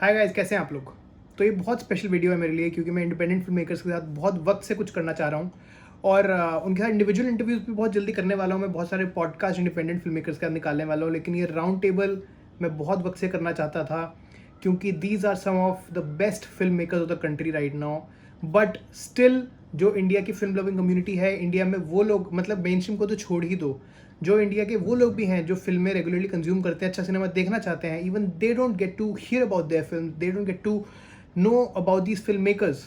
Hi guys, कैसे हैं आप लोग। तो ये बहुत स्पेशल वीडियो है मेरे लिए क्योंकि मैं इंडिपेंडेंट फिल्म मेकर्स के साथ बहुत वक्त से कुछ करना चाह रहा हूँ और उनके साथ इंडिविजुअल इंटरव्यूज़ भी बहुत जल्दी करने वाला हूँ। मैं बहुत सारे पॉडकास्ट इंडिपेंडेंट फिल्म मेकर्स के साथ निकालने वाला हूँ, लेकिन ये राउंड टेबल मैं बहुत वक्त से करना चाहता था क्योंकि these are some of the best film makers of the country right now. But still जो इंडिया की फिल्म लविंग कम्युनिटी है इंडिया में, वो लोग मतलब मेन स्ट्रीम को तो छोड़ ही दो, जो इंडिया के वो लोग भी हैं जो फिल्में रेगुलरली कंज्यूम करते हैं, अच्छा सिनेमा देखना चाहते हैं, even they don't get to hear about their film, they don't get to know about these film makers.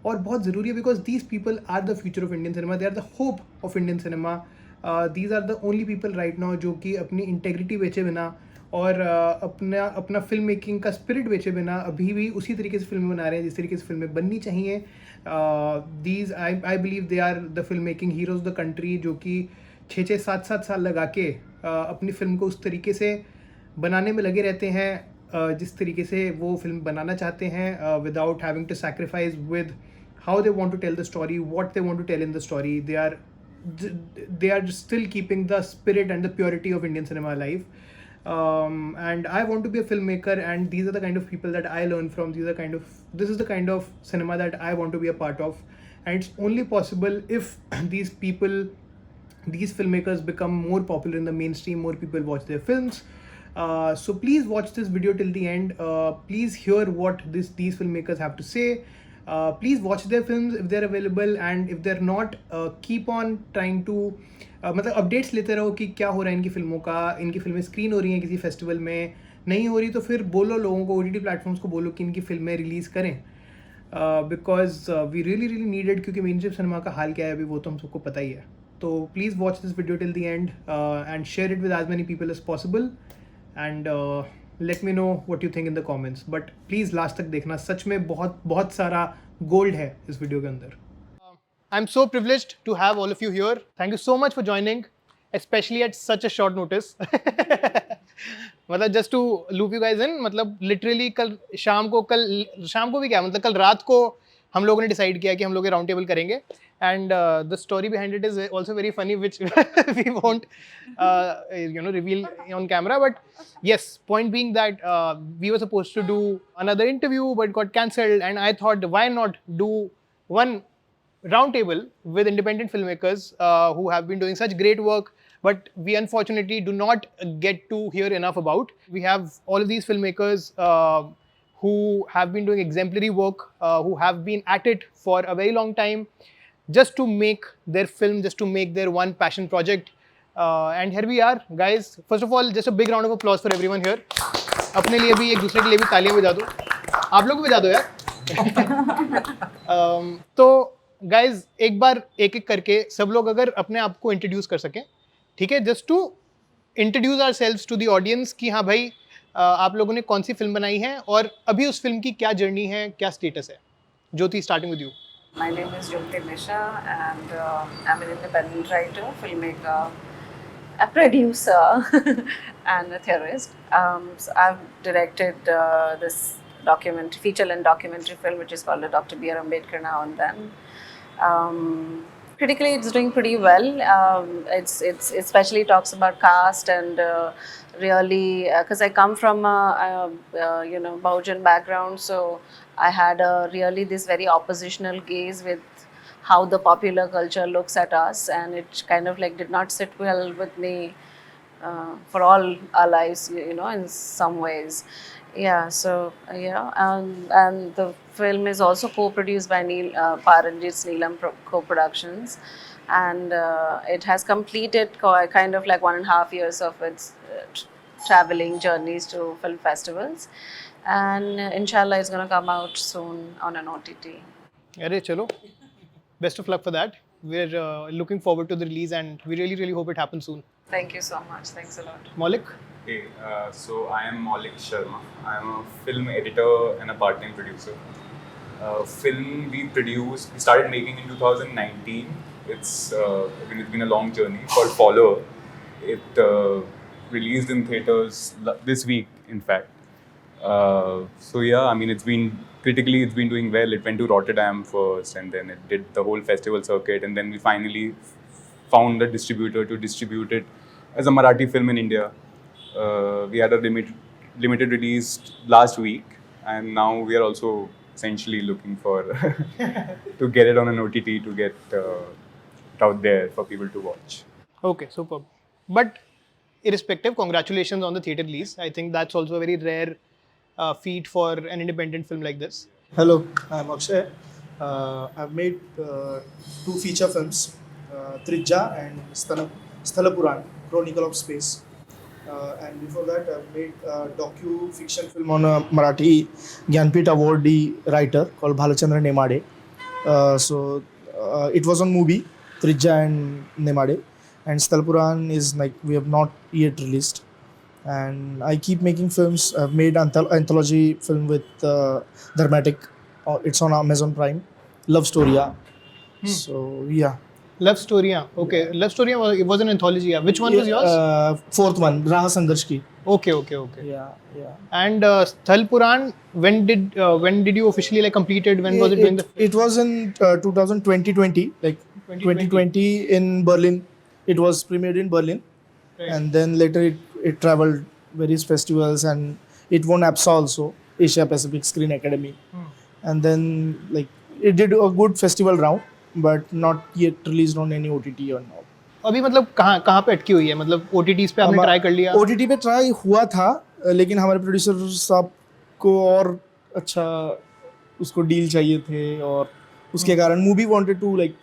और बहुत ज़रूरी है because these people are the future of Indian cinema, they are the hope of Indian cinema. These are the only people right now जो कि अपनी integrity बेचे बिना और अपना अपना फिल्म मेकिंग का स्पिरिट बेचे बिना अभी भी उसी तरीके से फिल्में बना रहे हैं जिस तरीके से फिल्में बननी चाहिए। These I believe they are the film making heroes of the country, जो कि 6-6 7-7 साल लगा के अपनी फ़िल्म को उस तरीके से बनाने में लगे रहते हैं जिस तरीके से वो फिल्म बनाना चाहते हैं, without having to sacrifice with how they want to tell the story, what they want to tell in the story. They are still keeping the spirit and the purity of Indian cinema alive. And I want to be a filmmaker, and these are the kind of people that I learn from. This is the kind of cinema that I want to be a part of, and it's only possible if these filmmakers become more popular in the mainstream, more people watch their films. So please watch this video till the end. Please hear what these filmmakers have to say. Please watch their films if they're available, and if they're not, keep on trying to मतलब updates लेते रहो कि क्या हो रहा है इनकी फिल्मों का। इनकी फिल्में स्क्रीन हो रही हैं किसी फेस्टिवल में, नहीं हो रही तो फिर बोलो लोगों को, OTT प्लेटफॉर्म्स को बोलो कि इनकी फिल्में रिलीज़ करें, because we really really needed. क्योंकि मेन स्ट्रीम सिनेमा का हाल क्या है अभी वो तो हम सबको पता ही है। तो please watch this video till the end and share it with as many people as possible, and let me know what you think in the comments. But please last तक देखना, सच में बहुत बहुत सारा गोल्ड है इस वीडियो के अंदर। I am so privileged to have all of you here. Thank you so much for joining, specially at such a short notice. मतलब just to loop you guys in, मतलब लिटरली कल शाम को भी क्या, मतलब कल रात को हम लोगों ने डिसाइड किया कि हम लोग ये राउंड टेबल करेंगे, and the story behind it is also very funny which we won't reveal on camera, but yes, point being that we were supposed to do another interview but got cancelled, and I thought why not do one round table with independent filmmakers who have been doing such great work but we unfortunately do not get to hear enough about. We have all of these filmmakers who have been doing exemplary work, who have been at it for a very long time just to make their film, just to make their one passion project. And here we are, guys. First of all, just a big round of applause for everyone here. अपने लिए भी, एक दूसरे के लिए भी तालियां बजा दो, आप लोग भी बजा दो यार। तो गाइज एक बार एक एक करके सब लोग अगर अपने आप को इंट्रोड्यूस कर सकें, ठीक है, just to introduce ourselves to the audience कि हाँ भाई आप लोगों ने कौन सी फिल्म बनाई है और अभी उस फिल्म की क्या जर्नी है, क्या स्टेटस है। Jyoti, starting with you. My name is Jyoti Misha, and I'm an independent writer, filmmaker, a producer, and a theorist. So I've directed this feature-length documentary film, which is called Dr. B.R. Ambedkar Now and Then. Critically, it's doing pretty well. It's especially talks about caste and really because I come from a Bahujan background, so I had really this very oppositional gaze with how the popular culture looks at us, and it kind of like did not sit well with me for all our lives, in some ways. Yeah, so and the film is also co-produced by Paranjit's Neelam Co-Productions, and it has completed kind of like 1.5 years of its traveling journeys to film festivals, and inshallah it's going to come out soon on an OTT. अरे चलो, best of luck for that. We're looking forward to the release, and we really really hope it happens soon. Thank you so much. Thanks a lot. Maulik? Hey, so I am Maulik Sharma. I am a film editor and a part-time producer. Film we started making in 2019. It's been a long journey called Follower. It released in theaters this week, in fact. So yeah, I mean, critically it's been doing well. It went to Rotterdam first, and then it did the whole festival circuit, and then we finally found a distributor to distribute it as a Marathi film in India. We had a limited release last week, and now we are also essentially looking for to get it on an OTT to get it out there for people to watch. Okay, superb. But irrespective, congratulations on the theatre release. I think that's also a very rare feat for an independent film like this. Hello, I'm Akshay. I've made two feature films, Trija and Sthalapuran, Chronicle of Space. And before that, I've made a docu-fiction film on a Marathi Gyanpith awardee writer called Bhalachandra Nemade. It was on movie, Trija and Nemade. And Sthalapuran is like, we have not yet released. And I keep making films. I've made anthology film with Dramatic. It's on Amazon Prime. Love Story. So yeah. Love Story, okay. Love Story was an anthology. Which one was yours? Fourth one, Raha Sangharsh Ki. Okay. Yeah. And Sthal Puran, when did you officially like completed? When was it doing the? It was in 2020, like 2020 in Berlin. It was premiered in Berlin, Right. and then later it traveled various festivals, and it won APSA also, Asia Pacific Screen Academy. And then like it did a good festival round, but not yet released on any OTT or not. अभी मतलब कहाँ पे अटकी हुई है? मतलब OTTs पे आपने ट्राई कर लिया? OTT पे ट्राई हुआ था, लेकिन हमारे प्रोड्यूसर साहब को और अच्छा उसको डील चाहिए थे, और उसके कारण movie wanted to like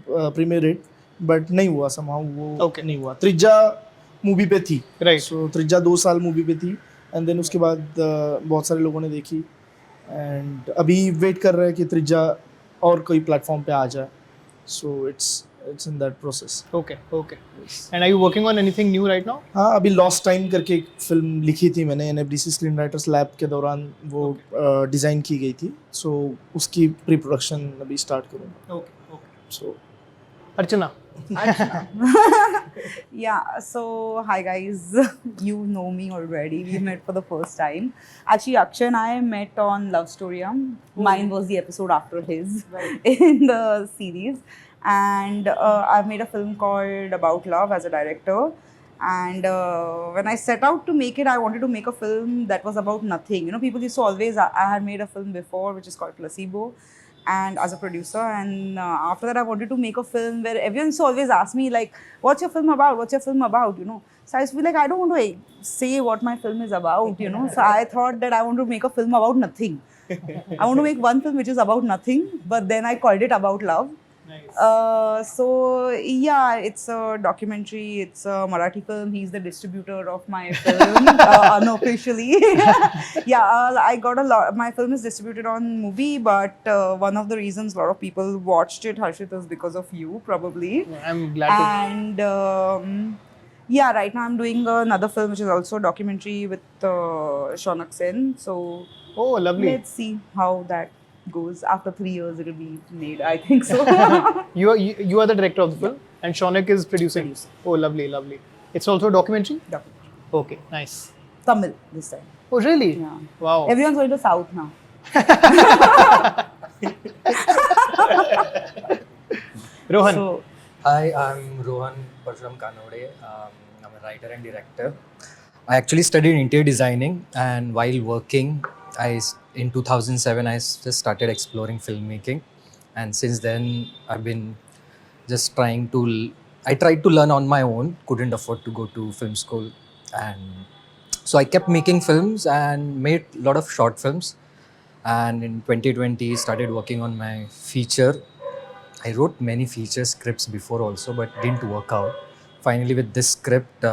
premiere it, but नहीं हुआ somehow वो नहीं हुआ. त्रिजा मूवी पे थी, Right. सो त्रिजा 2 साल मूवी पे थी, एंड देन उसके बाद बहुत सारे लोगों ने देखी, एंड अभी वेट कर रहे हैं कि त्रिजा और कोई प्लेटफॉर्म पे आ जाए. So it's in that process. Okay. And are you working on anything new right now? हाँ, अभी लॉस्ट टाइम करके एक फिल्म लिखी थी मैंने NFDC स्क्रीन राइटर्स लैब के दौरान, वो डिज़ाइन की गई थी. सो उसकी प्री प्रोडक्शन अभी स्टार्ट करूँगा. Okay. So Archana. Yeah, so hi guys, you know me already. We met for the first time. Actually, Akshay and I met on Love Story. Mine was the episode after his in the series. And I've made a film called About Love as a director. And when I set out to make it, I wanted to make a film that was about nothing. You know, people used to always, I had made a film before which is called Placebo, and as a producer, and after that I wanted to make a film where everyone used to always ask me like, what's your film about, you know. So I used to be like, I don't want to say what my film is about, you know. So I thought that I want to make a film about nothing. I want to make one film which is about nothing, but then I called it About Love. Nice. So yeah, it's a documentary. It's a Marathi film. He's the distributor of my film unofficially. Yeah, I got a lot. My film is distributed on Movie, but one of the reasons a lot of people watched it, Harshit, is because of you, probably. I'm glad to. And yeah, right now I'm doing another film which is also a documentary with Shaunak Sen. So Oh, lovely. let's see how that goes. After 3 years, it will be made, I think so. You are the director of the film, and Shaunak is producing. Oh, lovely. It's also a documentary. Documentary. Okay, nice. Tamil this time. Oh, really? Yeah. Wow. Everyone's going to South now. Rohan. So, Hi, I'm Rohan Parsuram Kanode. I'm a writer and director. I actually studied interior designing, and while working, in 2007 I just started exploring filmmaking, and since then I've been just trying to. I tried to learn on my own. Couldn't afford to go to film school, and so I kept making films and made a lot of short films. And in 2020 started working on my feature. I wrote many feature scripts before also, but didn't work out. Finally, with this script,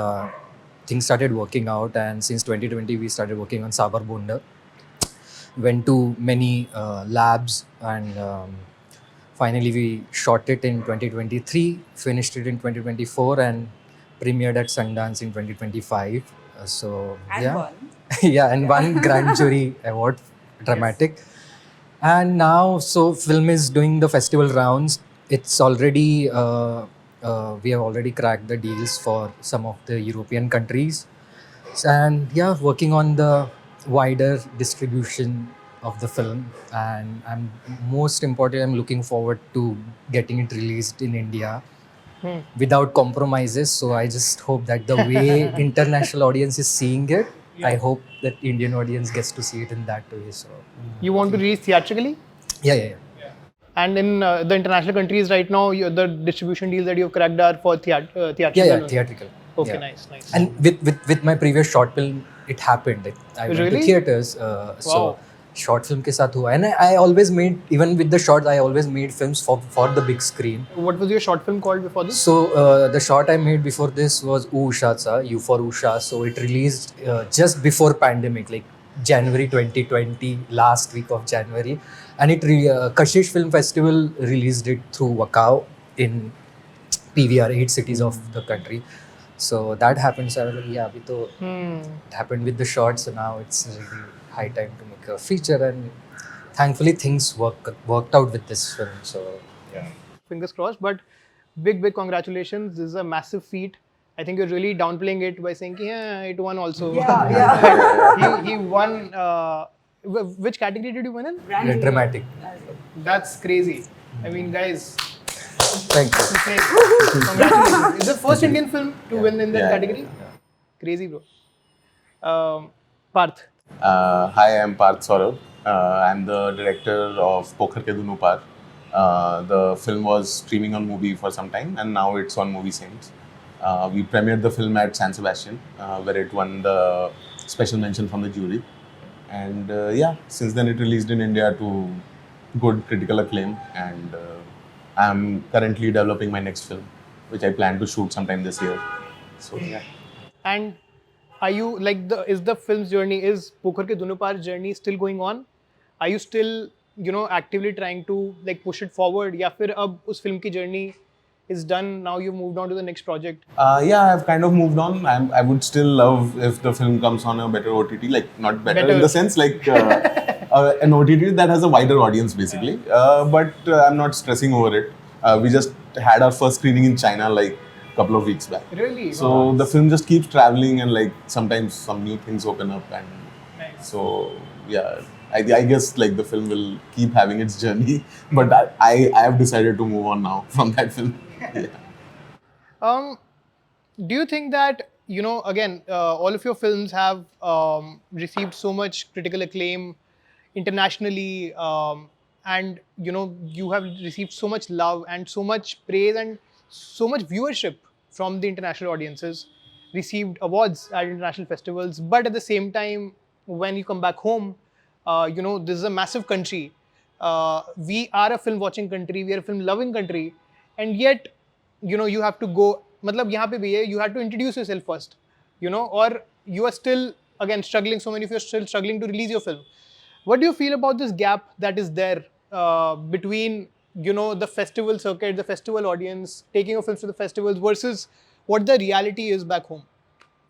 things started working out, and since 2020, we started working on Sabar Bunda. Went to many labs, and finally we shot it in 2023, finished it in 2024, and premiered at Sundance in 2025. and one. Yeah, and won Grand Jury Award, Dramatic. And now, so film is doing the festival rounds. It's already, we have already cracked the deals for some of the European countries. And yeah, working on the wider distribution of the film. And most important, I'm looking forward to getting it released in India without compromises. So I just hope that the way international audience is seeing it, I hope that Indian audience gets to see it in that way. So You want to release theatrically? yeah. And in the international countries right now, the distribution deals that you've cracked are for theatrical. Yeah, theatrical. Okay, Yeah. nice. And with my previous short film, it happened. Like, I went Really? to theaters. Wow. So short film ke saath hua. And I always made, even with the shorts, I always made films for the big screen. What was your short film called before this? So the short I made before this was Usha Cha, U for Usha. So it released just before pandemic, like January 2020, last week of January. And Kashish Film Festival released it through Wakao in PVR, 8 cities of the country. So that happened. So I was like, yeah, abhi to it happened with the short. So now it's really high time to make a feature. And thankfully things worked out with this film. So yeah. Fingers crossed. But big congratulations. This is a massive feat. I think you're really downplaying it by saying, yeah, it won also. Yeah. he won. Which category did you win in? Yeah, dramatic. That's crazy. I mean, guys, Thank you. congratulations. It's the first Indian film to win in that category. Crazy, bro. Parth. Hi, I'm Parth Saurav. I'm the director of Pokhar Ke Dunu Paar. The film was streaming on Movie for some time, and now it's on Movie Saints. We premiered the film at San Sebastian, where it won the special mention from the jury. And since then it released in India to good critical acclaim. And I'm currently developing my next film, which I plan to shoot sometime this year. So yeah. And are you like is the film's journey, is Pokhar Ke Dunu Paar journey still going on? Are you still, actively trying to like push it forward? या फिर अब उस film की journey is done, now you've moved on to the next project? I've kind of moved on. I would still love if the film comes on a better OTT, like not better in the sense like an OTT that has a wider audience basically. But I'm not stressing over it. We just had our first screening in China like a couple of weeks back. Really? So the film just keeps traveling, and like sometimes some new things open up, and Nice. so yeah. I guess like the film will keep having its journey, but I have decided to move on now from that film. Yeah. Do you think that, again, all of your films have received so much critical acclaim internationally, and you have received so much love and so much praise and so much viewership from the international audiences, received awards at international festivals, but at the same time, when you come back home, this is a massive country. We are a film watching country, we are a film loving country, and yet you have to go, matlab yahan pe bhi hai, you have to introduce yourself first, or you are still again struggling, so many of you are still struggling to release your film. What do you feel about this gap that is there between the festival circuit, the festival audience, taking your films to the festivals versus what the reality is back home?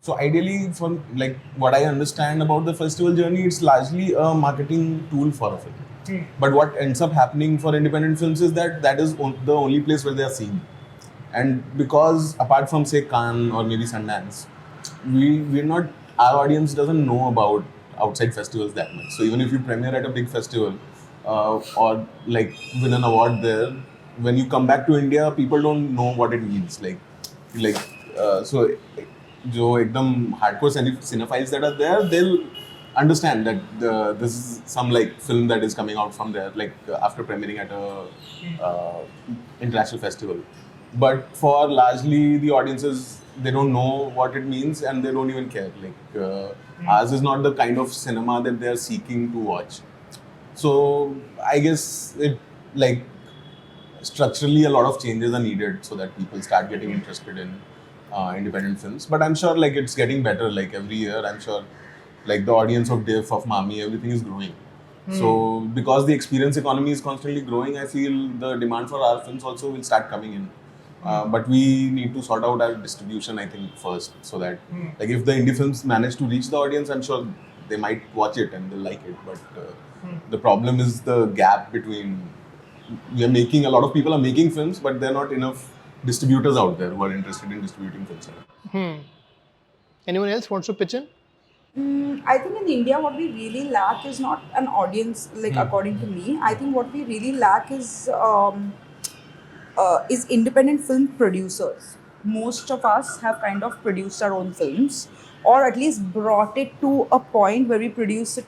So ideally, from like what I understand about the festival journey, it's largely a marketing tool for a film. But what ends up happening for independent films is that is the only place where they are seen. And because apart from say Cannes or maybe Sundance, our audience doesn't know about outside festivals that much. So even if you premiere at a big festival or like win an award there, when you come back to India, people don't know what it means. So जो एकदम hardcore cinephiles that are there, they'll understand that this is some like film that is coming out from there, like after premiering at a international festival. But for largely the audiences, they don't know what it means and they don't even care. Like ours is not the kind of cinema that they are seeking to watch. So I guess it like structurally a lot of changes are needed so that people start getting interested in independent films. But I'm sure like it's getting better. Like every year, I'm sure like the audience of Diff, of Mami, everything is growing. So because the experience economy is constantly growing, I feel the demand for our films also will start coming in. But we need to sort out our distribution, I think, first, so that like if the indie films manage to reach the audience, I'm sure they might watch it and they'll like it. But the problem is the gap between a lot of people are making films, but there are not enough distributors out there who are interested in distributing films. Anyone else wants to pitch in? I think in India, what we really lack is not an audience, like according to me. I think what we really lack is independent film producers. Most of us have kind of produced our own films, or at least brought it to a point where we produced it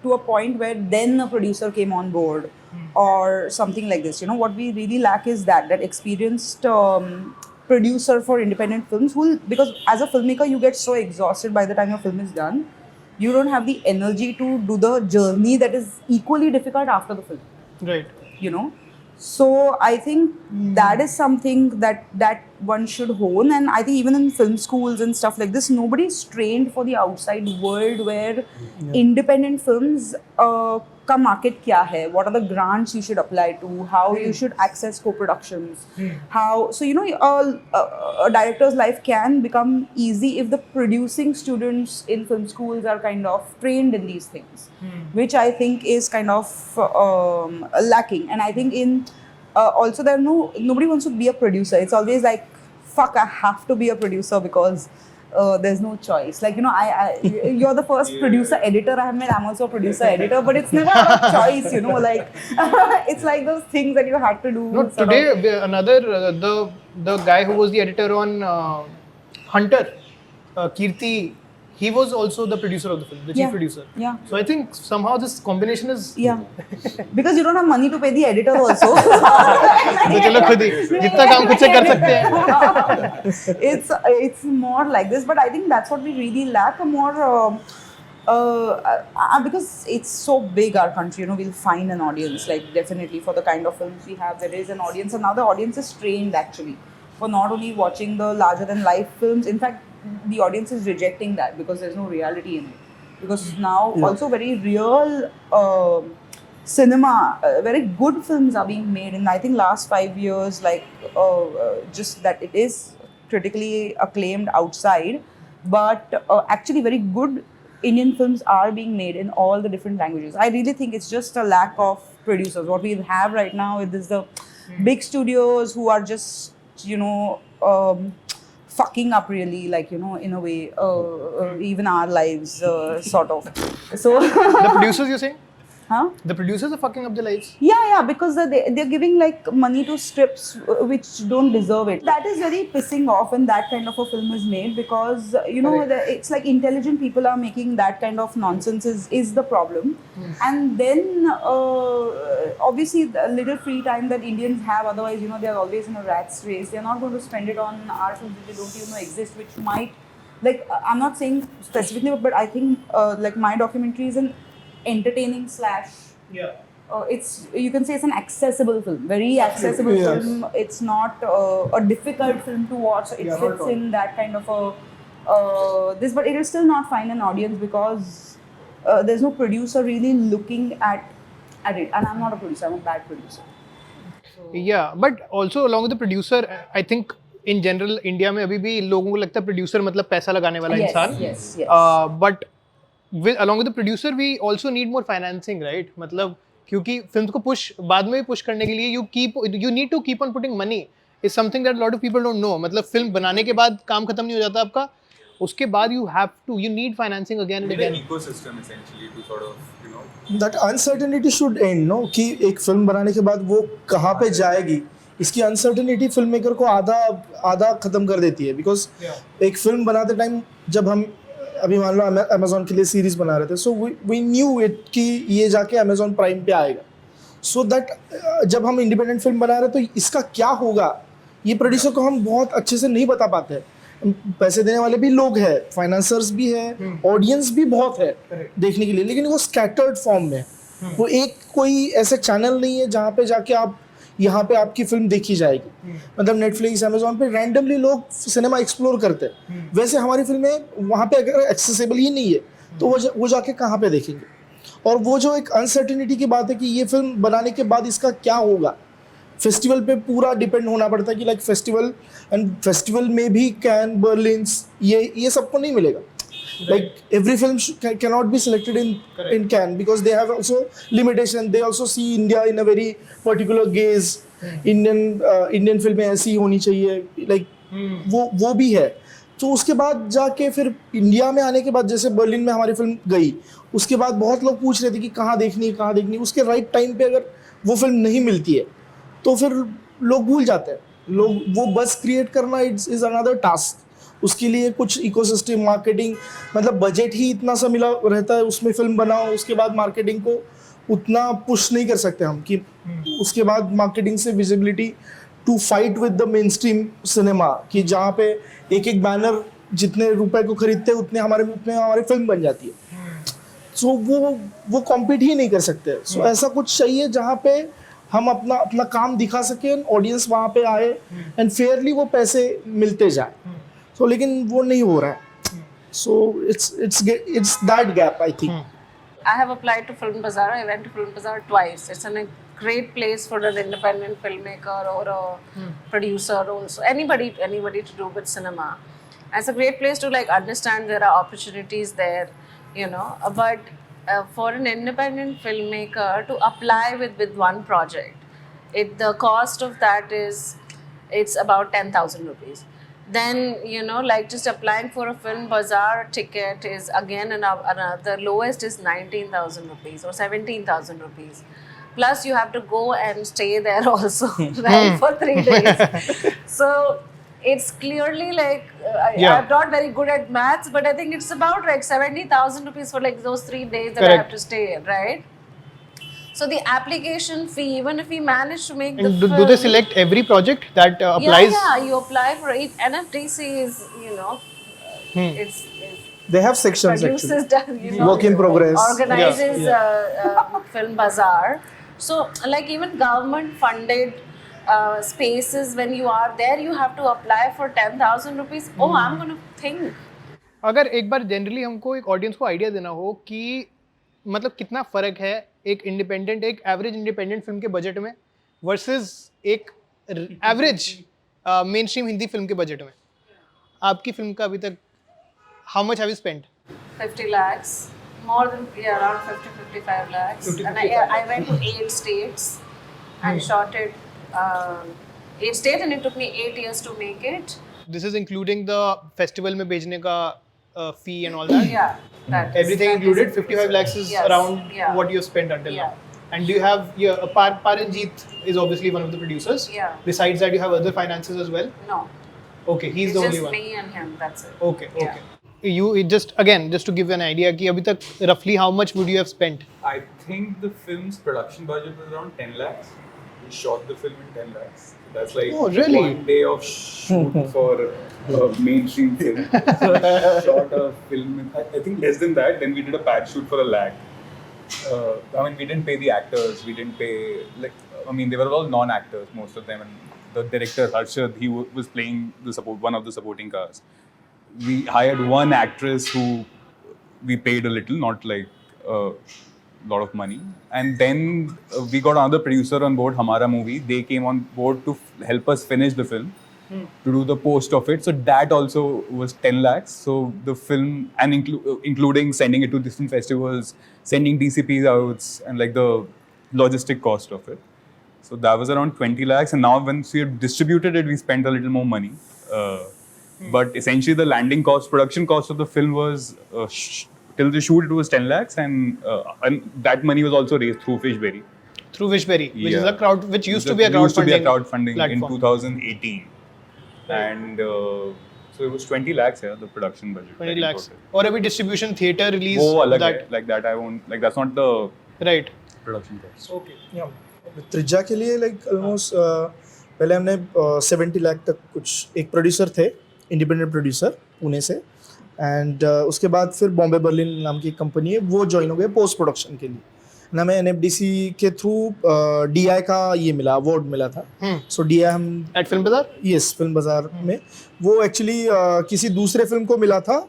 to a point where then a producer came on board or something like this. You know, what we really lack is that experienced producer for independent films who will, because as a filmmaker you get so exhausted by the time your film is done, you don't have the energy to do the journey that is equally difficult after the film, Right. you know. So I think that is something that one should hone. And I think even in film schools and stuff like this, nobody's trained for the outside world where independent films ka market kya hai, what are the grants you should apply to, how you should access co-productions, how, so you know, a director's life can become easy if the producing students in film schools are kind of trained in these things, which I think is kind of lacking. And I think in also nobody wants to be a producer. It's always like, fuck, I have to be a producer because there's no choice. Like, you know, you're the first producer editor I have met. I'm also a producer editor, but it's never a choice, you know, like it's like those things that you have to do. No, today another the guy who was the editor on Hunter, Kirti, he was also the producer of the film, the chief producer. Yeah. So I think somehow this combination is Because you don't have money to pay the editor also. तो चलो खुद ही जितना काम खुद से कर सकते हैं. It's more like this, but I think that's what we really lack, a more because it's so big, our country, you know, we'll find an audience, like definitely for the kind of films we have, there is an audience, and now the audience is trained actually for not only watching the larger than life films. In fact, the audience is rejecting that because there's no reality in it. Because now also very real cinema, very good films are being made in, I think, last 5 years, like just that it is critically acclaimed outside, but actually very good Indian films are being made in all the different languages. I really think it's just a lack of producers. What we have right now is the big studios who are just, you know, fucking up really, like, you know, in a way, even our lives, sort of. So The producers, you're saying? Huh? The producers are fucking up their lives. Yeah, because they're giving like money to strips which don't deserve it. That is very pissing off when that kind of a film is made, because you know it's like intelligent people are making that kind of nonsense is the problem. And then obviously the little free time that Indians have, otherwise, you know, they're always in a rat's race. They're not going to spend it on our films that they don't even know exist, which might, like, I'm not saying specifically, but I think like my documentary is an entertaining / it's, you can say it's an accessible film, very accessible film. It's not a difficult film to watch. It fits in that kind of a this, but it will still not find an audience because there's no producer really looking at it. And I'm not a producer, I'm a bad producer. Yeah, but also along with the producer, I think in general India में अभी भी लोगों को लगता है producer मतलब पैसा लगाने वाला इंसान. Yes. But along with the producer, we also need more financing, right? मतलब क्योंकि films को push बाद में push करने के लिए you need to keep on putting money. Is something that a lot of people don't know. मतलब film बनाने के बाद काम खत्म नहीं हो जाता आपका. उसके बाद you need financing again and again. An ecosystem essentially to sort of, you know. That uncertainty should end, no? कि एक फिल्म बनाने के बाद वो कहाँ पे जाएगी, इसकी अनसर्टेनिटी फिल्म मेकर को आधा खत्म कर देती है. बिकॉज एक फिल्म बनाते टाइम जब हम अभी मान लो अमेजोन के लिए सीरीज बना रहे थे, सो वी न्यू इट कि ये जाके अमेजोन प्राइम पे आएगा. सो दैट जब हम इंडिपेंडेंट फिल्म बना रहे तो इसका क्या होगा ये प्रोड्यूसर को हम बहुत अच्छे से नहीं बता पाते. पैसे देने वाले भी लोग हैं, फाइनेंसर्स भी है, ऑडियंस भी बहुत है देखने के लिए, लेकिन वो स्कैटर्ड फॉर्म में. वो एक कोई ऐसे चैनल नहीं है जहाँ पे जाके आप यहाँ पे आपकी फिल्म देखी जाएगी. मतलब नेटफ्लिक्स, अमेजोन पे रैंडमली लोग सिनेमा एक्सप्लोर करते हैं. वैसे हमारी फिल्में वहाँ पे अगर एक्सेसिबल ही नहीं है तो वो जाके कहाँ पे देखेंगे. और वो जो एक अनसर्टेनिटी की बात है कि ये फिल्म बनाने के बाद इसका क्या होगा, फेस्टिवल पे पूरा डिपेंड होना पड़ता है कि लाइक फेस्टिवल में भी कैन, बर्लिन्स, ये सबको नहीं मिलेगा. Like every film cannot be selected in Cannes because they have also limitation. They also see India in a very particular gaze. Indian फिल्में ऐसी होनी चाहिए, like वो भी है. तो उसके बाद जाके फिर इंडिया में आने के बाद जैसे बर्लिन में हमारी फिल्म गई, उसके बाद बहुत लोग पूछ रहे थे कि कहाँ देखनी है. उसके राइट टाइम पे अगर वो फिल्म नहीं मिलती है तो फिर लोग भूल जाते हैं. लोग वो बस क्रिएट करना इज अनदर टास्क. उसके लिए कुछ इकोसिस्टम मार्केटिंग, मतलब बजट ही इतना सा मिला रहता है उसमें, फिल्म बनाओ उसके बाद मार्केटिंग को उतना पुश नहीं कर सकते हम कि उसके बाद मार्केटिंग से visibility to fight with the mainstream cinema, कि जहाँ पे एक एक बैनर जितने रुपए को खरीदते हैं उतने हमारी फिल्म बन जाती है। सो वो कॉम्पीट ही नहीं कर सकते। सो ऐसा कुछ चाहिए जहाँ पे हम अपना अपना काम दिखा सकें, ऑडियंस वहाँ पे आए एंड फेयरली वो पैसे मिलते जाए। सो लेकिन वो नहीं हो रहा है। So it's that gap I think. I have applied to Film Bazaar. I went to Film Bazaar twice. It's a great place for an independent filmmaker or a producer also. Anybody to do with cinema. It's a great place to like understand there are opportunities there, you know. But for an independent filmmaker to apply with one project, the cost of that is it's about 10,000 rupees. Then, you know, like just applying for a Film Bazaar ticket is again another lowest is 19,000 rupees or 17,000 rupees. Plus you have to go and stay there also, right, for 3 days. So it's clearly like I'm not very good at maths, but I think it's about like 70,000 rupees for like those 3 days that I have to stay, right? So the application fee, even if we manage to make And the do they select every project that applies? Yeah, you apply for it. NFDC is, you know, it's They have sections produces, actually. you know, Work in progress. organizes Film Bazaar. So like even government funded spaces, when you are there, you have to apply for 10,000 rupees. Oh, I'm going to think. अगर एक बार generally हमको एक audience को idea देना हो कि मतलब कितना फ़र्क है एक एवरेज इंडिपेंडेंट फिल्म के बजट में वर्सेस एक average main stream Hindi film के बजट में, आपकी फिल्म का अभी तक how much have you spent? 50 lakhs, more than around 50-55 lakhs. 50, and I went to 8 states and shot it 8 states, and it took me 8 years to make it. This is including the festival में भेजने का fee and all that. Yeah, that is, Everything that included. is 55 lakhs is yes, around yeah. what you have spent until Yeah. now. And do you have Paranjeet is obviously one of the producers. Yeah. Besides that, you have other finances as well. No, Okay, he's it's the just only one. me and him. That's it. Okay, Yeah. okay. It just to give you an idea कि अभी तक roughly how much would you have spent? I think the film's production budget was around 10 lakhs. We shot the film in 10 lakhs. That's like Oh, really? 1 day of shoot for a mainstream film. Shot a film, I think less than that. Then we did a patch shoot for 1 lakh. I mean, we didn't pay the actors. We didn't pay, like, I mean, they were all non-actors, most of them. And the director, Harshad, he was playing one of the supporting cast. We hired one actress who we paid a little, not like a lot of money. And then we got another producer on board, Hamara Movie. They came on board to help us finish the film, to do the post of it. So that also was 10 lakhs. So the film, and including sending it to different festivals, sending DCPs out, and like the logistic cost of it. So that was around 20 lakhs. And now once we have distributed it, we spent a little more money. But essentially the landing cost, production cost of the film was, till the shoot it was 10 lakhs, and that money was also raised through Fishberry. Through Wishberry, which is Yeah. which used to be a crowdfunding in platform. 2018. And so it was 20 lakhs, yeah, the production budget. 20 like, in lakhs. total. और अभी distribution theater release वो अलग that है, like that I won't, like that's not the right. production cost. Okay. त्रिज्या के लिए like almost पहले हमने 70 लाख तक कुछ एक प्रोड्यूसर थे, इंडिपेंडेंट प्रोड्यूसर पुणे से, एंड उसके बाद फिर बॉम्बे बर्लिन नाम की एक कंपनी है, वो ज्वाइन हो गए पोस्ट प्रोडक्शन के लिए। ना हमें NFDC के थ्रू DI का ये मिला, अवार्ड मिला था। सो DI हम At Film Bazaar? Yes film बाजार में, वो एक्चुअली किसी दूसरे फिल्म को मिला था,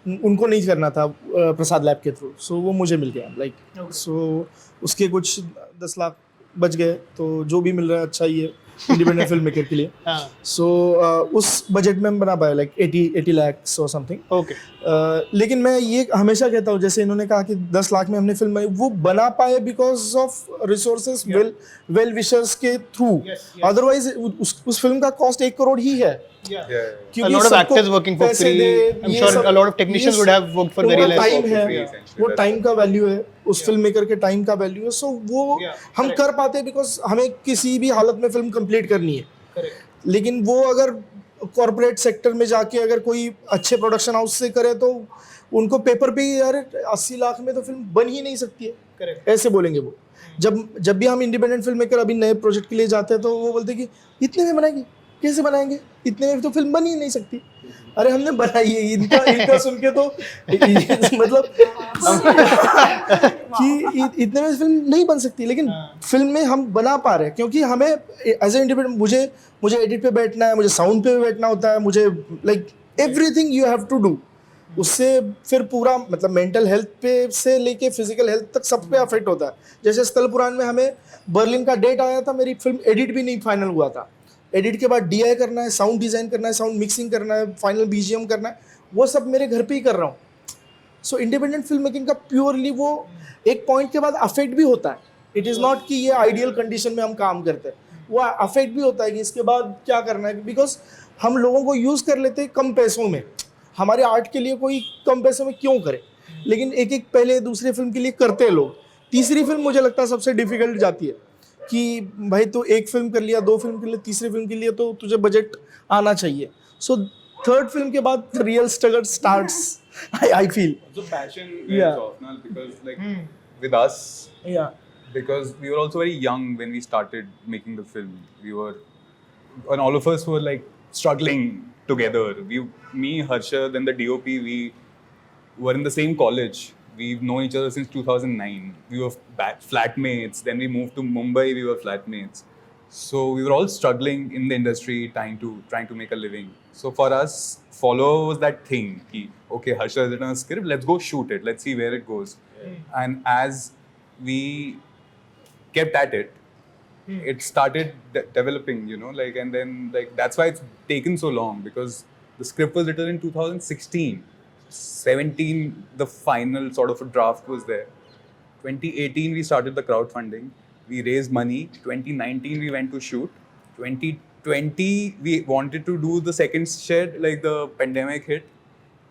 उनको नहीं करना था प्रसाद लैब के थ्रू, सो वो मुझे मिल गया लाइक। सो उसके कुछ 10 लाख बच गए, तो जो भी मिल रहा है अच्छा ही है इंडिपेंडेंट फिल्म मेकर के लिए। हाँ. सो उस बजट में हम बना पाए लाइक 80 लाख और समथिंग। Okay. लेकिन मैं ये हमेशा कहता हूँ, जैसे इन्होंने कहा कि 10 लाख में हमने फिल्म बनाई, वो बना पाए because of resources, well wishers के थ्रू। Yes, yes. अदरवाइज उस फिल्म का कॉस्ट 1 करोड़ ही है। Yeah. क्योंकि A lot of सबको actors working for पैसे free. दे, I'm ये sure सब- a lot of technicians ये would have worked for very वो less. टाइम है, Free, essentially, वो that's टाइम का वैल्यू है, उस फिल्म मेकर के टाइम का वैल्यू है। सो वो Yeah, हम correct. कर पाते बिकॉज हमें किसी भी हालत में फिल्म कंप्लीट करनी है। Correct. लेकिन वो अगर कॉर्पोरेट सेक्टर में जाके अगर कोई अच्छे प्रोडक्शन हाउस से करे तो उनको पेपर पे ही यार 80 लाख में तो फिल्म बन ही नहीं सकती है, करेक्ट। ऐसे बोलेंगे वो। जब भी हम इंडिपेंडेंट फिल्म मेकर अभी नए प्रोजेक्ट के लिए जाते हैं तो वो बोलते हैं कि इतने में बनाएंगे, कैसे बनाएंगे, इतने में तो फिल्म बन ही नहीं सकती। अरे हमने बनाई है, इनका सुन के तो मतलब कि इतने में फिल्म नहीं बन सकती, लेकिन फिल्म में हम बना पा रहे हैं क्योंकि हमें एज ए इंडिपेंडेंट मुझे एडिट पे बैठना है, मुझे साउंड पे भी बैठना होता है, मुझे like everything you have to do. उससे फिर पूरा मतलब मेंटल हेल्थ पे से लेके फिजिकल हेल्थ तक सब पे अफेक्ट होता है। जैसे स्थल पुराण में हमें बर्लिन का डेट आया था, मेरी फिल्म एडिट भी नहीं फाइनल हुआ था। एडिट के बाद DI करना है, साउंड डिज़ाइन करना है, साउंड मिक्सिंग करना है, फाइनल BGM करना है, वो सब मेरे घर पे ही कर रहा हूँ। सो इंडिपेंडेंट फिल्म मेकिंग का प्योरली वो एक पॉइंट के बाद अफेक्ट भी होता है। इट इज़ नॉट कि ये आइडियल कंडीशन में हम काम करते हैं, वो अफेक्ट भी होता है कि इसके बाद क्या करना है, बिकॉज हम लोगों को यूज़ कर लेते हैं कम पैसों में। हमारे आर्ट के लिए कोई कम पैसों में क्यों करे, लेकिन एक एक पहले दूसरे फिल्म के लिए करते हैं लोग। तीसरी फिल्म मुझे लगता है सबसे डिफिकल्ट जाती है कि भाई तो एक फिल्म कर लिया, 2 फिल्म कर लिया, तीसरी फिल्म के लिए तो तुझे बजट आना चाहिए। सो थर्ड फिल्म के बाद real struggle starts, I feel. So passion Yeah. is off now because like with us, Yeah. because we were also very young when we started making the film. And all of us were like struggling together. Me, Harshad, and the DOP, we were in the same college. We've known each other since 2009. We were flatmates. Then we moved to Mumbai. We were flatmates. So we were all struggling in the industry, trying to make a living. So for us, follow was that thing. Ki, okay, Harsha has written a script. Let's go shoot it. Let's see where it goes. And as we kept at it, it started developing. And then that's why it's taken so long, because the script was written in 2016. 17, the final sort of a draft was there. 2018, we started the crowdfunding. We raised money. 2019, we went to shoot. 2020, we wanted to do the second shed, like the pandemic hit,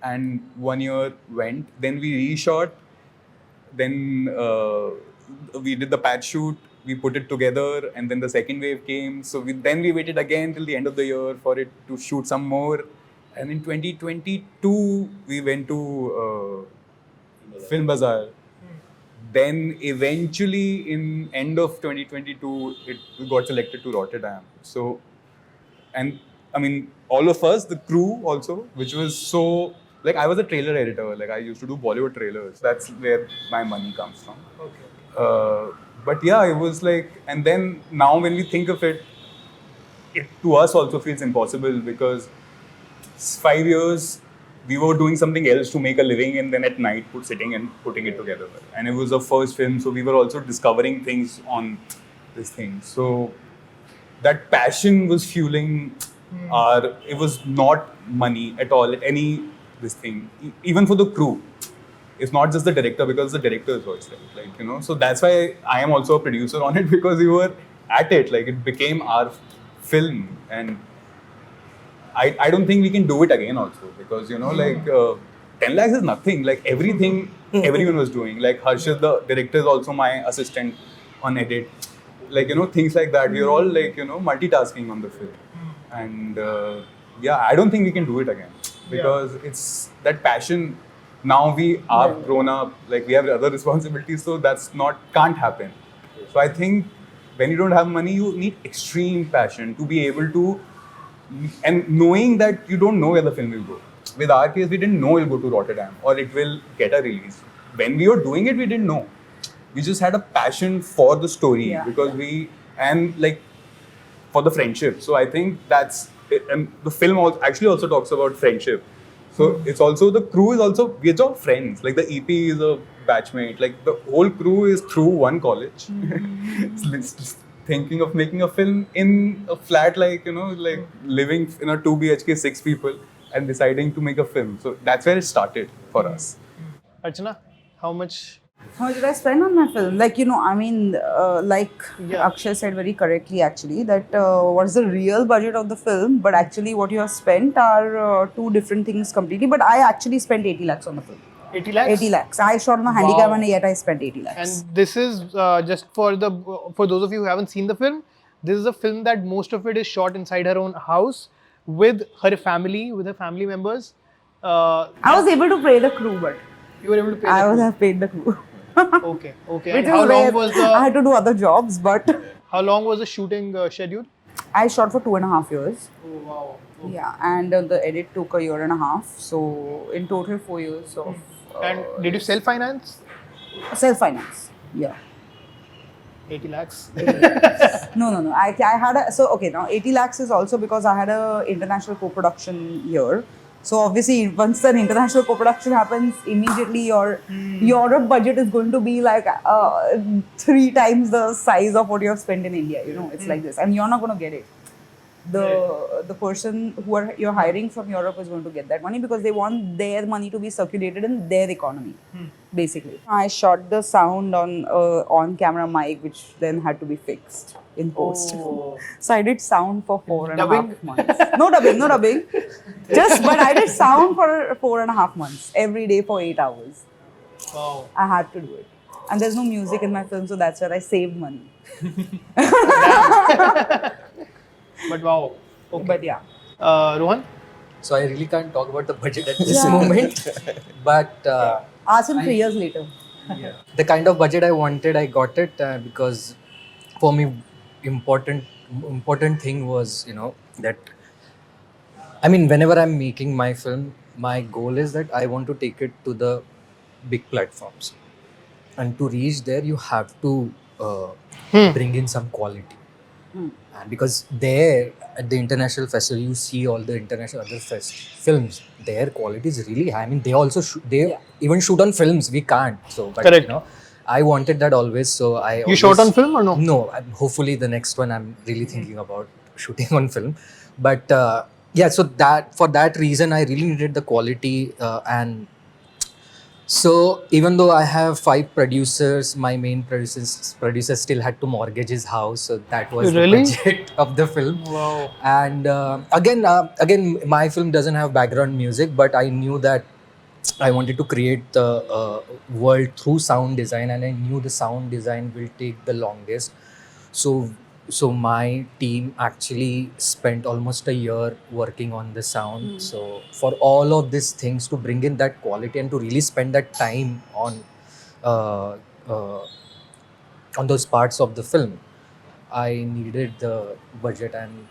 and 1 year went. Then we reshot. Then we did the patch shoot. We put it together, and then the second wave came. So then we waited again till the end of the year for it to shoot some more. And in 2022, we went to Film Bazaar. Then eventually, in end of 2022, it got selected to Rotterdam. So, and I mean, all of us, the crew also, which was so, like I was a trailer editor. Like I used to do Bollywood trailers. That's where my money comes from. Okay. But yeah, it was like, and then now when we think of it, it to us also feels impossible, because 5 years we were doing something else to make a living, and then at night sitting and putting it together. And it was our first film, so we were also discovering things on this thing. So that passion was fueling it was not money at all, at any this thing. Even for the crew, it's not just the director, because the director's voice, right? So that's why I am also a producer on it, because we were at it, like it became our film. And I don't think we can do it again also, because 10 lakhs is nothing. Like everything everyone was doing. Like Harshad, the director, is also my assistant on edit. Like things like that. We are all like multitasking on the film. And I don't think we can do it again, because it's that passion. Now we are grown up, like we have other responsibilities, so can't happen. So I think when you don't have money, you need extreme passion to be able to, and knowing that you don't know where the film will go. With our case, we didn't know it will go to Rotterdam or it will get a release. When we were doing it, we didn't know. We just had a passion for the story, because and like for the friendship. So I think that's it. And the film actually also talks about friendship. So it's also, the crew is also, we're all friends. Like the EP is a batchmate. Like the whole crew is through one college. It's thinking of making a film in a flat, like living in a 2 BHK, 6 people, and deciding to make a film. So that's where it started for us. Archana, how much? How much did I spend on my film? Like, I mean, like Yeah. Akshay said very correctly, actually, that what's the real budget of the film, but actually what you have spent are two different things completely. But I actually spent 80 lakhs on the film. 80 lakhs? 80 lakhs. I shot on a handicam and yet I spent 80 lakhs. And this is just for those of you who haven't seen the film, this is a film that most of it is shot inside her own house. with her family members. I was able to pay the crew, but You were able to pay. I the would crew. have paid the crew. Okay, okay. Which And how is long rare. was I had the to do other jobs, but shooting schedule? I shot for 2.5 years. Oh wow. Yeah, and the edit took a year and a half. So in total 4 years of And did you self-finance? self-finance. Yeah. 80 lakhs. No. I had now 80 lakhs is also because I had a international co-production year. So obviously, once an international co-production happens, immediately your Europe budget is going to be like 3 times the size of what you have spent in India. You know, it's like this, and you're not going to get it. The person you're hiring from Europe is going to get that money because they want their money to be circulated in their economy, basically. I shot the sound on camera mic, which then had to be fixed in post. Oh. So I did sound for 4.5 Dubbing? months. No dubbing. But I did sound for 4.5 months every day for 8 hours. Wow. I had to do it, and there's no music in my film, so that's where I saved money. But wow. Okay. But yeah. Rohan? So I really can't talk about the budget at this moment, but Ask him 3 years later. the kind of budget I wanted, I got it because for me, important thing was, you know, that I mean, whenever I'm making my film, my goal is that I want to take it to the big platforms, and to reach there, you have to bring in some quality. And because there at the international festival, you see all the international other films. Their quality is really high. I mean, they also even shoot on films. We can't. So, but Correct. you know, I wanted that always. So I. You shot on film or no? No. Hopefully, the next one I'm really thinking about shooting on film. But yeah, so that for that reason, I really needed the quality and. So even though I have 5 producers, my main producer still had to mortgage his house. So that was Really? the budget of the film. Wow. And again, my film doesn't have background music, but I knew that I wanted to create the world through sound design, and I knew the sound design will take the longest. So my team actually spent almost a year working on the sound. So for all of these things to bring in that quality and to really spend that time on those parts of the film, I needed the budget, and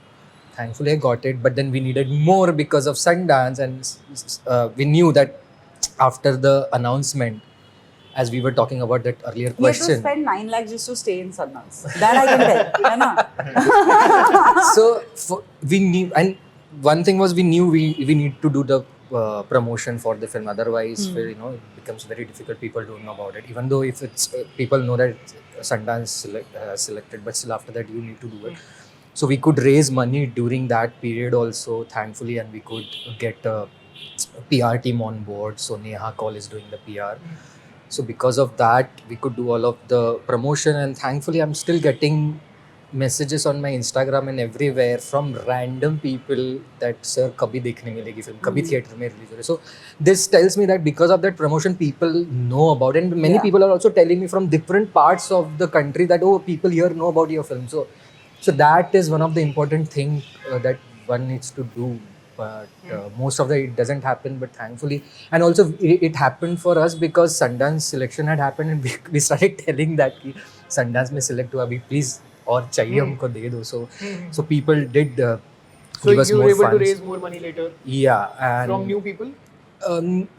thankfully I got it. But then we needed more because of Sundance, and we knew that after the announcement, as we were talking about that earlier You have to question. spend 9 lakhs just to stay in Sundance. That I can tell. है ना? So we knew, and one thing was we knew we need to do the promotion for the film. Otherwise, you know, it becomes very difficult. People don't know about it. Even though if it's people know that Sundance selected, but still after that you need to do it. So we could raise money during that period also, thankfully, and we could get a PR team on board. So Neha Kaul is doing the PR. So because of that, we could do all of the promotion, and thankfully I'm still getting messages on my Instagram and everywhere from random people that sir kabhi dekhne milegi film, kabhi theater mein release ho rahi. So this tells me that because of that promotion, people know about it, and many people are also telling me from different parts of the country that people here know about your film. So that is one of the important thing that one needs to do. But most of it doesn't happen, but thankfully, and also it happened for us because Sundance selection had happened, and we started telling that ki Sundance mein select hua, abhi please aur chahiye humko de do. So people did So give us you were more able to funds. raise more money later Yeah, and from new people?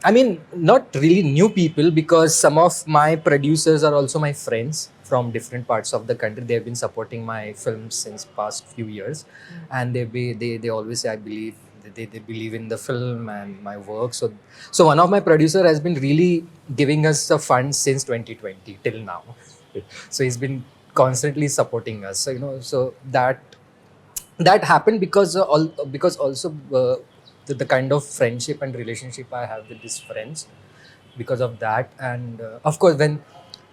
I mean, not really new people, because some of my producers are also my friends from different parts of the country. They have been supporting my films since past few years, and they always say, I believe they believe in the film and my work. So one of my producer has been really giving us a fund since 2020 till now. So he's been constantly supporting us. So you know, so that happened because also the kind of friendship and relationship I have with these friends, because of that. And of course, when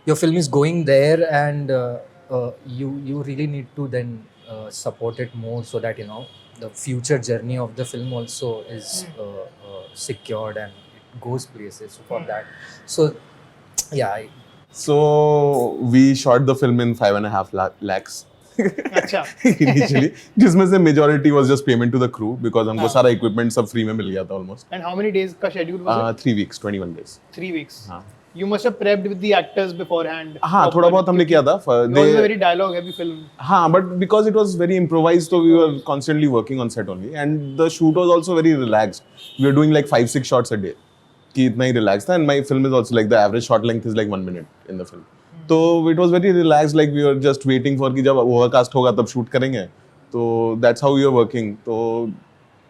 your film is going there, and you really need to then support it more, so that you know the future journey of the film also is secured and it goes places. So for that, so yeah. So we shot the film in 5.5 lakhs. अच्छा initially, जिसमें से majority was just payment to the crew because हमको हाँ. सारा equipment सब free में मिल गया था almost. And how many days का schedule was 3 weeks, 21 days. It? 3 weeks. हाँ. You must have prepped with the actors beforehand. हाँ, थोड़ा बहुत हमने किया था. It was a very dialogue heavy film. हाँ, but because it was very improvised, so we were constantly working on set only, and the shoot was also very relaxed. We were doing like 5-6 shots a day. कि इतना ही relaxed था, and my film is also like the average shot length is like 1 minute in the film. तो it was very relaxed, like we were just waiting for कि जब overcast होगा तब shoot करेंगे. तो that's how we were working. तो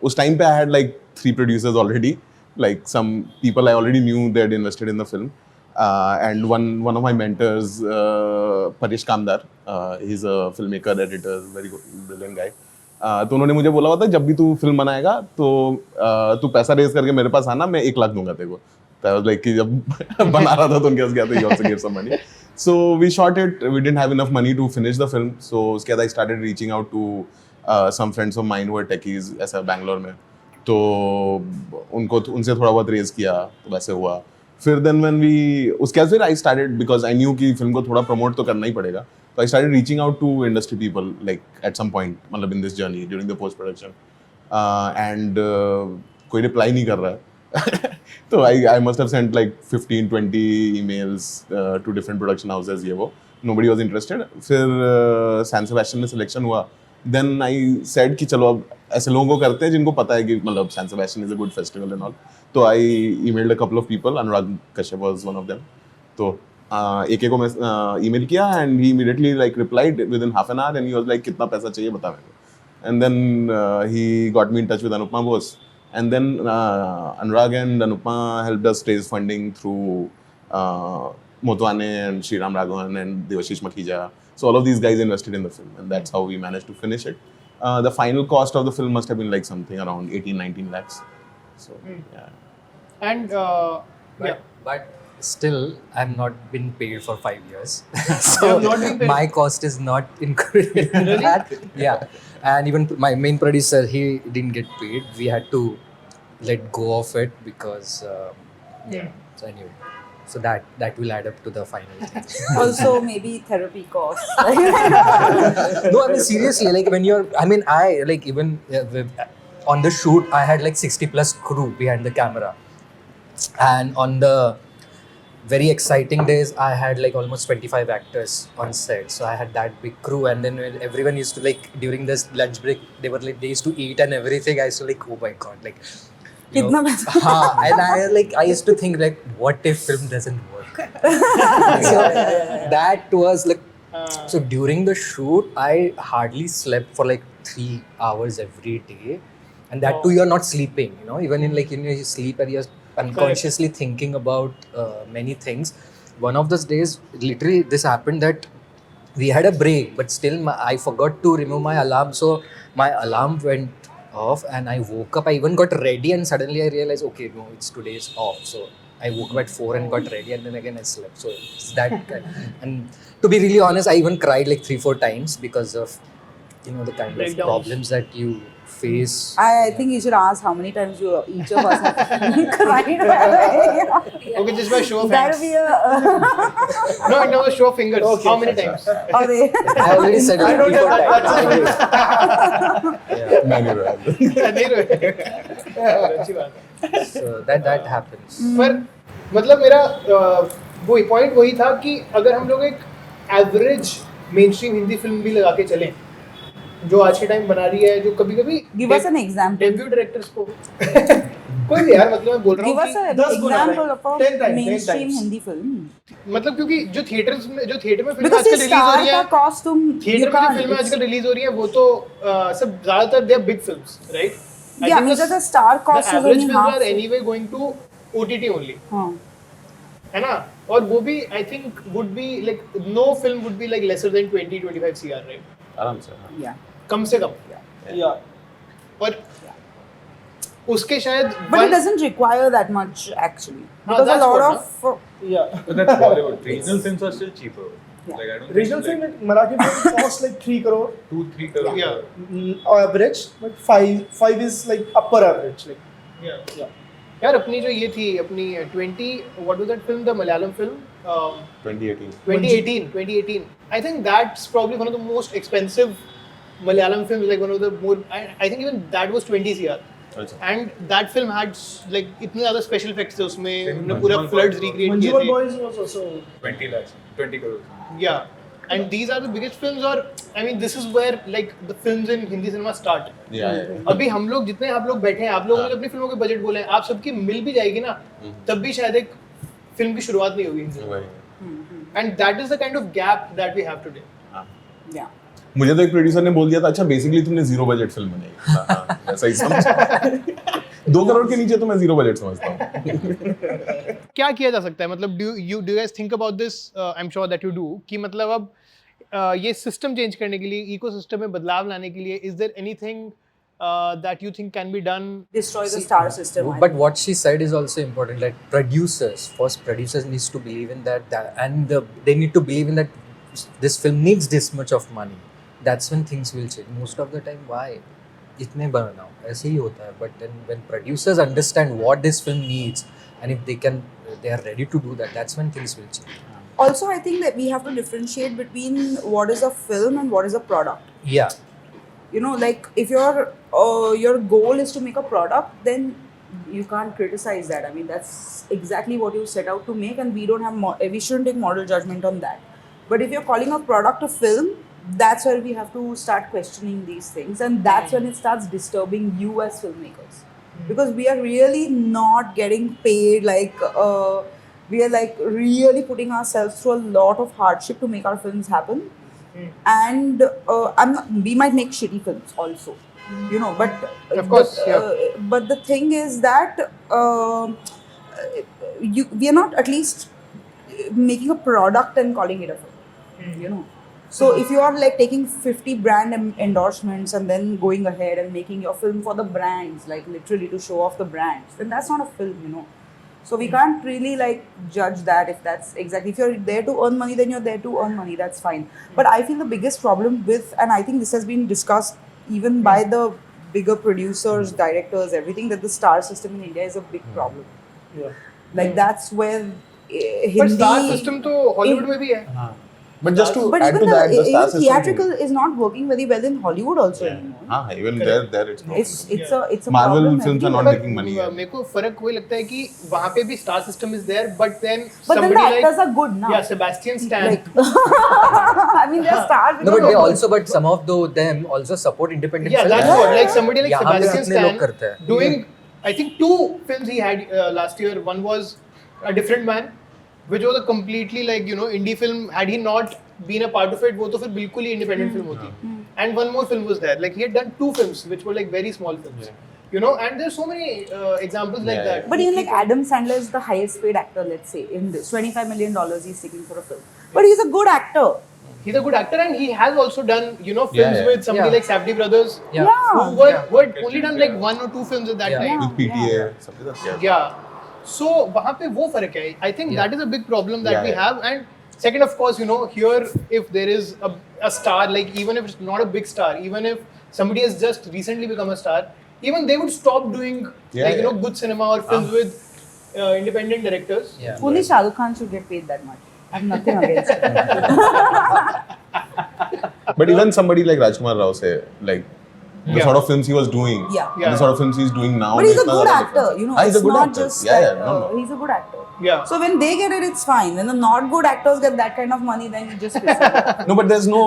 उस time पे I had like 3 producers already, like some people I already knew they had invested in the film. And one of my mentors, Parish Kamdar, he's a filmmaker, editor, very good, brilliant guy. तो उन्होंने मुझे बोला हुआ था जब भी तू film बनाएगा तो तू पैसा रेज करके मेरे पास आना, मैं 1 लाख दूंगा तेरे को. तो I was like कि जब बना रहा था तो उनके पास गया था, he also gave some money. So we shot it. We didn't have enough money to finish the film. So उसके बाद I started reaching out to some friends of mine who were techies ऐसा बैंगलोर में. तो उनसे थोड़ा बहुत raise किया, तो वैसे हुआ. फिर देन व्हेन वी उसके बाद फिर I started because I knew कि फिल्म को थोड़ा प्रमोट तो करना ही पड़ेगा. तो I started reaching out to industry people like at some point, मतलब in this journey during the post production, and कोई रिप्लाई नहीं कर रहा है. तो I must have sent like 15-20 emails to different production houses, ये वो, नोबडी वाज इंटरेस्टेड. फिर सैन सेबेस्टियन में सिलेक्शन हुआ. देन आई सेड कि चलो अब ऐसे लोगों को करते हैं जिनको पता है कि मतलब San Sebastian is a good festival and all. तो I emailed a couple of people, Anurag Kashyap was one of them. तो एक को मैं ईमेल किया and he immediately like replied within half an hour and he was like कितना पैसा चाहिए बता मेरे को. And then he got me in touch with Anupama Bose, and then Anurag and Anupama helped us raise funding through Motwane and Sriram Raghavan and Devashish Makhija. So all of these guys invested in the film, and that's how we managed to finish it. The final cost of the film must have been like something around 18-19 lakhs. So yeah. And But still, I'm not been paid for 5 years. You have not been paid? My cost is not included in that. Yeah, and even my main producer, he didn't get paid. We had to let go of it because so anyway. So that will add up to the final thing. Also, maybe therapy costs. No, I mean seriously, like when you're, I mean, I like even on the shoot, I had like 60 plus crew behind the camera, and on the very exciting days, I had like almost 25 actors on set. So I had that big crew, and then when everyone used to like during this lunch break, they used to eat and everything. I used to like, oh my god, like. Kitna paisa? And I used to think like, what if film doesn't work? So that was like, so during the shoot, I hardly slept for like 3 hours every day, and that too you're not sleeping. You know, even in like you sleep and you're unconsciously thinking about many things. One of those days, literally, this happened that we had a break, but still I forgot to remove my alarm, so my alarm went off and I woke up. I even got ready and suddenly I realized, okay, no, it's today's off. So I woke up at 4 and got ready, and then again I slept. So it's that kind. And to be really honest, I even cried like 3-4 times because of, you know, the kind of Breakdowns. problems that you face. I think you should ask how many times each of us have cried. okay, just by show of That hands. would be a. No, in terms of show of fingers. Okay. How many times? Okay. I already said I it don't before have time. Many rounds. नहीं रोए. अच्छी बात है. So that happens. पर मतलब मेरा वो point वही था कि अगर हम लोग एक average main stream Hindi film भी लगा के चलें जो आज के टाइम बना रही है, जो कभी कभी Give us an example. Debut directors को कोई भी यार, मतलब मैं बोल रहा Give हूँ us an 10 Guna example of a 10 times, 10 mainstream times. Hindi film. कि मतलब क्योंकि जो थिएटर्स में फिल्म Because आजकल the रिलीज हो star रही का है, costume you थिएटर में जो can't. फिल्में It's- आजकल रिलीज हो रही है वो तो सब ज्यादातर they are big films, right? Yeah, because the star cost is average only films half. Are anyway going to OTT only, हाँ. है ना? और वो भी I think would be like no film would be like lesser than 20-25 CR, राइट? आराम से. Yeah. कम से कम. Yeah. और उसके शायद But it doesn't require that much actually. हाँ, Because a that's lot what, of Yeah. But that's Bollywood. Regional films are still cheaper. Yeah. Like I don't Regional think, film, like, Marathi film costs like 3 crore 2-3 crore. Yeah. average, but 5 is like upper average. Like, Yeah. yeah. यार अपनी जो ये थी अपनी 20 what was that film, the Malayalam film 2018. 2018. I think that's probably one of the most expensive Malayalam films. Like one of the more. I think even that was 20 CR. अच्छा. And that film had like इतने ज़्यादा special effects थे उसमें उन्होंने Manjumal पूरा floods Boys recreate किए Manjumal थे. Boys was also 20 lakhs, 20 crores. Yeah, and these are the biggest films. Or I mean, this is where like the films in Hindi cinema start. Yeah. अभी हम लोग जितने आप लोग बैठे हैं, आप लोगों ने अपनी फिल्मों के बजट बोले हैं, आप सबकी मिल भी जाएगी ना, तब भी शायद एक फिल्म की शुरुआत नहीं होगी हिंदी में. And that is the kind of gap that we have today. Yeah. मुझे तो एक प्रोड्यूसर ने बोल दिया था, अच्छा बेसिकली तुमने जीरो बजट फिल्म बनाई. हाँ, ऐसा ही समझ. 2 करोड़ के नीचे तो मैं जीरो बजट समझता हूँ. क्या किया जा सकता है? मतलब do you guys think about this? I'm sure that you do. कि मतलब अब ये सिस्टम चेंज करने के लिए, इकोसिस्टम में बदलाव लाने के लिए, is there anything that you think can be done? Destroy the star system. I But think. what she said is also important. Like producers needs to believe in that they need to believe in that this film needs this much of money. That's when things will change. Most of the time, why? इतने बनाओ, ऐसे ही होता है. But then when producers understand what this film needs, and if they are ready to do that, that's when things will change. Also, I think that we have to differentiate between what is a film and what is a product. Yeah. You know, like if your goal is to make a product, then you can't criticize that. I mean, that's exactly what you set out to make, and we shouldn't take moral judgment on that. But if you're calling a product a film, that's where we have to start questioning these things, and that's when it starts disturbing you as filmmakers, because we are really not getting paid. Like we are like really putting ourselves through a lot of hardship to make our films happen, and we might make shitty films also, you know. But Of course, but the thing is that we are not at least making a product and calling it a film, you know. So if you are like taking 50 brand endorsements and then going ahead and making your film for the brands, like literally to show off the brands, then that's not a film, you know. So we can't really like judge that if that's exactly, if you're there to earn money, then you're there to earn money, that's fine. But I feel the biggest problem with, and I think this has been discussed even by the bigger producers, directors, everything, that the star system in India is a big problem. yeah. Like that's where But Hindi, star system तो Hollywood में भी है. But just to but add even to that, the star even system. theatrical is not working very well in Hollywood also anymore. हाँ, even there it's not. It's a Marvel problem films are not everywhere. making money. मेरे को फर्क वही लगता है कि वहाँ पे भी star system is there, but then But then somebody the actors like are good now. yeah, Sebastian Stan. Like, I mean, they're stars. No, but some of them also support independent Yeah, films. that's what. Like somebody like यहाँ पे Sebastian कितने लोग Stan करते हैं. doing, I think 2 films he had last year. One was A Different Man, which was a completely like, you know, indie film. Had he not been a part of it, वो तो फिर बिल्कुल ही independent film होती. And one more film was there. Like he had done 2 films, which were like very small films. You know, and there's so many examples like that. But even like Adam Sandler is the highest paid actor, let's say, in this. $25 million he's taking for a film. But he's a good actor. He's a good actor, and he has also done, you know, films Yeah. with somebody Yeah. like Safdie Brothers, Yeah. who had only done like 1 or 2 films at that Yeah. time. With PTA, something like that. Yeah. So वहाँ पे वो फर्क है. I think that is a big problem that Yeah, we yeah. have. And second, of course, you know, here if there is a star, like even if it's not a big star, even if somebody has just recently become a star, even they would stop doing Yeah, you know, yeah. good cinema or films with independent directors. Yeah. Only Shah Rukh Khan should get paid that much. I have nothing against it. But even somebody like Rajkumar Rao say, like the Yeah. sort of films he was doing, Yeah. and the sort of films he's doing now. But he's a makes good no actor, difference. you know. Ah, he's It's a good not actor. just Yeah, that, no. he's a good actor. Yeah. So when they get it, it's fine. When the not good actors get that kind of money, then you just piss them off. No, but there's no,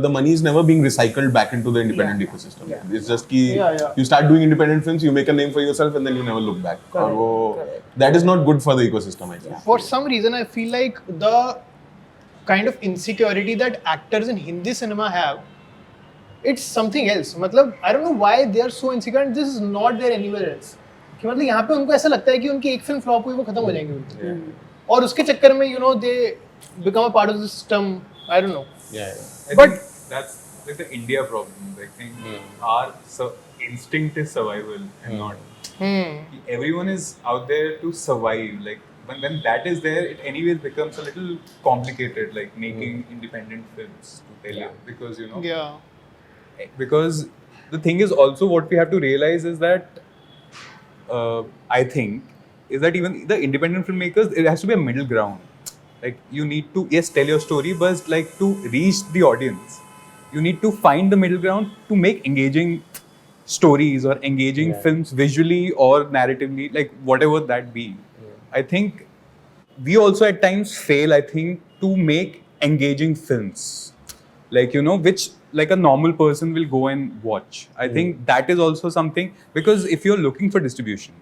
the money is never being recycled back into the independent ecosystem. Yeah. It's just ki Yeah. you start doing independent films, you make a name for yourself, and then you never look back. Correct, Aur correct. that is not good for the ecosystem, I think. For some reason, I feel like the kind of insecurity that actors in Hindi cinema have, it's something else. मतलब I don't know why they are so insecure, and this is not there anywhere else. कि मतलब यहाँ पे उनको ऐसा लगता है कि उनकी एक फिल्म फ्लॉप हुई वो खत्म हो जाएंगे उनकी. और उसके चक्कर में you know they become a part of the system. I don't know. Yeah. I But- think that's like the India problem. I think our instinct is survival and not. Everyone is out there to survive. Like when that is there, it anyways becomes a little complicated. Like making independent films to tell you, because you know. Yeah. Because the thing is also what we have to realize is that I think is that even the independent filmmakers, it has to be a middle ground. Like you need to tell your story, but like to reach the audience, you need to find the middle ground to make engaging stories or engaging films visually or narratively, like whatever that be. I think we also at times fail, I think, to make engaging films, like which like a normal person will go and watch. I think that is also something, because if you're looking for distribution,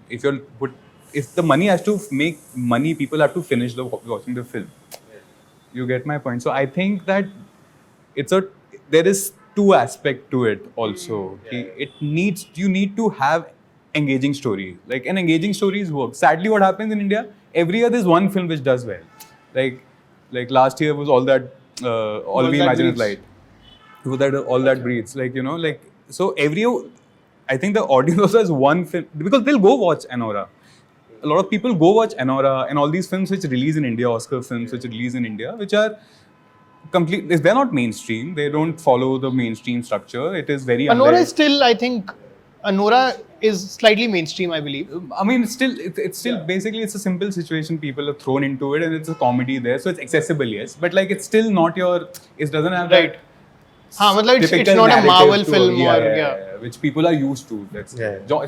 if the money has to make money, people have to finish watching the film. You get my point? So I think that there is two aspect to it also. You need to have engaging story. Like, an engaging stories work. Sadly, what happens in India, every year there's one film which does well. Like last year was All We Imagine Is Light. All That Breathes. Like so every year, I think the audience also has one film, because they'll go watch Anora. A lot of people go watch Anora and all these films which release in India, Oscar films which release in India, which are they're not mainstream. They don't follow the mainstream structure. It is very Anora is still, I think, Anora is slightly mainstream, I believe. I mean, it's still basically it's a simple situation. People are thrown into it, and it's a comedy there, so it's accessible, yes. But like, it's still not it doesn't have Right. that. It's typical not a narrative Marvel to film which people are used to. It's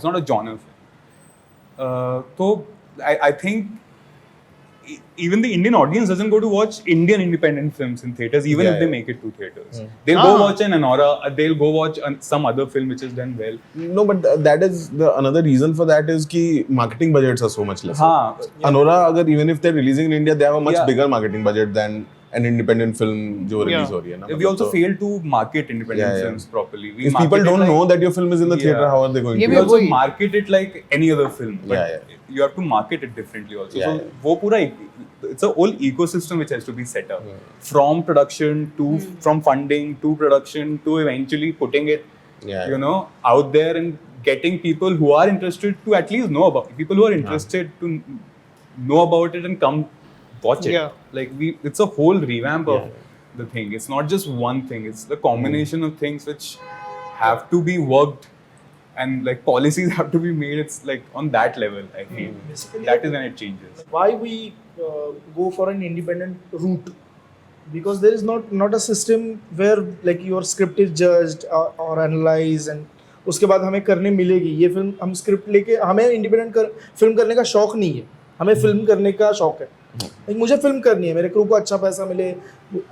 not a genre film. So I think even the Indian audience doesn't go to watch Indian independent films in theaters, even if they make it to theaters. They'll go watch an Anora, they'll go watch some other film which is done well. No, but that is another reason for that is कि marketing budgets are so much less. Anora, even if they're releasing in India, they have a much bigger marketing budget than an independent film जो release हो रही है ना. We also fail to market independent films properly. If people don't know that your film is in the theater, how are they going to? We also market it like any other film, but you have to market it differently also. So वो पूरा it's a whole ecosystem which has to be set up, from production to from funding to production to eventually putting it, out there and getting people who are interested to at least know about it. People who are interested to know about it and come watch it. Like it's a whole revamp of the thing. It's not just one thing. It's the combination of things which have to be worked, and like policies have to be made. It's like on that level, I feel. That is when it changes. Why we go for an independent route? Because there is not a system where like your script is judged or analyzed and उसके बाद हमें करने मिलेगी ये film. हम script लेके, हमें independent film करने का शौक नहीं है, हमें फिल्म करने का शौक है. मुझे फिल्म करनी है, मेरे क्रू को अच्छा पैसा मिले,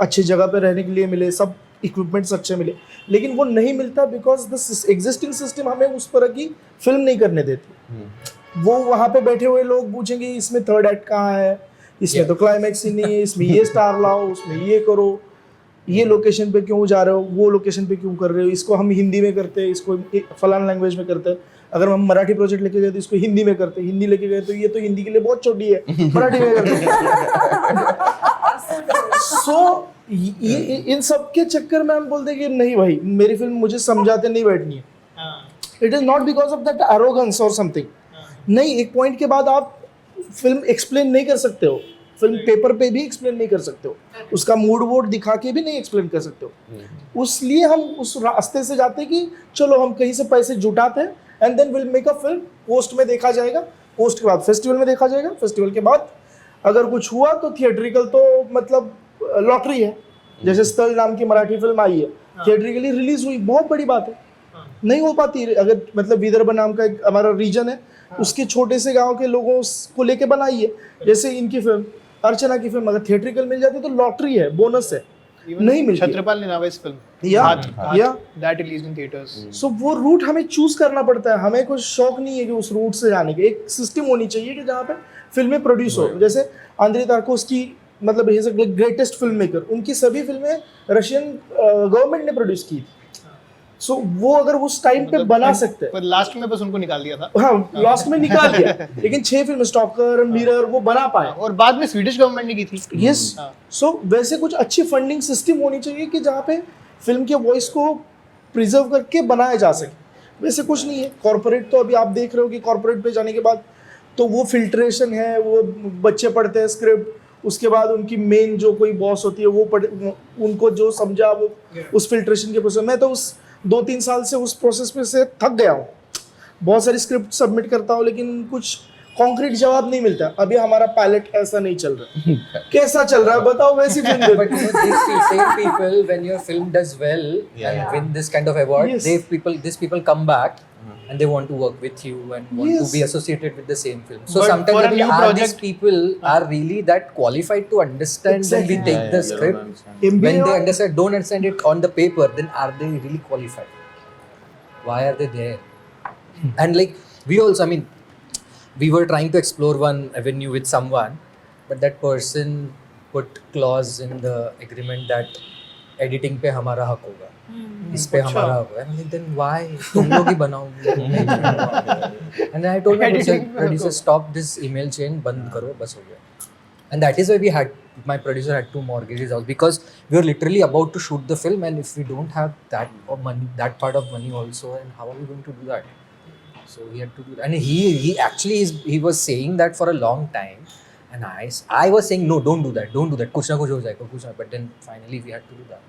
अच्छी जगह पे रहने के लिए मिले, सब इक्विपमेंट्स अच्छे मिले, लेकिन वो नहीं मिलता बिकॉज द एग्जिस्टिंग सिस्टम हमें उस तरह की फिल्म नहीं करने देती. वो वहाँ पे बैठे हुए लोग पूछेंगे इसमें थर्ड एक्ट कहाँ है, इसमें तो क्लाइमैक्स ही नहीं है, इसमें ये स्टार लाओ, उसमें ये करो, ये लोकेशन पे क्यों जा रहे हो, वो लोकेशन पे क्यों कर रहे हो, इसको हम हिंदी में करते हैं, इसको फलाना लैंग्वेज में करते हैं. अगर हम मराठी प्रोजेक्ट लेके गए तो इसको हिंदी में करते हैं, हिंदी लेके गए तो ये तो हिंदी के लिए बहुत छोटी है, मराठी में करते हैं. सो इन सब के चक्कर में हम बोलते हैं कि नहीं भाई, मेरी फिल्म मुझे समझाते नहीं बैठनी है. It is not because of that arrogance और समथिंग. नहीं, एक पॉइंट के बाद आप फिल्म एक्सप्लेन नहीं कर सकते हो, फिल्म पेपर पे भी एक्सप्लेन नहीं कर सकते हो, उसका मूड वोड दिखा के भी नहीं एक्सप्लेन कर सकते हो. उसलिए हम उस रास्ते से जाते हैं कि चलो हम कहीं से पैसे जुटाते हैं and then will make a film. Post में देखा जाएगा, पोस्ट के बाद फेस्टिवल में देखा जाएगा, फेस्टिवल के बाद अगर कुछ हुआ तो थिएट्रिकल तो मतलब लॉटरी है. जैसे स्थल नाम की मराठी फिल्म आई है, थिएट्रिकली रिलीज हुई, बहुत बड़ी बात है. नहीं हो पाती अगर मतलब विदर्भ नाम का एक हमारा रीजन है, उसके छोटे से गांव के लोगों को लेके बनाई है. जैसे इनकी फिल्म, अर्चना की फिल्म, अगर थिएट्रिकल मिल जाती तो लॉटरी है, बोनस है. नहीं मिलती. छत्रपाल निनावेस फिल्म या दैट रिलीज्ड इन थिएटर्स. सो वो रूट हमें चूज करना पड़ता है. हमें कोई शौक नहीं है कि उस रूट से जाने के. एक सिस्टम होनी चाहिए कि जहाँ पे फिल्में प्रोड्यूस हो. जैसे आंद्रे तार्कोव्स्की, मतलब he is a greatest film maker, उनकी सभी फिल्में रशियन गवर्नमेंट ने प्रोड्यूस की थी. सो वो अगर उस टाइम पे बना सकते हैं, पर लास्ट में बस उनको निकाल दिया था. हाँ, लास्ट में निकाल दिया, लेकिन 6 फिल्म स्टॉकर, मिरर वो बना पाए, और बाद में स्वीडिश गवर्नमेंट ने की थी. यस. सो वैसे कुछ अच्छी फंडिंग सिस्टम होनी चाहिए कि जहाँ पे फिल्म के वॉइस को प्रिजर्व करके बनाया जा सके. वैसे कुछ नहीं है. कॉर्पोरेट तो अभी आप देख रहे हो कि कॉर्पोरेट पे जाने के बाद तो वो फिल्ट्रेशन है, वो बच्चे पढ़ते हैं स्क्रिप्ट, उसके बाद उनकी मेन जो कोई बॉस होती है वो उनको जो समझा वो उस फिल्ट्रेशन के प्रोसेस. मैं तो उस 2-3 साल से उस प्रोसेस पे से थक गया हूँ. बहुत सारी स्क्रिप्ट सबमिट करता हूँ, लेकिन कुछ कॉन्क्रीट जवाब नहीं मिलता अभी हमारा पैलेट ऐसा नहीं चल रहा कैसा चल रहा है बताओ वैसी film they But you know, these same people, when your film does well and win this kind of award, Yes. these people come back and they want to work with you and want to Yes. be associated with the same film. So But sometimes for a I mean, new are these project- people are really that qualified to understand Exactly. when we take the script? MBA When they और- don't understand it on the paper, then are they really qualified? Why are they there? And like we also, I mean, we were trying to explore one avenue with someone, but that person put clause in the agreement that editing पे हमारा हक होगा, इस पे हमारा हक होगा. And then why? तुम लोग ही बनाओ. And then I told my producer, stop this email chain, बंद करो, बस हो गया. And that is why my producer had to mortgage his house because we were literally about to shoot the film, and if we don't have that part of money also, and how are we going to do that? So we had to do that. And he actually he was saying that for a long time, and I was saying no, don't do that, कुछ ना कुछ हो जाएगा, कुछ ना. But then finally we had to do that.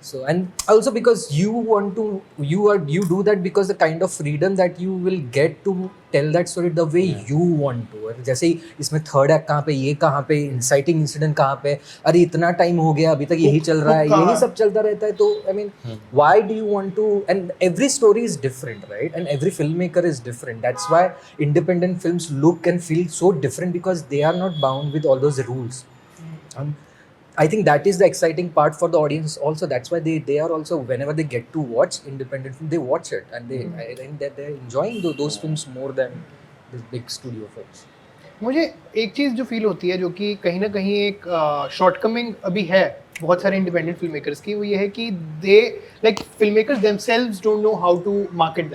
So, and also because you do that because the kind of freedom that you will get to tell that story the way you want to. और जैसे ही इसमें third act कहाँ पे, ये कहाँ पे, इनसाइटिंग incident कहाँ पे, अरे इतना टाइम हो गया अभी तक यही चल रहा है, यही सब चलता रहता है. तो I mean, why do you want to? And every story is different, right? And every filmmaker is different. That's why independent films look and feel so different because they are not bound with all those rules. I think that is the exciting part for the audience also. That's why they are also, whenever they get to watch independent film, they watch it and I think that they're enjoying those films more than the big studio films. मुझे एक चीज़ जो feel होती है जो कि कहीं ना कहीं एक शॉर्टकमिंग अभी है बहुत सारे इंडिपेंडेंट फिल्म मेकर्स की, वो ये है कि they like film makers themselves don't know how to market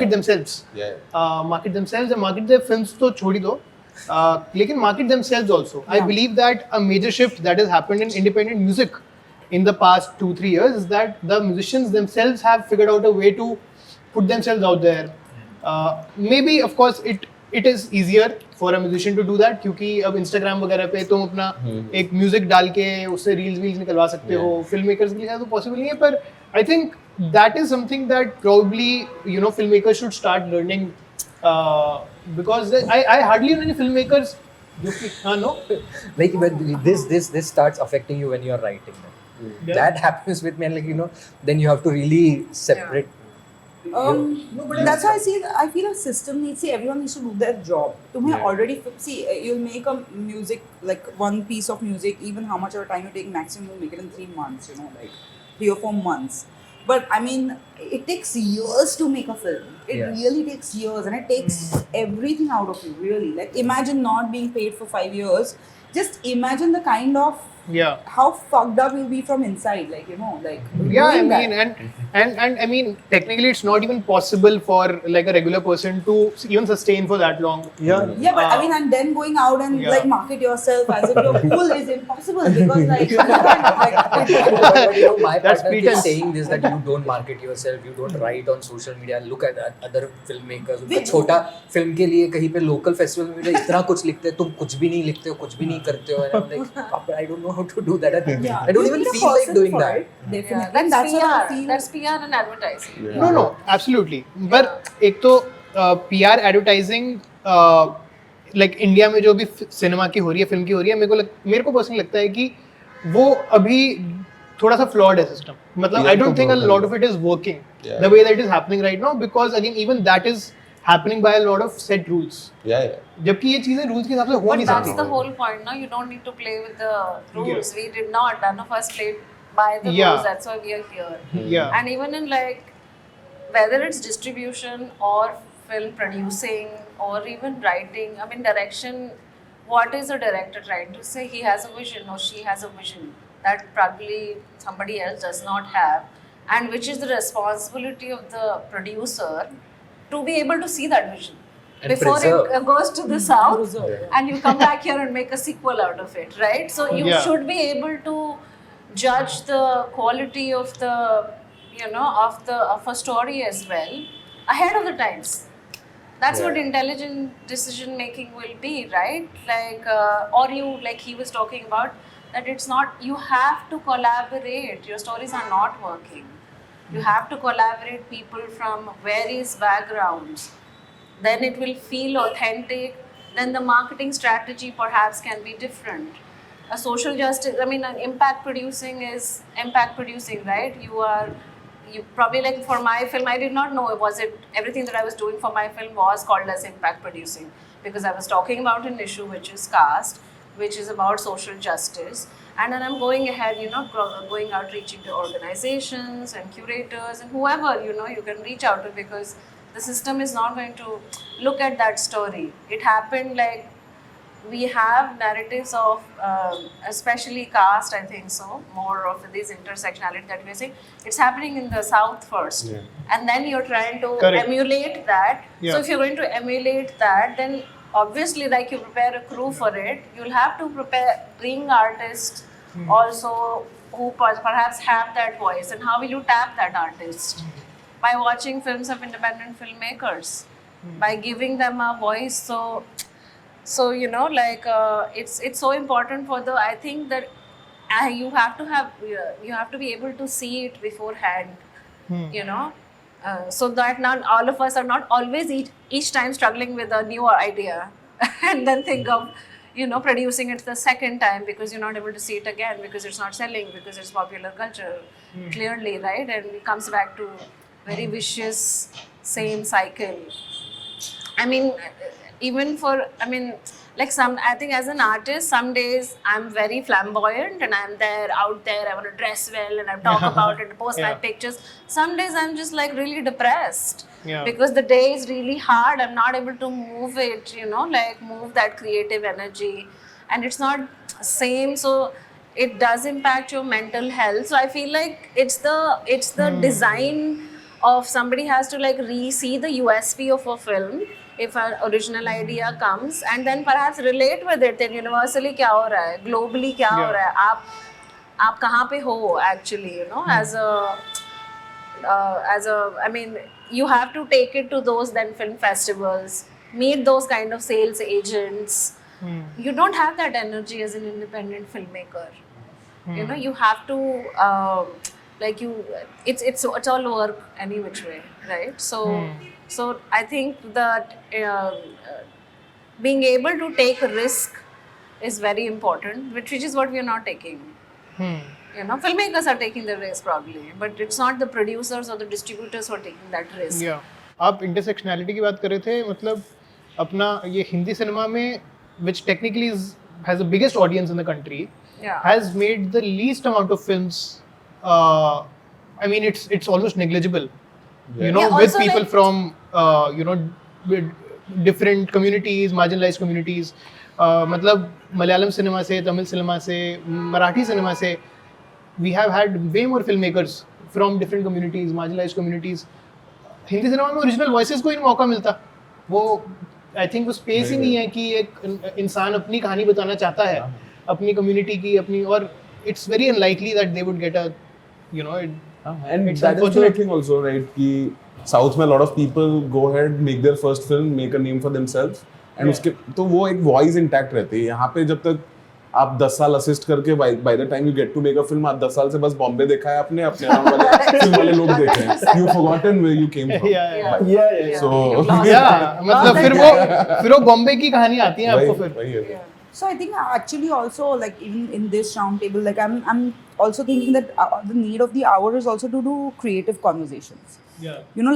themselves market their films तो छोड़ ही दो, लेकिन market themselves also. I believe that a major shift that has happened in independent music in the past 2-3 years is that the musicians themselves have figured out a way to put themselves out there. Maybe of course it is easier for a musician to do that क्योंकि अब Instagram वगैरह पे तुम अपना एक music डाल के उससे रील्स निकलवा सकते हो. फिल्म मेकर्स के लिए तो पॉसिबल नहीं है, पर I think that is something that probably filmmakers should start learning. Because I hardly know any filmmakers जो कि no Like when this starts affecting you when you are writing them. That happens with me, and like then you have to really separate. That's why I feel a system needs, everyone needs to do their job. तुम्हें already you'll make a music, like one piece of music, even how much of a time you take, maximum you'll make it in 3 months, like 3 or 4 months. But I mean, it takes years to make a film. It really takes years, and it takes everything out of you, really. Like imagine not being paid for 5 years. Just imagine the kind of how fucked up you'll be from inside, like I mean, and I mean, technically it's not even possible for like a regular person to even sustain for that long. But I mean, and then going out and like market yourself as if you're cool is impossible because like you can't, My That's partner pretense. keeps saying this, that you don't market yourself, you don't write on social media. Look at other filmmakers. उनका छोटा film के लिए कहीं पे local festival में इतना कुछ लिखते हैं, तुम कुछ भी नहीं लिखते हो, कुछ भी नहीं करते हो. And I'm like, I don't know how to do that. I don't even feel like doing that. Definitely. And That's that's what I PR. feel. That's PR and advertising. No, absolutely. But एक तो PR advertising like India में जो भी cinema की हो रही है, film की हो रही है, मेरे को पर्सनली लगता है कि वो अभी थोड़ा सा फ्लॉड है सिस्टम. मतलब I don't think a lot of it is working the way that it is happening right now, because again even that is happening by a lot of set rules. जबकि ये चीजें rules के हिसाब से हो But नहीं that's सकती. the whole point, no? You don't need to play with the rules. We did not. None of us played by the rules. That's why we are here. And even in like, whether it's distribution or film producing or even writing, I mean direction, what is a director trying to say? He has a vision or she has a vision that probably somebody else does not have, and which is the responsibility of the producer to be able to see that vision And before preserve. it goes to the south and you come back here and make a sequel out of it, right? So you should be able to judge the quality of the of a story as well ahead of the times. That's what intelligent decision making will be, right? Like or you, like he was talking about, that it's not, you have to collaborate. Your stories are not working. You have to collaborate people from various backgrounds. Then it will feel authentic. then the marketing strategy perhaps can be different. A social justice, I mean, an impact producing is impact producing, right? You probably, like for my film, I did not know everything that I was doing for my film was called as impact producing, because I was talking about an issue which is caste, which is about social justice, and then I'm going ahead, going out reaching to organizations and curators and whoever you can reach out to, because the system is not going to look at that story. It happened like we have narratives of, especially caste, I think so, more of these intersectionality that we're saying. It's happening in the South first. Yeah. And then you're trying to Correct. emulate that. Yeah. So if you're going to emulate that, then obviously, like, you prepare a crew for it, you'll have to bring artists also who perhaps have that voice. And how will you tap that artist? By watching films of independent filmmakers, by giving them a voice. So it's so important for I think that you have to be able to see it beforehand, so that not all of us are not always each time struggling with a new idea and then think of producing it the second time, because you're not able to see it again, because it's not selling, because it's popular culture, clearly, right? And it comes back to very vicious same cycle. I mean, I think as an artist, some days I'm very flamboyant and I'm out there, I want to dress well and I talk about it, post my pictures. Some days I'm just like really depressed because the day is really hard. I'm not able to move it, move that creative energy, and it's not same. So it does impact your mental health. So I feel like it's the design of somebody has to like see the USP of a film if an original idea comes, and then perhaps relate with it that universally क्या हो रहा है, globally क्या हो रहा है, आप कहाँ पे हो actually, I mean, you have to take it to those then film festivals, meet those kind of sales agents. You don't have that energy as an independent filmmaker. You have to it's all work any which way, right? So I think that being able to take a risk is very important, which is what we are not taking. Filmmakers are taking the risk probably, but it's not the producers or the distributors who are taking that risk. Yeah. आप intersectionality की बात कर रहे थे, मतलब अपना ये Hindi cinema में, which technically has the biggest audience in the country, has made the least amount of films. I mean, it's almost negligible. With people from with different communities, marginalized communities. मतलब मलयालम सिनेमा से, Tamil cinema से, Marathi cinema से, we have had way more filmmakers from different communities, marginalized communities. Hindi cinema में original voices को ही मौका मिलता, वो I think वो स्पेस ही नहीं है कि एक इंसान अपनी कहानी बताना चाहता है अपनी कम्युनिटी की, अपनी, और it's very unlikely that they would get and that is the thing also, right, कि साउथ में a lot of people go ahead, make their first film, make a name for themselves, and उसके तो वो एक voice intact रहती है. यहाँ पे जब तक आप 10 साल असिस्ट करके by the time you get to make a film, आप 10 साल से बस बॉम्बे देखा है आपने, अपने नाम वाले फिल्म वाले लोग देखे हैं, you forgotten where you came from. So मतलब फिर वो बॉम्बे की कहानी आती है आपको फिर. So I think actually also, like, even in this round table, like I'm also thinking that the need of the hour is also to do creative conversations.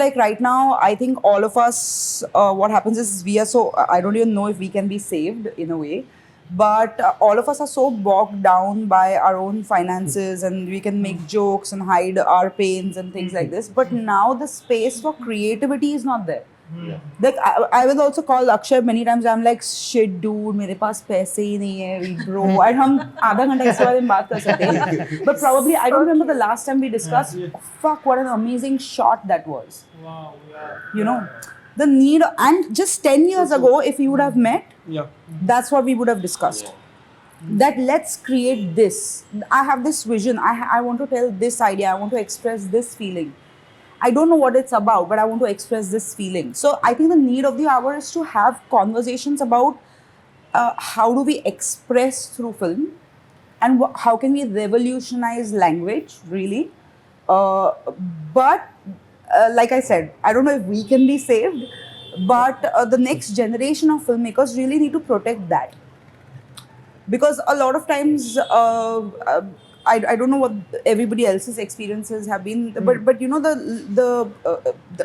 Like right now, I think all of us, what happens is we are so, I don't even know if we can be saved in a way, but all of us are so bogged down by our own finances, and we can make jokes and hide our pains and things like this. But now the space for creativity is not there. Like I will also call Akshay many times. I'm like, shit dude, मेरे पास पैसे ही नहीं है, bro. And हम आधा घंटा इसके बारे में बात कर सकते हैं. But probably I don't remember the last time we discussed. Fuck, what an amazing shot that was. Wow. The need, and just 10 years ago, if we would have met, that's what we would have discussed. That let's create this. I have this vision. I want to tell this idea. I want to express this feeling. I don't know what it's about, but I want to express this feeling. So I think the need of the hour is to have conversations about how do we express through film, and how can we revolutionize language, really. But like I said, I don't know if we can be saved, But the next generation of filmmakers really need to protect that, because a lot of times I don't know what everybody else's experiences have been, but you know the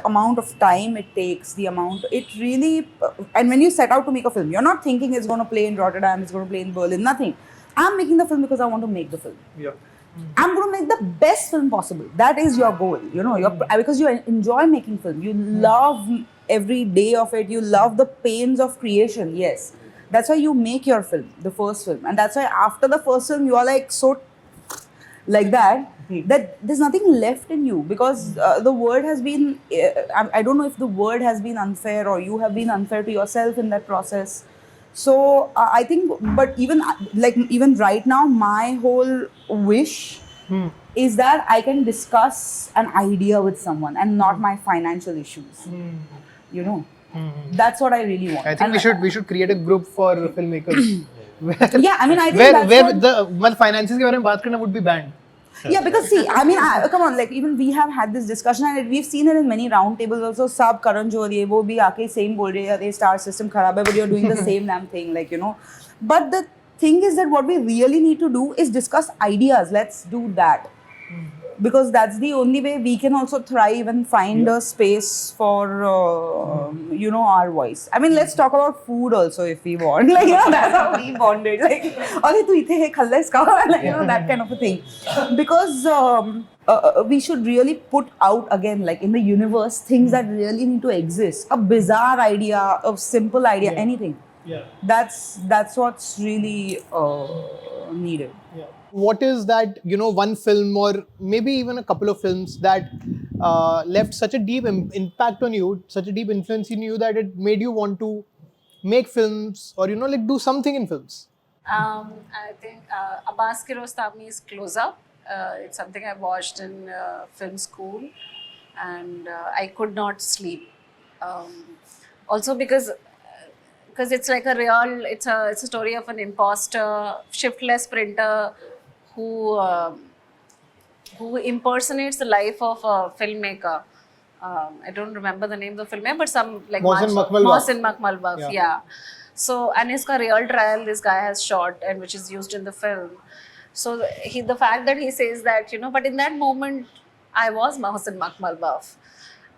amount of time it takes, the amount it really and when you set out to make a film, you're not thinking it's going to play in Rotterdam, it's going to play in Berlin, nothing. I'm making the film because I want to make the film. Yeah. I'm going to make the best film possible. That is your goal, you know, because you enjoy making film. You love every day of it. You love the pains of creation. Yes. That's why you make your film, the first film. And that's why after the first film, you are like so like that, that there's nothing left in you, because the word has been, I don't know if the word has been unfair or you have been unfair to yourself in that process. So I think, but even right now, my whole wish is that I can discuss an idea with someone and not my financial issues. You know, that's what I really want. I think we should create a group for filmmakers. Yeah, I mean, I think where that's the finances के बारे में बात करना would be banned. Yeah, because see, I mean, come on, like even we have had this discussion and we've seen it in many round tables also. Sab Karan Johar ye wo bhi aake same bol rahe hain, star system kharab hai, but you're doing the same damn thing, like, you know. But the thing is that what we really need to do is discuss ideas. Let's do that. Because that's the only way we can also thrive and find a space for, you know, our voice. I mean, let's talk about food also if we want. Like, you know, that's how we bonded. Like, "Arey, tu ite hai, khalla iska," like, you know, that kind of a thing. Because we should really put out again, like in the universe, things that really need to exist. A bizarre idea, a simple idea, anything. Yeah. That's what's really needed. Yeah. What is that, you know, one film or maybe even a couple of films that left such a deep impact on you, such a deep influence in you that it made you want to make films or, you know, like do something in films? I think Abbas Kiarostami's Close Up. It's something I watched in film school, and I could not sleep. Also because it's like it's a story of an imposter, shiftless printer who impersonates the life of a filmmaker. I don't remember the name of the filmmaker, but some like Mohsin Makmalbaf. Yeah. So, and his real trial this guy has shot, and which is used in the film. So the fact that he says that, you know, but in that moment I was Mohsin Makmalbaf.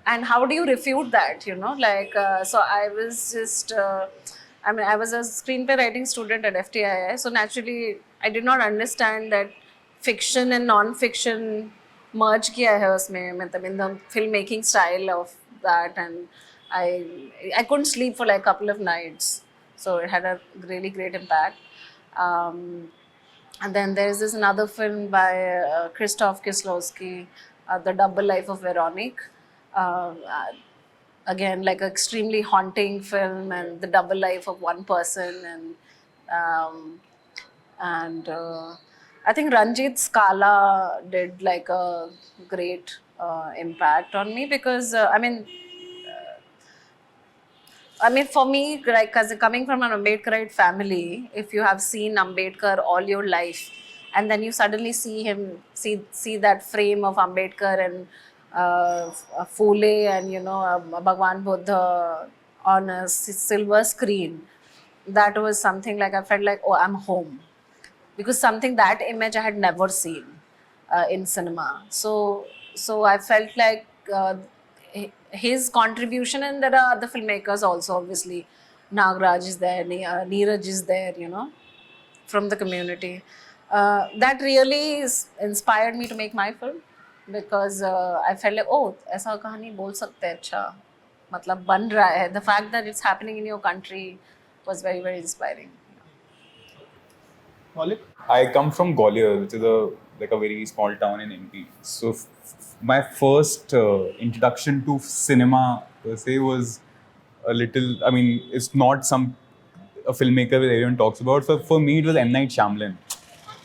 And how do you refute that, you know? Like, so I was just, I was a screenplay writing student at FTII. So naturally, I did not understand that fiction and non-fiction merge kiya hai usme, in the filmmaking style of that. And I couldn't sleep for like a couple of nights. So it had a really great impact. And then there's this another film by Krzysztof Kieslowski, The Double Life of Veronique. Again, like an extremely haunting film, and the double life of one person, and I think Ranjit Scala did like a great impact on me, because I mean, for me, like, coming from an Ambedkarite family, if you have seen Ambedkar all your life, and then you suddenly see him, see that frame of Ambedkar and Phule and, you know, Bhagwan Buddha on a silver screen, that was something like I felt like, oh, I'm home, because something, that image I had never seen in cinema. So I felt like his contribution, and there are other filmmakers also, obviously. Nagraj is there, Neeraj is there, you know, from the community. That really inspired me to make my film, because I felt like, oh, ऐसा कहानी बोल सकते हैं, अच्छा, मतलब बन रहा है. The fact that it's happening in your country was very, very inspiring. Maulik? I come from Gwalior, which is a very small town in MP. So my first introduction to cinema per se was a little, it's not a filmmaker that everyone talks about. So for me, it was M. Night Shyamalan,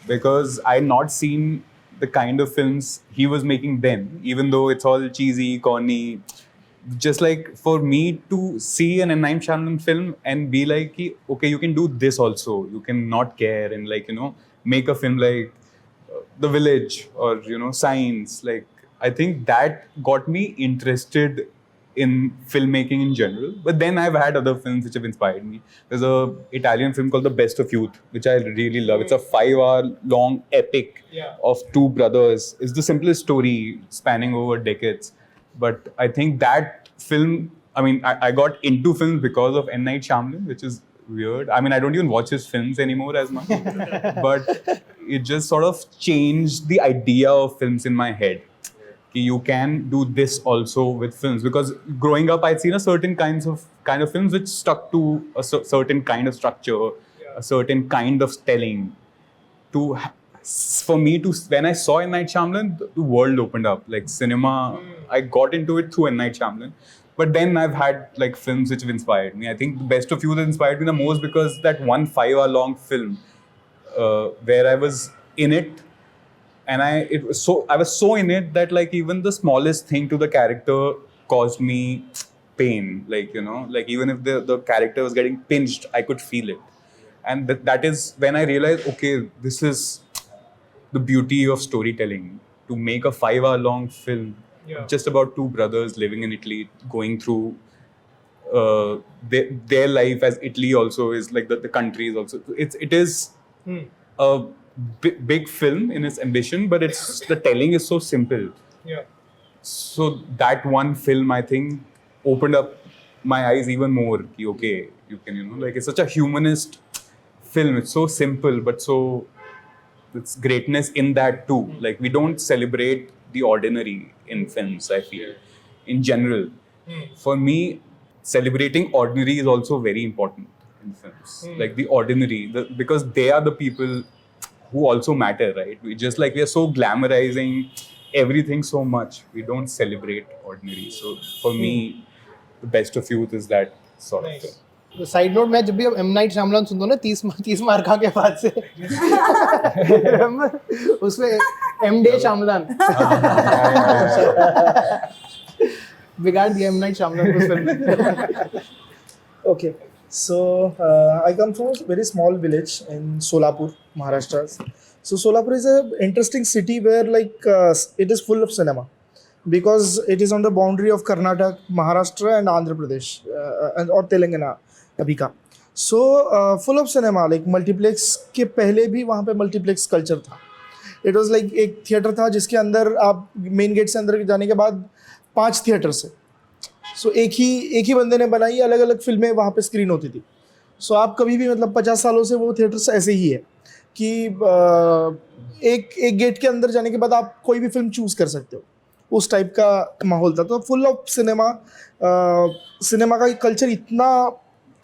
because I had not seen the kind of films he was making then, even though it's all cheesy, corny. Just like for me to see an M. Night Shyamalan film and be like, okay, you can do this also. You can not care and, like, you know, make a film like The Village or, you know, Signs. Like, I think that got me interested in filmmaking in general. But then I've had other films which have inspired me. There's a Italian film called The Best of Youth, which I really love. It's a 5-hour long epic of two brothers. It's the simplest story spanning over decades. But I think that film, I mean, I got into films because of M. Night Shyamalan, which is weird. I mean, I don't even watch his films anymore as much. But it just sort of changed the idea of films in my head. You can do this also with films, because growing up I'd seen a certain kind of films which stuck to a certain kind of structure, a certain kind of telling. For me to when I saw M. Night Shyamalan, the world opened up. Like cinema, I got into it through M. Night Shyamalan. But then I've had like films which have inspired me. I think The Best of Youth has inspired me the most because that one 5-hour long film where I was in it. And I was so in it that like even the smallest thing to the character caused me pain. Like, you know, like even if the character was getting pinched, I could feel it. And that is when I realized, okay, this is the beauty of storytelling. To make a 5-hour long film just about two brothers living in Italy, going through their life as Italy also is, like the country is also. It is a big film in its ambition, but the telling is so simple. So that one film, I think, opened up my eyes even more. Okay, you can, you know, like it's such a humanist film. It's so simple, but so it's greatness in that too. Like we don't celebrate the ordinary in films, I feel, in general. For me, celebrating ordinary is also very important in films. Like the ordinary, because they are the people who also matter, right? We are so glamorizing everything so much. We don't celebrate ordinary. So for me, The Best of Youth is that sort of thing. तो side note, मैं जब भी M night Shyamalan सुनता हूँ ना 30 मार खा के बाद से उसमें एम डे श्यामलान बिगाड़ दिया एम नाइट श्यामलान को film. Okay, so I come from a very small village in Solapur, Maharashtra. So Solapur is an interesting city where it is full of cinema because it is on the boundary of Karnataka, Maharashtra and Andhra Pradesh or Telangana अभी का. So full of cinema, like multiplex के पहले भी वहाँ पे multiplex culture था. It was like एक theatre था जिसके अंदर आप मेन गेट से अंदर जाने के बाद 5 थिएटर्स है. सो एक ही बंदे ने बनाई, अलग अलग फिल्में वहाँ पे स्क्रीन होती थी. सो आप कभी भी मतलब 50 सालों से वो थिएटर्स ऐसे ही है कि एक गेट के अंदर जाने के बाद आप कोई भी फिल्म चूज़ कर सकते हो. उस टाइप का माहौल था. तो फुल ऑफ सिनेमा का कल्चर इतना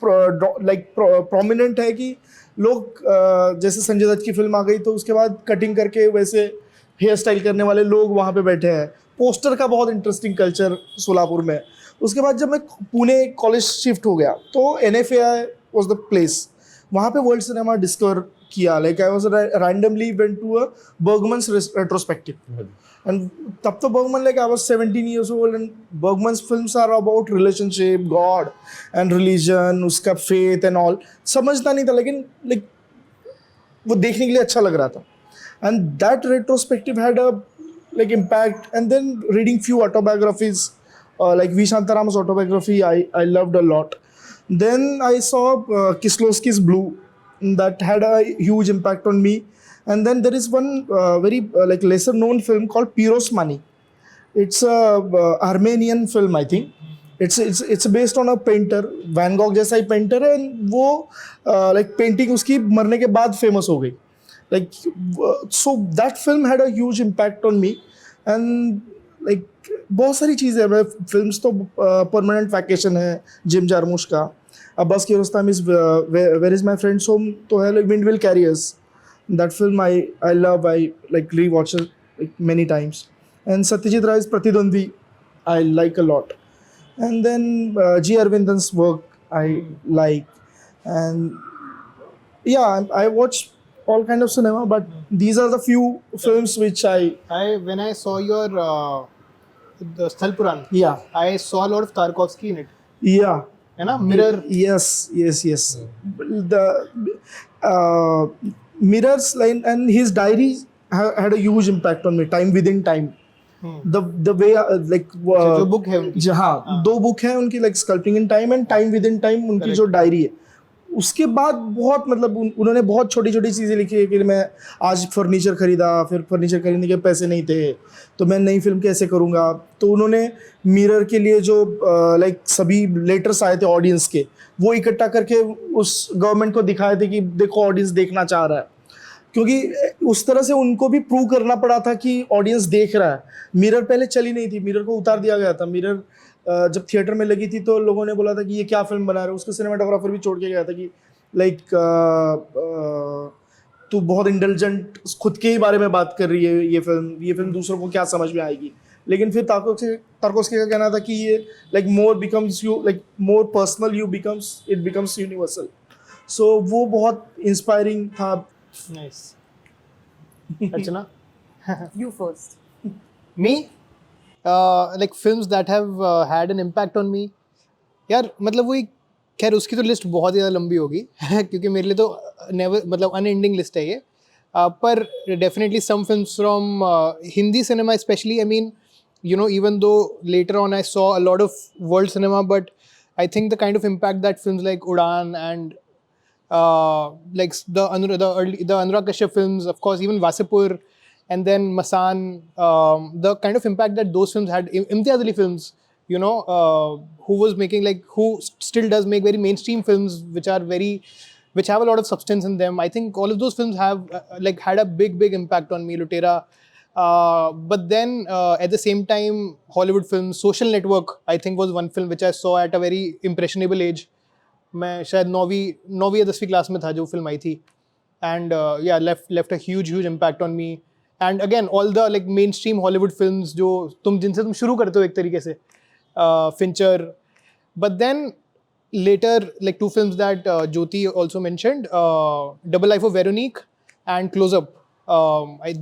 प्रोमिनेंट है कि लोग जैसे संजय दत्त की फिल्म आ गई तो उसके बाद कटिंग करके वैसे हेयर स्टाइल करने वाले लोग वहाँ पे बैठे हैं. पोस्टर का बहुत इंटरेस्टिंग कल्चर सोलापुर में. उसके बाद जब मैं पुणे कॉलेज शिफ्ट हो गया तो NFAI वॉज द प्लेस. वहाँ पे वर्ल्ड सिनेमा डिस्कवर किया. Like I was randomly went to a Bergman's retrospective. And तब तो Bergman, like I was 17 years old, and Bergman's films are about relationship, God and religion, उसका faith and all. समझता नहीं था, लेकिन like वो देखने के लिए अच्छा लग रहा था. And that retrospective had a like impact. And then reading few autobiographies like V. Shantaram's autobiography I loved a lot. Then I saw Kieslowski's Blue, that had a huge impact on me. And then there is one very like lesser known film called Pirosmani. It's a Armenian film, I think. It's based on a painter, Van Gogh जैसा ही painter है. वो like painting उसकी मरने के बाद famous हो गई. Like so that film had a huge impact on me. And like बहुत सारी चीज़ें हैं. फिल्म्स तो परमानेंट वैकेशन है, जिम जारमुश का. Abbas Kiarostami is where is my friend's home तो है, like wind will carriers. That film I love, I like rewatch like many times. And Satyajit Ray's Pratidwandvi I like a lot. And then G. Arvindan's work I like. And yeah, I watch all kind of cinema, but these are the few films which when I saw your the Sthal Puran, I saw a lot of Tarkovsky in it. Yeah. है ना, Mirror. Yes. The Mirror's line and his diary had a huge impact on me. Time Within Time. the way like जो book है उनकी। हाँ 2 book है उनकी, like sculpting in time and time with in time, उनकी जो diary है। उसके बाद बहुत मतलब उन्होंने बहुत छोटी छोटी चीज़ें लिखी है कि मैं आज फर्नीचर खरीदा, फिर फर्नीचर खरीदने के पैसे नहीं थे तो मैं नई फिल्म कैसे करूँगा। तो उन्होंने मिरर के लिए जो लाइक सभी लेटर्स आए थे ऑडियंस के, वो इकट्ठा करके उस गवर्नमेंट को दिखाए थे कि देखो ऑडियंस देखना चाह रहा है, क्योंकि उस तरह से उनको भी प्रूव करना पड़ा था कि ऑडियंस देख रहा है। मिरर पहले चली नहीं थी, मिरर को उतार दिया गया था। मिरर जब थिएटर में लगी थी तो लोगों ने बोला था कि ये क्या फिल्म बना रहे हो, उसका सिनेमाटोग्राफर भी छोड़ के गया था कि लाइक तू बहुत इंटेलिजेंट खुद के ही बारे में बात कर रही है, ये फिल्म दूसरों को क्या समझ में आएगी। लेकिन फिर तारकोस्की का कहना था कि ये like more becomes you, like more personal you becomes, it becomes universal. So वो बहुत इंस्पायरिंग था। Nice. Archana? You first. Me? Like films that have had an impact on me. यार मतलब वही, खैर उसकी तो लिस्ट बहुत ज़्यादा लंबी होगी क्योंकि मेरे लिए तो नेवर मतलब अनएंडिंग लिस्ट है ये। पर definitely some films from Hindi cinema specially, I mean you know, even though later on I saw a lot of world cinema, but I think the kind of impact that films like Udaan and like the Anurag Kashyap films, of course, even Wasipur, and then Masan, the kind of impact that those films had. Imtiaz Ali films, you know, who was making who still does make very mainstream films which have a lot of substance in them. I think all of those films have had a big impact on me. Lutera. But then at the same time, Hollywood films, Social Network, I think was one film which I saw at a very impressionable age. मैं शायद 9वीं या 10वीं class में था जो film आई थी, and yeah, left a huge impact on me. And again, all the like mainstream Hollywood films जो जिनसे तुम शुरू करते हो एक तरीके से, Fincher. But then later, like 2 films that Jyoti also mentioned, Double Life of Veronique and Close Up.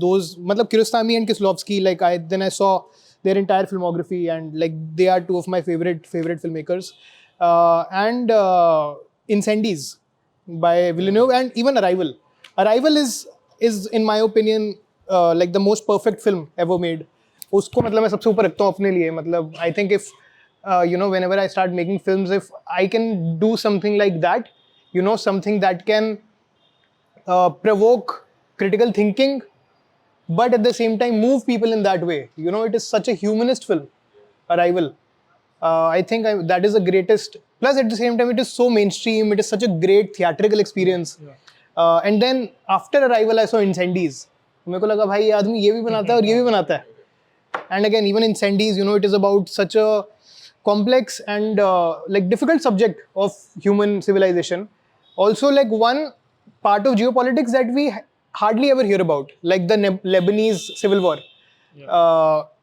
Those मतलब Kiarostami and Kieslowski, then I saw their entire filmography, and like they are 2 of my favorite filmmakers. And Incendies by Villeneuve, and even Arrival. Arrival is in my opinion like the most perfect film ever made. उसको मतलब मैं सबसे ऊपर रखता हूँ अपने लिए। मतलब I think if you know, whenever I start making films, if I can do something like that, you know, something that can provoke critical thinking, but at the same time move people in that way. You know, it is such a humanist film, Arrival. I think that is the greatest. Plus, at the same time, it is so mainstream. It is such a great theatrical experience. And then after Arrival, I saw Incendies. मेरे को लगा भाई ये आदमी ये भी बनाता है और ये भी बनाता है. And again, even Incendies, you know, it is about such a complex and like difficult subject of human civilization. Also, like one part of geopolitics that we hardly ever hear about, like the Lebanese civil war.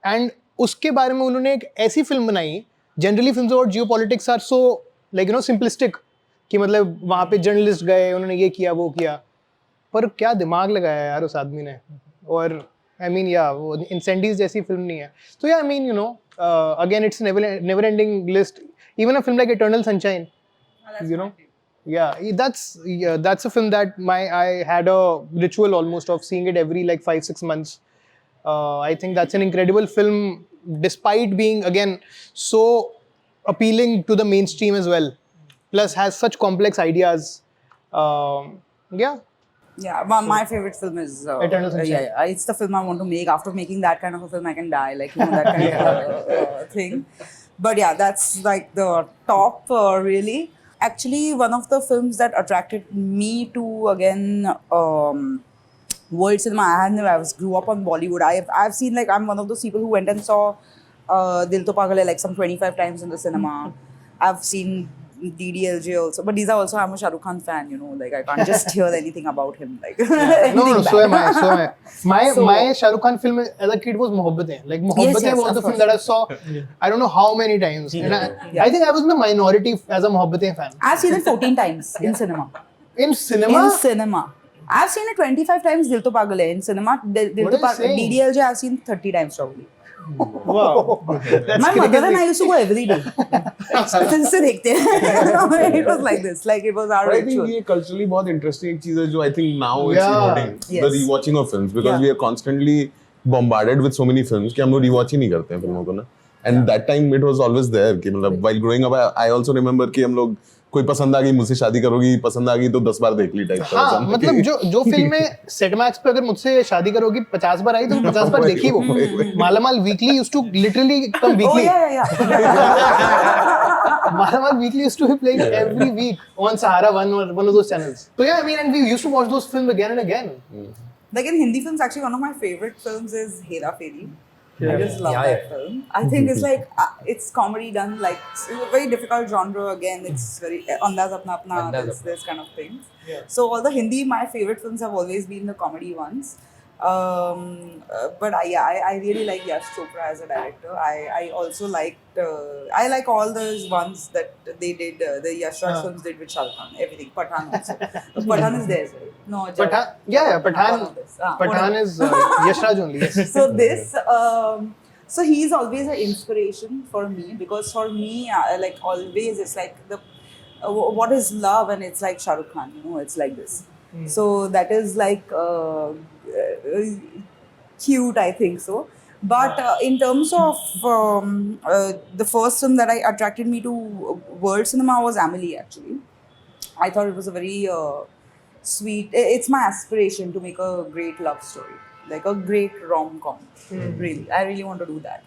And उसके बारे में उन्होंने एक ऐसी film बनाई. Generally, films about geopolitics are so like, you know, simplistic कि मतलब वहाँ पे जर्नलिस्ट गए, उन्होंने ये किया वो किया, पर क्या दिमाग लगाया यार उस आदमी ने. और I mean, yeah, वो Incendies जैसी फिल्म नहीं है. So yeah, I mean, you know, again, it's never-ending list. Even a film like Eternal Sunshine, you know, that's a film that I had a ritual almost of seeing it every like 5-6 months. I think that's an incredible film, despite being again so appealing to the mainstream as well. Plus, has such complex ideas. Yeah, my favorite film is Eternal Sunshine. It's the film I want to make. After making that kind of a film, I can die, like, you know, that kind of thing. But yeah, that's like the top, really. Actually, one of the films that attracted me to again world cinema. I grew up on Bollywood. I've seen, like, I'm one of those people who went and saw Dil To Pagal Hai like some 25 times in the cinema. I've seen DDLJ also, but these are also, I'm a Shah Rukh Khan fan, you know, like I can't just hear anything about him, like No, so am I. My Shah Rukh Khan film as a kid was Mohabbatein. Like Mohabbatein Yes, was of the film course. that I saw I don't know how many times. And I think I was in the minority as a Mohabbatein fan. I've seen it 14 times in cinema. In cinema? In cinema. I've seen it 25 times Dil To Pagal Hai in cinema. Dil What To are you Pagal saying? DDLJ I've seen 30 times probably. Wow. My mother and I used to go every day. से देखते हैं. It was like this, like it was our But I think ritual. ये culturally बहुत interesting एक चीज़ है जो I think now it's Yeah. eroding Yes. the rewatching of films, because Yeah. we are constantly bombarded with so many films कि हम लोग rewatch ही नहीं करते हैं फिल्मों को ना. And that time it was always there कि मतलब while growing up I also remember कि हम लोग कोई पसंद आ गई मुझसे शादी करोगी, पसंद आ गई तो 10 बार देख ली टाइप का. हाँ, मतलब जो फिल्म में सेटमैक्स पे अगर मुझसे शादी करोगी 50 बार आई तो 50 बार देखी वो. मालामाल weekly used to literally come Oh weekly. yeah. Malamal Weekly used to be playing every week on Sahara one of those channels. So yeah, I mean, and we used to watch those films again and again. Like in Hindi films, actually one of my favorite films is Hera Fairy. I just love Yeah, that yeah. film. I think it's like it's comedy done like it's a very difficult genre. Again, it's very andaz apna apna. Andaz This kind of things. Yeah. So all the Hindi, my favorite films have always been the comedy ones. But I really like Yash Chopra as a director. I also liked I like all those ones that they did the Yash Raj films did with Shah Rukh Khan. Everything Pathaan also. Pathaan is theirs, right? No, Pathaan, yeah, Pathaan. One of this. Pathaan is Yash Raj only. Yes. So this so he's always an inspiration for me because for me like always it's like the what is love, and it's like Shah Rukh Khan, you know, it's like this. So that is like cute, I think so. But in terms of the first film that attracted me to world cinema was Amelie. Actually, I thought it was a very sweet. It's my aspiration to make a great love story, like a great rom-com. Really, I really want to do that.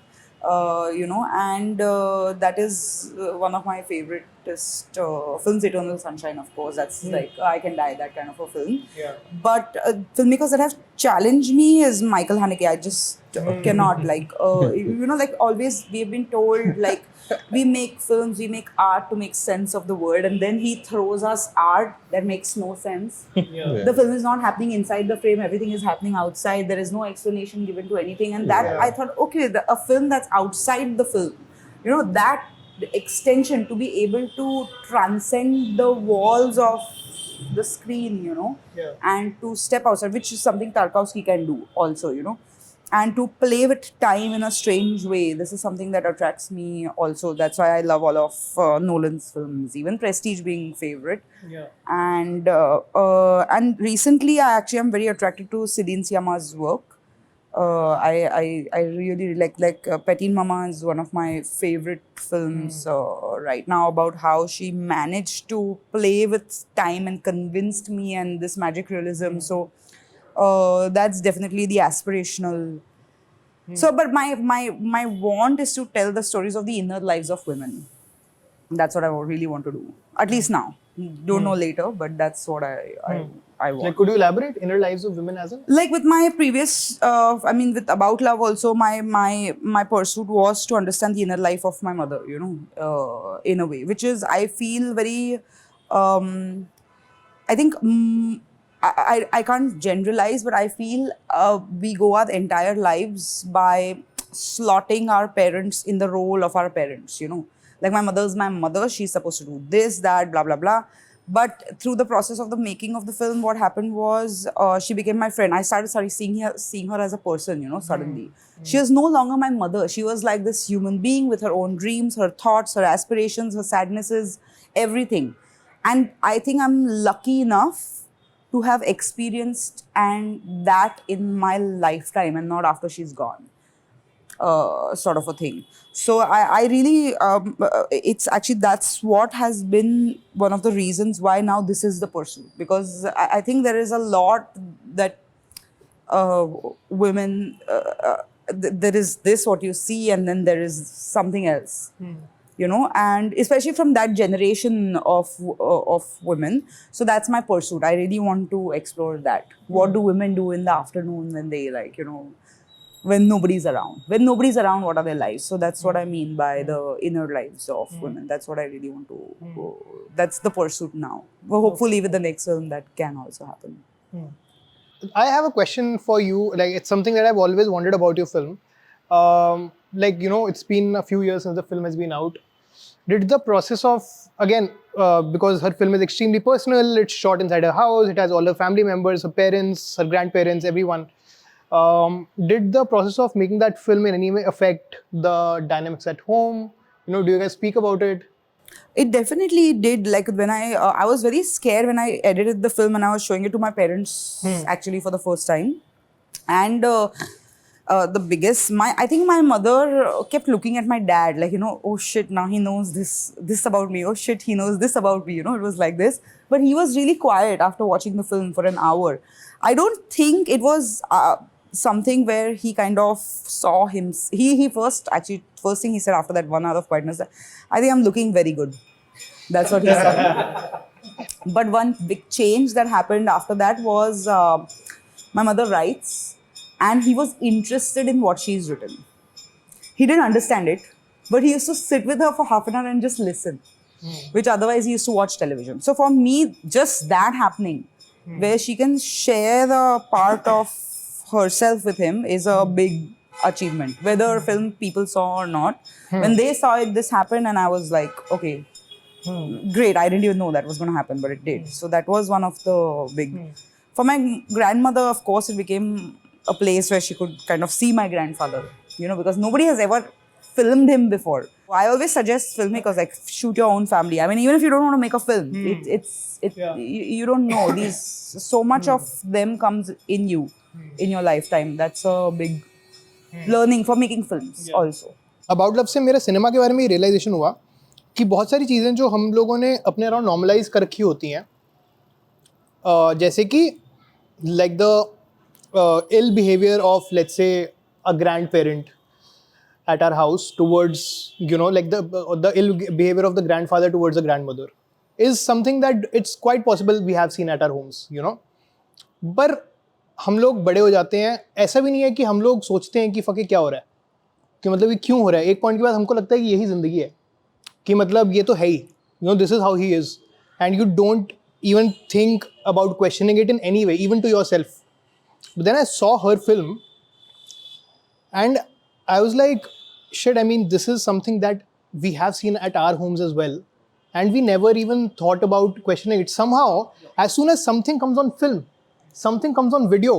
You know, and that is one of my favoriteest films. Eternal Sunshine, of course. That's like I Can Die, that kind of a film. Yeah. But filmmakers that have challenged me is Michael Haneke. I just cannot like you know, like always we've been told like we make films, we make art to make sense of the world, and then he throws us art that makes no sense. Yeah. The film is not happening inside the frame, everything is happening outside. There is no explanation given to anything, and that I thought, okay, a film that's outside the film, you know, that extension to be able to transcend the walls of the screen, you know, and to step outside, which is something Tarkovsky can do also, you know, and to play with time in a strange way. This is something that attracts me also. That's why I love all of Nolan's films, even Prestige being favorite. Yeah. And recently I actually am very attracted to Celine Sciamma's work. I really like Petite Mama is one of my favorite films right now, about how she managed to play with time and convinced me and this magic realism. So that's definitely the aspirational. So, but my want is to tell the stories of the inner lives of women. That's what I really want to do. At least now. Don't know later, but that's what I want. Like, could you elaborate inner lives of women as in? Like with my previous, I mean, with About Love also, my pursuit was to understand the inner life of my mother, you know, in a way, which is, I feel very, I think, I can't generalize, but I feel we go our entire lives by slotting our parents in the role of our parents, you know. Like my mother's my mother, she's supposed to do this, that, blah, blah, blah. But through the process of the making of the film, what happened was she became my friend. I started seeing her as a person, you know, suddenly. She was no longer my mother. She was like this human being with her own dreams, her thoughts, her aspirations, her sadnesses, everything. And I think I'm lucky enough to have experienced and that in my lifetime and not after she's gone. Sort of a thing. So I really, it's actually, that's what has been one of the reasons why now this is the pursuit. Because I think there is a lot that women, there is this, what you see, and then there is something else. You know, and especially from that generation of women. So that's my pursuit. I really want to explore that. What do women do in the afternoon when they, like, you know, when nobody's around? When nobody's around, what are their lives? So that's what I mean by the inner lives of women. That's what I really want to, that's the pursuit now. Well, hopefully with the next film that can also happen. I have a question for you. Like, it's something that I've always wondered about your film. Like, you know, it's been a few years since the film has been out. Did the process of, again, because her film is extremely personal, it's shot inside her house, it has all her family members, her parents, her grandparents, everyone. Did the process of making that film in any way affect the dynamics at home? You know, do you guys speak about it? It definitely did. Like when I was very scared when I edited the film and I was showing it to my parents actually for the first time. And the biggest. I think my mother kept looking at my dad like, oh shit, now he knows this about me. Oh shit, he knows this about me. It was like this. But he was really quiet after watching the film for an hour. I don't think it was something where he kind of saw him. He first thing he said after that 1 hour of quietness, I think I'm looking very good. That's what he said. But one big change that happened after that was my mother writes, and he was interested in what she's written. He didn't understand it, but he used to sit with her for half an hour and just listen, which otherwise he used to watch television. So for me, just that happening, where she can share a part of herself with him, is a big achievement. Whether film people saw or not, when they saw it, this happened, and I was like, okay, great. I didn't even know that was going to happen, but it did. So that was one of the big. For my grandmother, of course, it became a place where she could kind of see my grandfather, because nobody has ever filmed him before. I always suggest filmmakers, like, shoot your own family. I mean, even if you don't want to make a film, you don't know. So much of them comes in you, in your lifetime. That's a big learning for making films also. About love से मेरा cinema के बारे में realisation हुआ कि बहुत सारी चीज़ें जो हम लोगों ने अपने अराउंड नॉर्मलाइज कर रखी होती हैं, जैसे कि like the ill behaviour of let's say a grandparent at our house towards, like the ill behavior of the grandfather towards the grandmother is something that it's quite possible we have seen at our homes, पर हम लोग बड़े हो जाते हैं. ऐसा भी नहीं है कि हम लोग सोचते हैं कि फके क्या हो रहा है, कि मतलब ये क्यों हो रहा है. एक पॉइंट के बाद हमको लगता है कि यही ज़िंदगी है, कि मतलब ये तो है ही, this is how he is, and you don't even think about questioning it in any way, even to yourself. But then I saw her film and I was like, shit, I mean, this is something that we have seen at our homes as well. And we never even thought about questioning it. Somehow, as soon as something comes on film, something comes on video,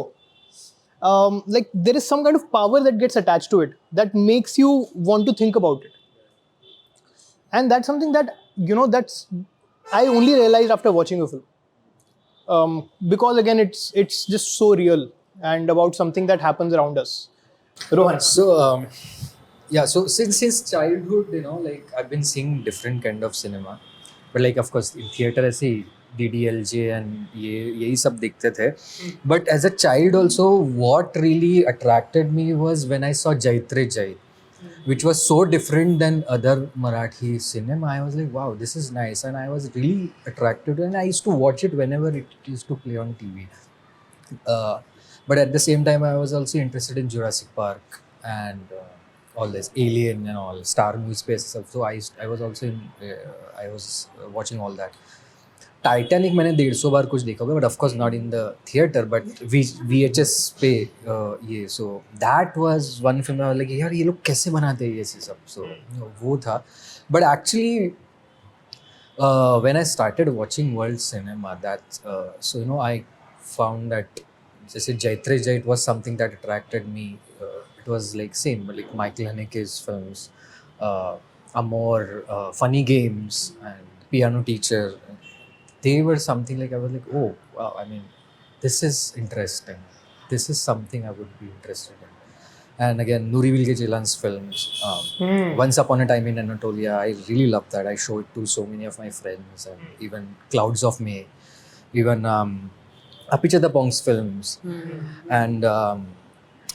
like there is some kind of power that gets attached to it that makes you want to think about it. And that's something that, I only realized after watching a film. Because again, it's just so real and about something that happens around us. Rohan. So, so since childhood, like I've been seeing different kind of cinema, but like of course in theater ऐसे DDLJ and यही सब दिखते थे. But as a child also, what really attracted me was when I saw Jaitre Jait, which was so different than other Marathi cinema. I was like, wow, this is nice, and I was really attracted, and I used to watch it whenever it used to play on TV. But at the same time, I was also interested in Jurassic Park and all this Alien and all Star Movie Space stuff. So I was also I was watching all that. Titanic मैंने 150 बार कुछ देखा होगा, but of course not in the theatre, but VHS पे ये. So that was one film I was like, यार ये लोग कैसे बनाते हैं ये सब. सो वो था. But actually when I started watching world cinema, that so I found that जैसे जैत्रे जैट was something that attracted me. It was like same like Michael Haneke's films, Amor, Funny Games and Piano Teacher. They were something like, I was like, oh wow, I mean, this is interesting. This is something I would be interested in. And again, Nuri Bilge Ceylan's films, Once Upon a Time in Anatolia, I really loved that. I showed it to so many of my friends, and even Clouds of May, even Apichata Pong's films, and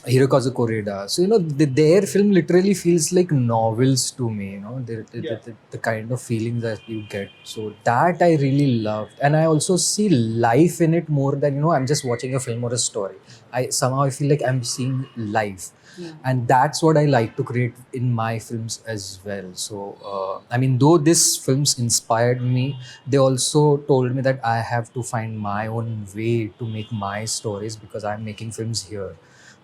Hirokazu Koreda. So their film literally feels like novels to me. The kind of feeling that you get. So that I really loved, and I also see life in it more than I'm just watching a film or a story. I feel like I'm seeing life, and that's what I like to create in my films as well. So I mean, though these films inspired me, they also told me that I have to find my own way to make my stories, because I'm making films here.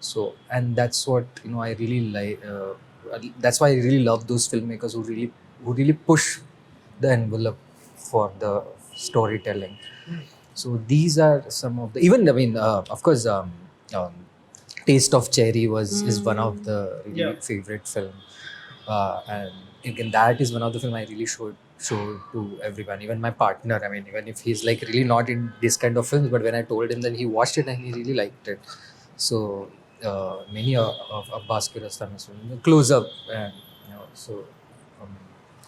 So, and that's what I really like. That's why I really love those filmmakers who really push the envelope for the storytelling. So these are some of the, even I mean, of course, Taste of Cherry is one of the really favorite film, and again that is one of the film I really showed to everyone, even my partner. I mean, even if he's like really not in this kind of films, but when I told him, then he watched it and he really liked it. So many of Abbas Kiarostami's films, Close Up, and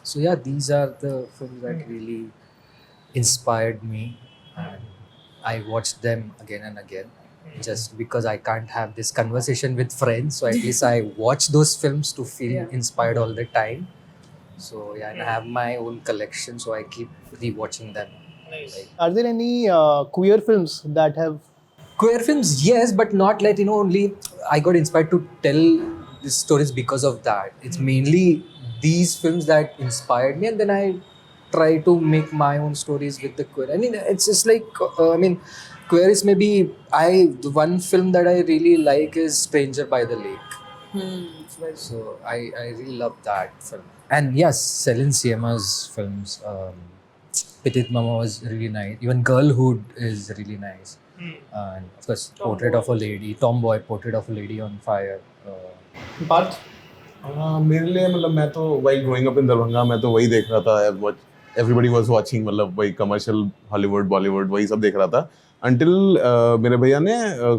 so yeah, these are the films that really inspired me, and I watched them again and again. Just because I can't have this conversation with friends, so at least I watch those films to feel inspired all the time. So yeah, and I have my own collection, so I keep rewatching them. Like, Are there any queer films that have? queer films, yes, but not like only I got inspired to tell these stories because of that. It's mainly these films that inspired me, and then I try to make my own stories with the queer. I mean, it's just like queer is maybe the one film that I really like is Stranger by the Lake. So I really love that film. And yes, Celine Sciamma's films. Petit Mama was really nice. Even Girlhood is really nice. And of course, Portrait of a Lady, Tomboy, Portrait of a Lady on Fire. Parth? मेरे लिए मतलब मैं तो while growing up in Darbhanga मैं तो वही देख रहा था, what everybody was watching, मतलब वही कमर्शियल हॉलीवुड बॉलीवुड वही सब देख रहा था until मेरे भैया ने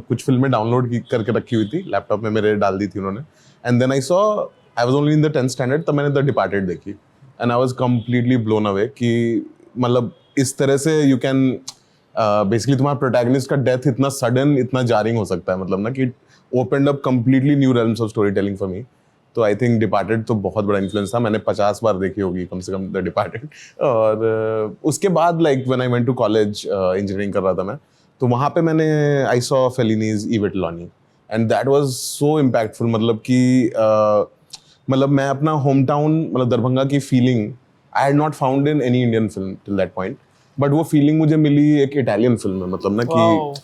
कुछ फिल्में डाउनलोड करके रखी हुई थी लैपटॉप में, मेरे डाल दी थी उन्होंने, and then I saw I was only in the 10th standard, तब मैंने The Departed देखी and I was completely blown away कि मतलब इस तरह से you can बेसिकली तुम्हारा प्रोटैगनिस्ट का डेथ इतना सडन इतना जारिंग हो सकता है, मतलब ना कि opened up completely new realms of story telling for me. तो आई थिंक डिपार्टेड तो बहुत बड़ा इन्फ्लुएंस था, मैंने 50 बार देखी होगी कम से कम द डिपार्टेड. और उसके बाद like when I went to college, engineering कर रहा था मैं, तो वहाँ पे मैंने I saw Fellini's I Vitelloni and that was so impactful. मतलब कि मतलब मैं अपना होम टाउन मतलब दरभंगा की feeling I had not found in any Indian film till that point, but वो फीलिंग मुझे मिली एक इटालियन फिल्म में. मतलब ना कि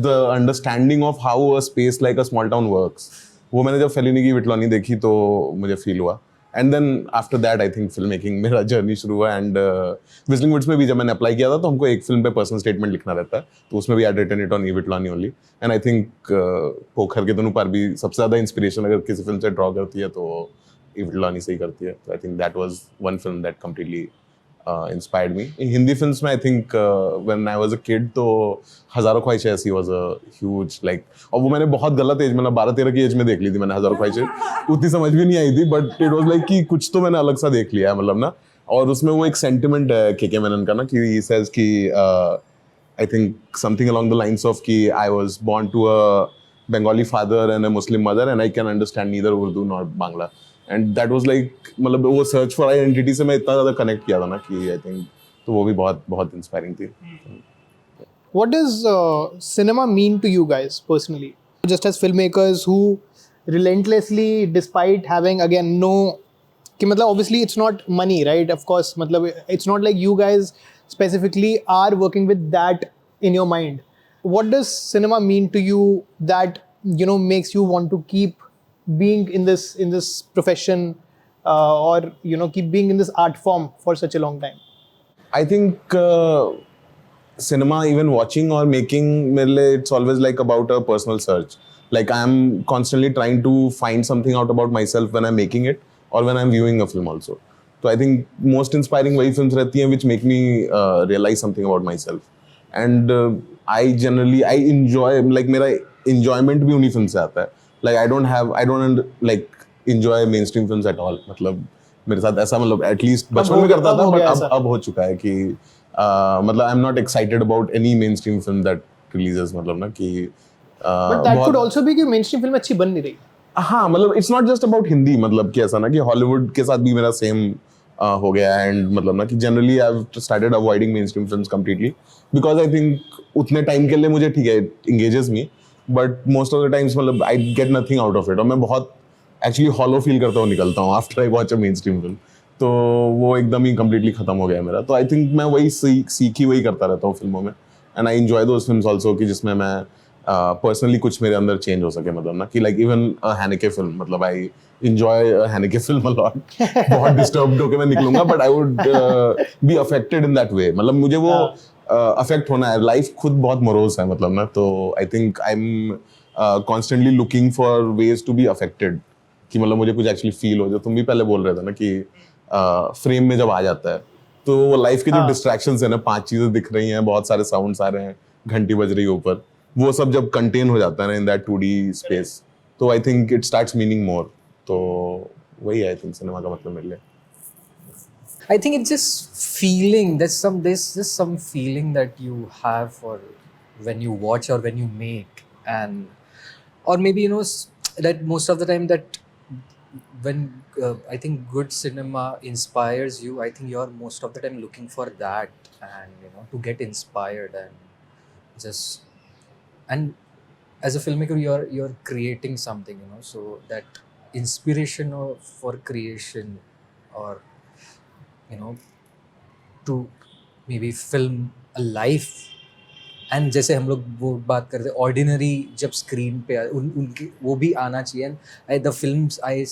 the understanding of how a space like a small town works, वो मैंने जब फेलिनी की विटलॉनी देखी तो मुझे फील हुआ. And then after that I think film making मेरा जर्नी शुरू हुआ. एंड विजलिंग वुड्स में भी जब मैंने अप्लाई किया था तो हमको एक फिल्म पे पर्सनल स्टेटमेंट लिखना रहता है, तो उसमें भी I written it on I Vitelloni only. And I think पोखर के दोनों पर भी सबसे ज़्यादा इंस्पिरेशन अगर किसी फिल्म से ड्रॉ करती है तो ई विटलॉनी से ही करती है. तो I think that was one film that completely inspired me. In Hindi films में I think when I was a kid तो हज़ारों ख्वाहिशें ऐसी was a huge like, और वो मैंने बहुत गलत एज मतलब 12-13 की एज में देख ली थी मैंने हज़ारों ख्वाहिशें, उतनी समझ भी नहीं आई थी, बट इट वाज लाइक कि कुछ तो मैंने अलग सा देख लिया है मतलब ना. और उसमें वो एक सेंटिमेंट है के मेनन का ना कि he says कि I think something along the lines of कि I was born to a Bengali father and a Muslim mother and I can understand neither Urdu nor Bangla. And that was like मतलब वो search for identity से मैं इतना ज़्यादा connect किया था ना कि आई थिंक तो वो भी बहुत बहुत इंस्पायरिंग थी. What does cinema mean to you guys personally? Just as filmmakers who relentlessly, despite having again no, कि मतलब obviously it's not money, right? Of course, मतलब it's not like you guys specifically are working with that in your mind. What does cinema mean to you that makes you want to keep being in this profession or keep being in this art form for such a long time? I think cinema, even watching or making, it's always like about a personal search. Like I am constantly trying to find something out about myself when I'm making it or when I'm viewing a film also. So I think most inspiring वही films रहती हैं which make me realize something about myself. And I enjoy, like मेरा enjoyment भी उन्हीं film से आता है. Like I don't like enjoy mainstream films at all. मतलब मेरे साथ ऐसा मतलब at least बचपन में करता था, but अब हो चुका है कि मतलब I'm not excited about any mainstream film that releases. मतलब ना कि but that could also be कि mainstream film अच्छी बन नहीं रही. हाँ मतलब it's not just about Hindi, मतलब कि ऐसा ना कि Hollywood के साथ भी मेरा same हो गया. एंड मतलब ना कि generally I've started avoiding mainstream films completely because I think उतने टाइम के लिए मुझे ठीक है engages me, but most of the times मतलब I get nothing out of it और मैं बहुत एक्चुअली हॉलो फील करता हूँ निकलता हूँ after I watch a main stream film. तो वो एकदम ही कम्प्लीटली खत्म हो गया है मेरा. तो आई थिंक मैं वही सीख ही वही करता रहता हूँ फिल्मों में. And I enjoy those films also कि जिसमें मैं पर्सनली कुछ मेरे अंदर चेंज हो सके. मतलब ना कि लाइक इवन हैनेके फिल्म, मतलब I enjoy Haneke film a lot. बहुत डिस्टर्ब्ड होकर मैं निकलूंगा but I would be affected in that way. मतलब मुझे वो अफेक्ट होना है. लाइफ खुद बहुत मोरोज है मतलब ना. तो I think I am constantly looking for ways to be affected कि मतलब मुझे कुछ एक्चुअली फील हो. जो तुम भी पहले बोल रहे थे ना कि फ्रेम में जब आ जाता है तो वो लाइफ के जो डिस्ट्रैक्शंस है ना, 5 चीजें दिख रही हैं, बहुत सारे साउंड्स आ रहे हैं, घंटी बज रही है ऊपर, वो सब जब कंटेन हो जाता है ना इन दैट 2D स्पेस, तो I think it starts meaning more. तो वही है आई थिंक सिनेमा का मतलब मेरे लिए. I think it's just feeling. There's just some feeling that you have for when you watch or when you make, and or maybe that most of the time that when I think good cinema inspires you, I think you're most of the time looking for that, and to get inspired and as a filmmaker you're creating something, so that inspiration for creation or to maybe film a life. And जैसे हम लोग वो बात करते हैं ordinary जब screen पे उनकी वो भी आना चाहिए. And the films I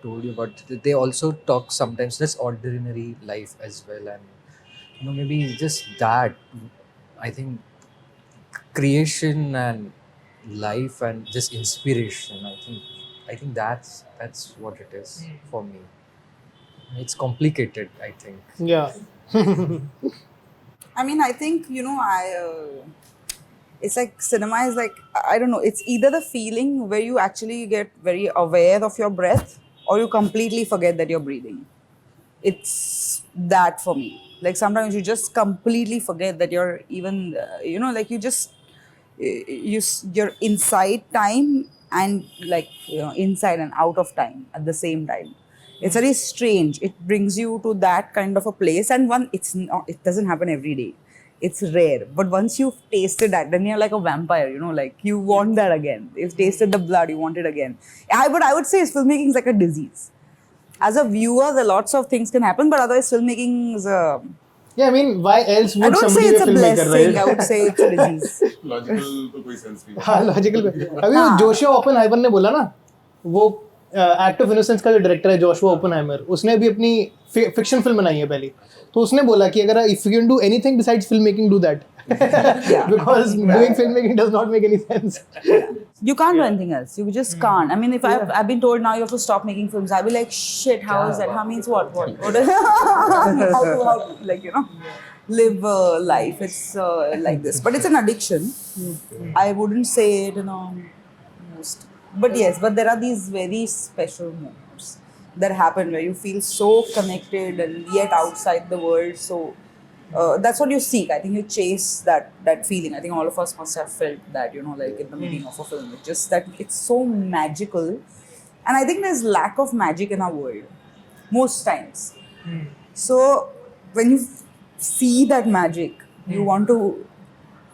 told you but they also talk sometimes just ordinary life as well, and maybe just that I think creation and life and just inspiration. I think that's what it is for me. It's complicated, I think. Yeah. I mean, I think, it's like cinema is like, I don't know, it's either the feeling where you actually get very aware of your breath or you completely forget that you're breathing. It's that for me. Like sometimes you just completely forget that you're even, like you just, you're inside time and like, inside and out of time at the same time. It's very strange. It brings you to that kind of a place, and it doesn't happen every day. It's rare, but once you've tasted that, then you're like a vampire. Like you want that again. You've tasted the blood, you want it again. But I would say filmmaking is like a disease. As a viewer, there lots of things can happen, but otherwise, filmmaking is a. Yeah, I mean, why else would I don't say somebody it's be a a filmmaker, blessing. right? I would say it's a disease. Logical तो कोई sense नहीं. हाँ, logical. अभी वो Joshua Oppenheimer ने बोला ना, वो एक्ट ऑफ इनोसेंस का जो डायरेक्टर है जोशुआ ओपनहाइमर, उसने भी अपनी फिक्शन फिल्म बनाई है पहली. तो उसने बोला कि अगर if you can do anything besides film making, do that. Because doing filmmaking does not make any sense. You can't do anything else. You just can't. I mean, if I've been told now you have to stop making films, I'll be like, shit, how is that? How means what? how to like, live life. It's like this. But it's an addiction. I wouldn't say it, most. But yes, but there are these very special moments that happen where you feel so connected and yet outside the world. So that's what you seek. I think you chase that feeling. I think all of us must have felt that, like in the making of a film. It's just that it's so magical. And I think there's lack of magic in our world most times. So when you see that magic, you want to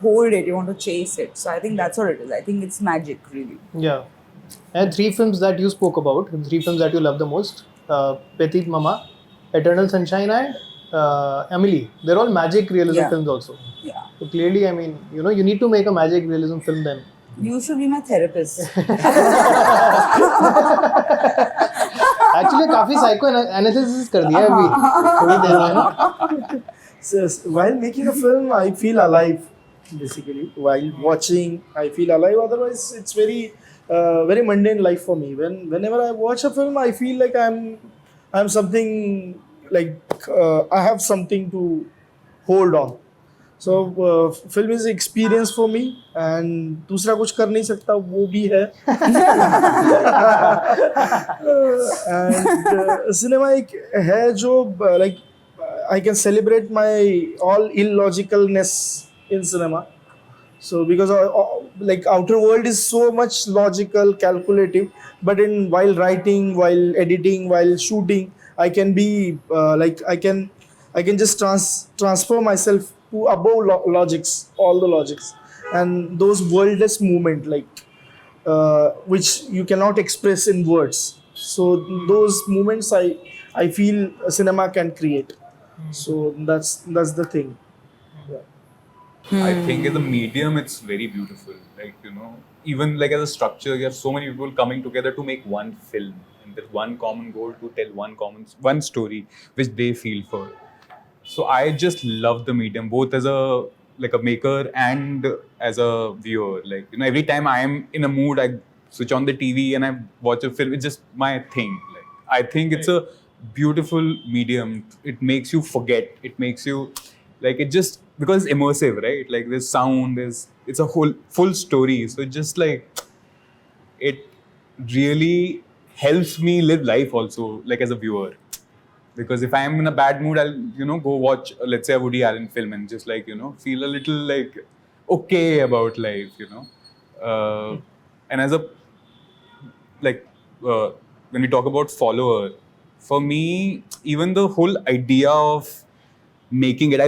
hold it, you want to chase it. So I think that's what it is. I think it's magic, really. Yeah. And 3 films that you spoke about, 3 films that you love the most, Petit Mama, Eternal Sunshine and Emily. They're all magic realism films also. Yeah. So clearly, I mean, you need to make a magic realism film then. You should be my therapist. Actually, काफी psycho analysis कर दिया है अभी थोड़ी देर में ना. So, while making a film, I feel alive. Basically, while watching, I feel alive. Otherwise, it's very mundane life for me. Whenever I watch a film, I feel like I'm something like I have something to hold on. So film is experience for me, and दूसरा कुछ कर नहीं सकता वो भी है. And cinema एक है जो like I can celebrate my all illogicalness in cinema. So because like outer world is so much logical, calculative, but while writing, while editing, while shooting, I can be I can just transfer myself to above logics, all the logics, and those worldless movement which you cannot express in words. So those moments I feel cinema can create. So that's the thing. I think as a medium, it's very beautiful. Like, even like as a structure, you have so many people coming together to make one film. And there's one common goal to tell one story which they feel for. So I just love the medium, both as a maker and as a viewer. Like, every time I am in a mood, I switch on the TV and I watch a film. It's just my thing. Like, I think it's a beautiful medium. It makes you forget. It makes you Like it just, because it's immersive, right? Like there's sound, it's a whole full story. So it just like, it really helps me live life also, like as a viewer. Because if I'm in a bad mood, I'll, go watch, let's say, a Woody Allen film and just like, feel a little like okay about life, and as a, like, when we talk about follower, for me, even the whole idea of making it,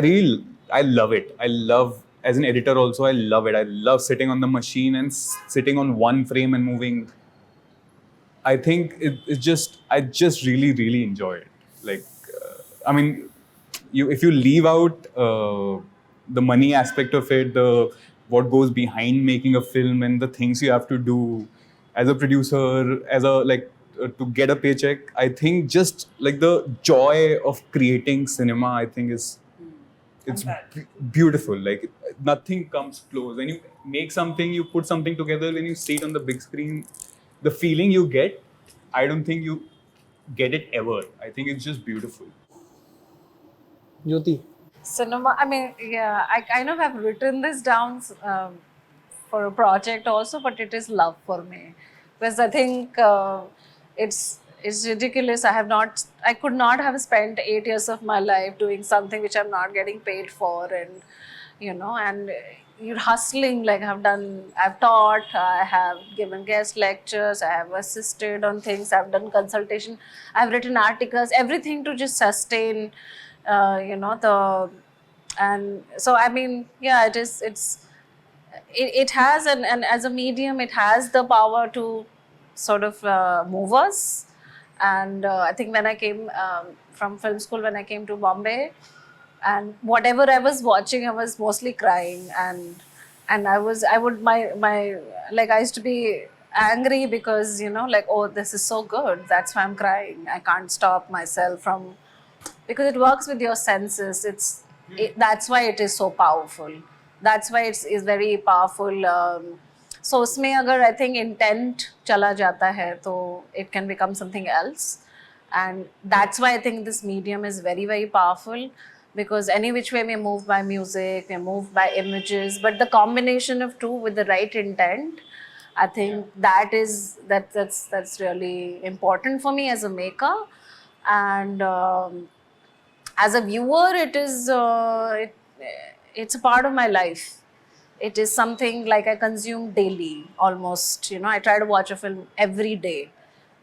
I love it. I love, as an editor also, I love it. I love sitting on the machine and sitting on one frame and moving. I think I just really, really enjoy it. Like, I mean, if you leave out the money aspect of it, what goes behind making a film and the things you have to do as a producer, to get a paycheck, I think just like the joy of creating cinema, I think it's beautiful. Like nothing comes close. When you make something, you put something together, when you see it on the big screen, the feeling you get, I don't think you get it ever. I think it's just beautiful. Jyoti. Cinema, I mean, yeah, I kind of have written this down for a project also, but it is love for me. Because I think it's ridiculous. I could not have spent 8 years of my life doing something which I'm not getting paid for, and and you're hustling. Like I've taught, I have given guest lectures, I have assisted on things, I've done consultation, I've written articles, everything to just sustain, and so I mean, yeah, it has, and as a medium, it has the power to sort of move us. And I think when I came from film school, when I came to Bombay, and whatever I was watching, I was mostly crying, and I used to be angry because like, oh, this is so good, that's why I'm crying. I can't stop myself from, because it works with your senses. That's why it is so powerful. That's why it's very powerful. So उसमें अगर I think intent चला जाता है, तो it can become something else, and that's why I think this medium is very, very powerful, because any which way we're moved by music, we're moved by images, but the combination of two with the right intent, I think that's really important for me as a maker. And as a viewer, it's a part of my life. It is something like I consume daily, almost. I try to watch a film every day,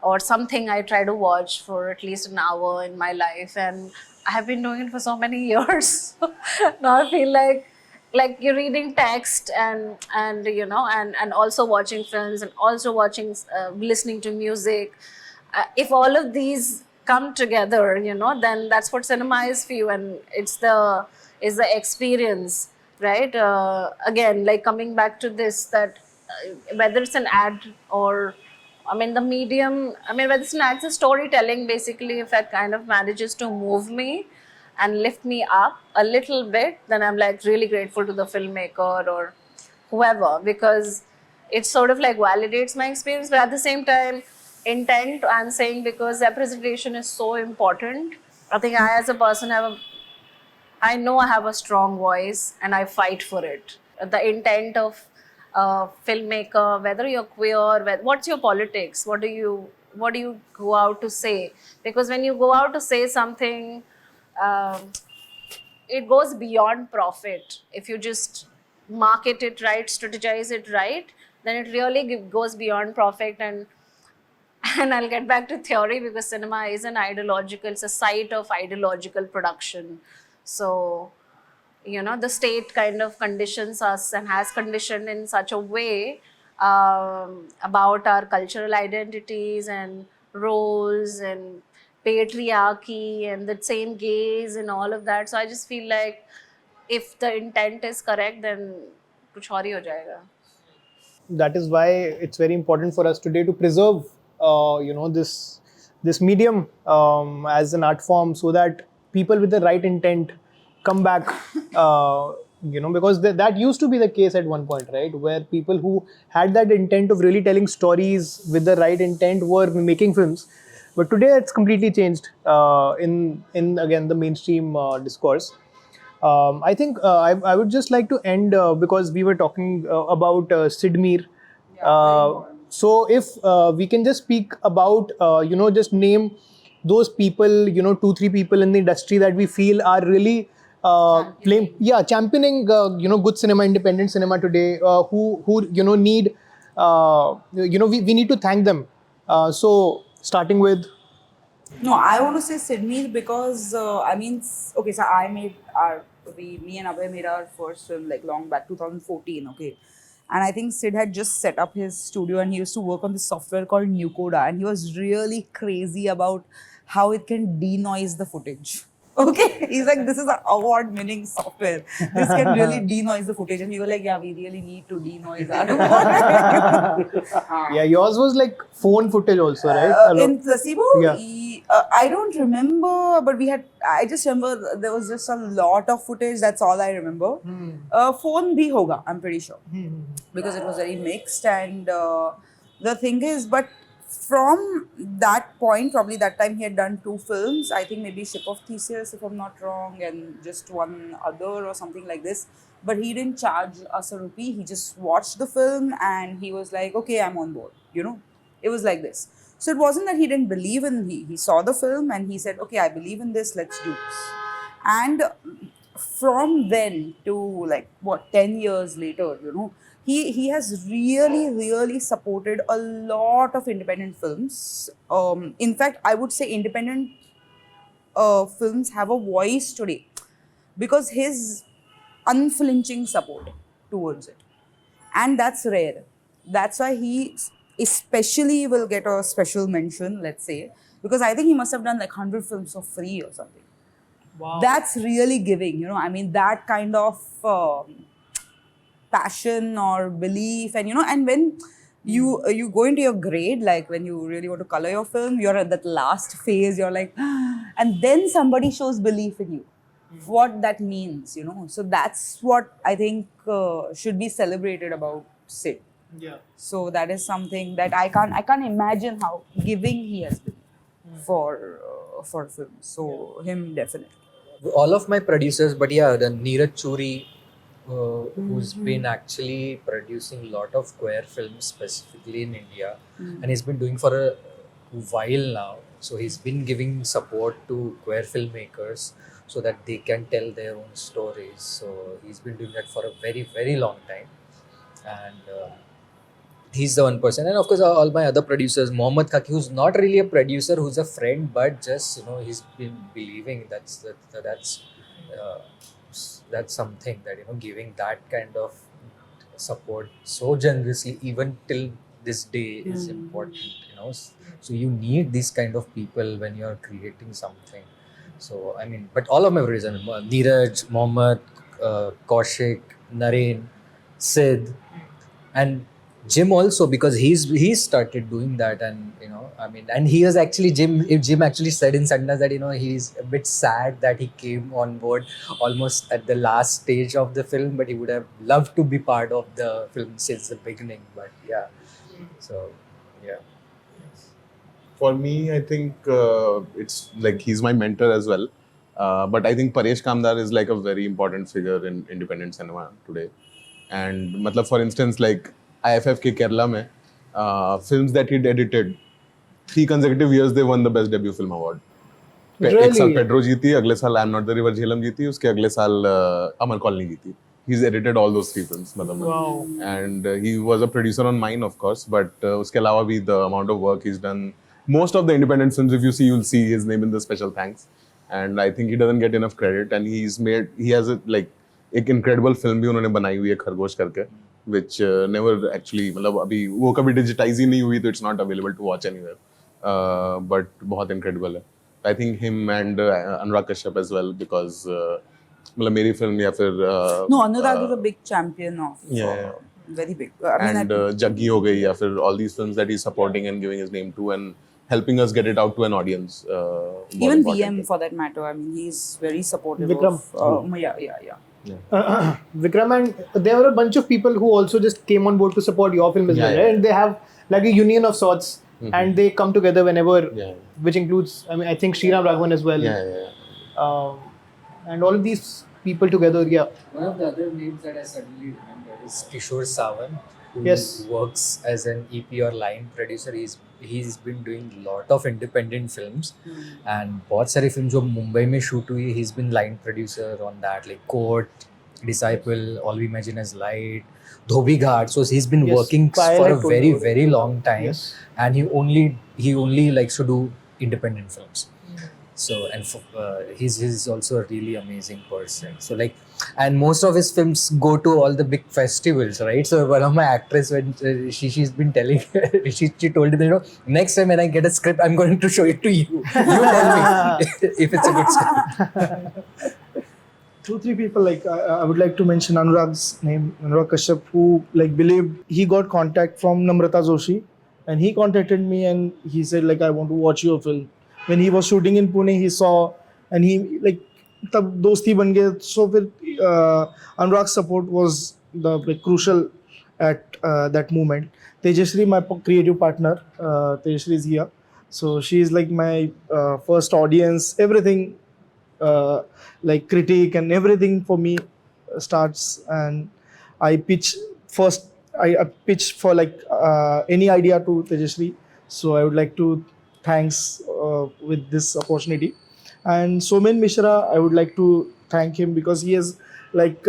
or something I try to watch for at least an hour in my life, and I have been doing it for so many years. Now I feel like you're reading text and also watching films, and also watching listening to music. If all of these come together, then that's what cinema is for you, and it's the experience, right? Again, like coming back to this, that whether it's an ad or, I mean, the medium, I mean, whether it's an ad, it's storytelling, basically, if that kind of manages to move me and lift me up a little bit, then I'm like really grateful to the filmmaker or whoever, because it sort of like validates my experience. But at the same time, intent, I'm saying, because representation is so important. I think I, as a person, I know I have a strong voice and I fight for it. The intent of a filmmaker, whether you're queer, what's your politics? What do you go out to say? Because when you go out to say something, it goes beyond profit. If you just market it right, strategize it right, then it really goes beyond profit. And I'll get back to theory, because cinema is it's a site of ideological production. So, the state kind of conditions us and has conditioned in such a way about our cultural identities and roles and patriarchy and the same gaze and all of that. So I just feel like if the intent is correct, then kuch aur hi ho jayega. That is why it's very important for us today to preserve this medium as an art form, so that people with the right intent come back, because that used to be the case at one point, right? Where people who had that intent of really telling stories with the right intent were making films. But today it's completely changed in again the mainstream discourse. I think I would just like to end because we were talking about Sid Meier. So if we can just speak about, just name those people, 2-3 people in the industry that we feel are really championing, good cinema, independent cinema today, who need, we need to thank them. So starting with. No, I want to say Sydney because okay, so me and Abhay made our first film like long back, 2014. Okay, and I think Sid had just set up his studio and he used to work on this software called Nucoda, and he was really crazy about how it can denoise the footage. Okay, he's like, this is an award-winning software. This can really denoise the footage, and we were like, yeah, we really need to denoise our Yeah, yours was like phone footage also, right? in Placebo, Yeah. I don't remember, but I just remember there was just a lot of footage. That's all I remember. Phone bhi hoga, I'm pretty sure, because it was very mixed. And the thing is, but from that point, probably that time he had done 2 films. I think maybe Ship of Theseus, if I'm not wrong, and just one other or something like this. But he didn't charge us a rupee. He just watched the film and he was like, okay, I'm on board. It was like this. So it wasn't that he didn't believe in, he saw the film and he said, okay, I believe in this, let's do this. And from then to 10 years later, he has really supported a lot of independent films. In fact, I would say independent films have a voice today because his unflinching support towards it. And that's rare. That's why he especially will get a special mention, let's say, because I think he must have done 100 films for free or something. Wow. That's really giving, that kind of passion or belief. And and when you go into your grade, like when you really want to color your film, you're at that last phase, you're like, and then somebody shows belief in you, what that means. So that's what I think should be celebrated about Sid. Yeah. So that is something that I can't imagine how giving he has been for films. So him definitely. All of my producers, but yeah, the Neeraj Churi, who's been actually producing a lot of queer films specifically in India, and he's been doing for a while now. So he's been giving support to queer filmmakers so that they can tell their own stories. So he's been doing that for a very long time, and he's the one person. And of course all my other producers, Mohammad Khaki, who's not really a producer, who's a friend, but just he's been believing that's something that giving that kind of support so generously even till this day is important. So you need these kind of people when you're creating something. So I mean, but all of my producers, Neeraj, Mohammad, Kaushik, Naren, Sid, and Jim also, because he's started doing that. And and he was actually Jim actually said in Sundance that he's a bit sad that he came on board almost at the last stage of the film, but he would have loved to be part of the film since the beginning. But yeah, so yeah. For me, I think it's like he's my mentor as well. But I think Paresh Kamdar is like a very important figure in independent cinema today. And matlab, for instance, like IFF ke Kerala mein, films that he'd edited, 3 consecutive years they won the best debut film award. Really? एक साल Pedro जीती, अगले साल I'm Not the River Jhelum जीती, उसके अगले साल Amar Colony जीती. He's edited all those 3 films. Wow. And he was a producer on mine, of course, but उसके अलावा भी the amount of work he's done. Most of the independent films, if you see, you'll see his name in the special thanks. And I think he doesn't get enough credit. And he has एक incredible film भी उन्होंने बनाई हुई है खरगोश करके, which never actually, मतलब अभी वो कभी digitize ही नहीं हुई, तो it's not available to watch anywhere. But बहुत incredible है. I think him and Anurag Kashyap as well, because मतलब मेरी film या फिर No, Anurag is a big champion of very big. Jaggi हो गई, या फिर all these films that he's supporting and giving his name to and helping us get it out to an audience. Even VM for that matter. I mean, he's very supportive Vikram. of. Yeah. Vikram, and there were a bunch of people who also just came on board to support your film as well, right? And they have like a union of sorts, and they come together whenever, which includes, I think Sriram Raghavan as well. And all of these people together. Yeah. One of the other names that I suddenly remember is Kishore Sawan, who Yes. works as an EP or line producer. He's been doing a lot of independent films, and बहुत सारे films जो मुंबई में shoot हुई, he's been line producer on that, like Court, Disciple, All We Imagine As Light, Dhobi Ghat. So he's been Yes. working Payal for had a told very me about very it. long time, Yes. and he only likes to do independent films. So and he's also a really amazing person. So like, and most of his films go to all the big festivals, right? So one of my actress, when she's been telling she told me, next time when I get a script, I'm going to show it to you. You tell me if it's a good script. 2-3 people, like I would like to mention Anurag's name, Anurag Kashyap, who like believed, he got contact from Namrata Joshi, and he contacted me and he said like, I want to watch your film. When he was shooting in Pune, he saw, and he like तब दोस्ती बन गए. So फिर Anurag's support was the like, crucial at that moment. Tejashree, my creative partner, Tejashree is here, so she is like my first audience. Everything like critique and everything for me starts, and I pitch first. I pitch for like any idea to Tejashree. So I would like to thanks with this opportunity. And Somen Mishra, I would like to thank him because he has like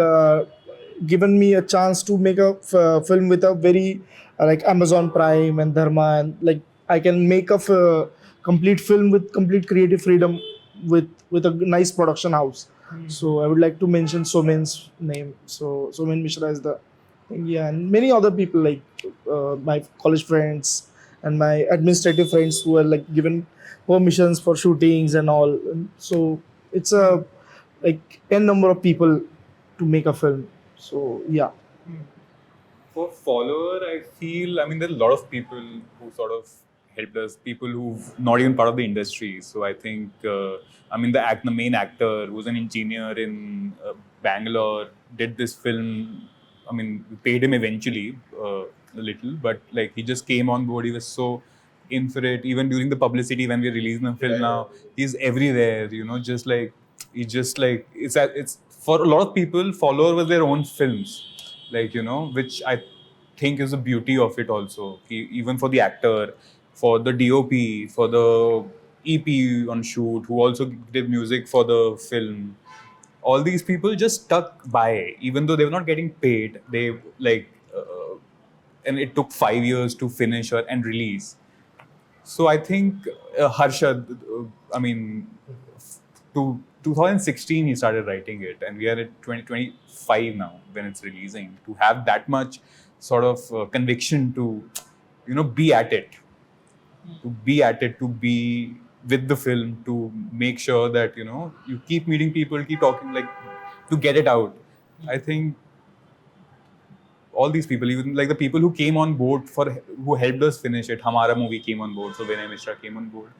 given me a chance to make a film with a very like Amazon Prime and Dharma, and like I can make a complete film with complete creative freedom with a nice production house. So I would like to mention Somen's name. So Somen Mishra is the thing, yeah, and many other people like my college friends and my administrative friends who are like given permissions for shootings and all. And so it's a like n number of people to make a film. So yeah. For follower, I feel, I mean, there are a lot of people who sort of helped us, people who've not even part of the industry. So I think, I mean, the main actor who's an engineer in Bangalore did this film. I mean, we paid him eventually a little, but like he just came on board. He was so in for it. Even during the publicity when we're releasing the film now, he's everywhere. You know, just like it's for a lot of people, follower was their own films. Like, you know, which I think is the beauty of it also. Even for the actor, for the DOP, for the EP on shoot, who also did music for the film. All these people just stuck by, even though they were not getting paid. They like, and it took 5 years to finish and release. So I think Harshad, I mean, to 2016 he started writing it, and we are at 2025 now when it's releasing. To have that much sort of conviction to, you know, be at it, to be with the film, to make sure that, you know, you keep meeting people, keep talking, like to get it out. I think all these people, even like the people who came on board who helped us finish it. Hamara movie came on board, so Vinay Mishra came on board.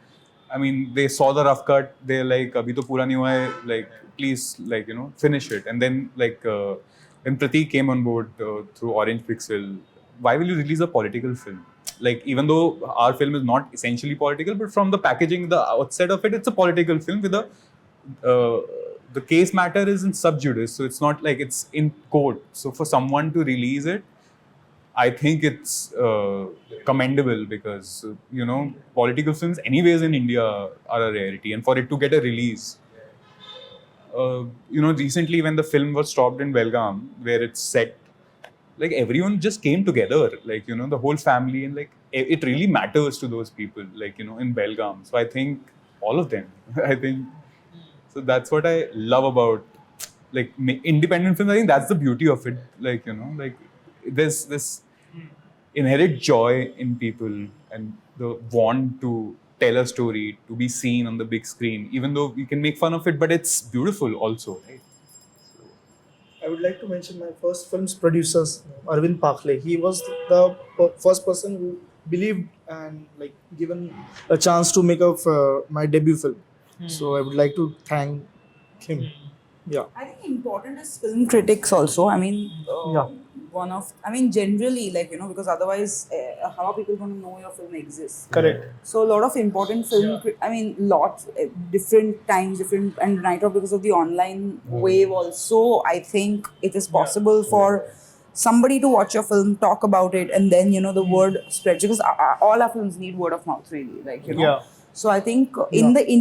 I mean, they saw the rough cut. They're like, "Abhi to pura nahi hua hai. Like, please, like, you know, finish it." And then like when Prateek came on board through Orange Pixel, why will you release a political film? Like, even though our film is not essentially political, but from the packaging, the outset of it, it's a political film with the case matter is in sub judice, so it's not like it's in court. So for someone to release it, I think it's commendable because, you know, political films anyways in India are a rarity, and for it to get a release. You know, recently when the film was stopped in Belgaum, where it's set, like everyone just came together, like, you know, the whole family, and like it really matters to those people, like, you know, in Belgaum. So I think all of them, I think, so that's what I love about like independent films. I think that's the beauty of it. Like, you know, like there's this inherent joy in people and the want to tell a story, to be seen on the big screen, even though you can make fun of it, but it's beautiful also, right? I would like to mention my first film's producers, Arvind Pakle. He was the first person who believed and like given a chance to make my debut film. So I would like to thank him. Yeah. I think important is film critics also. I mean, Yeah. one of, I mean, generally, like, you know, because otherwise, how are people going to know your film exists? Correct. So a lot of important film, I mean, lots, different times, different, and right now because of the online wave also, I think it is possible for somebody to watch your film, talk about it, and then, you know, the word spreads, because all our films need word of mouth, really, like, you know. Yeah. So I think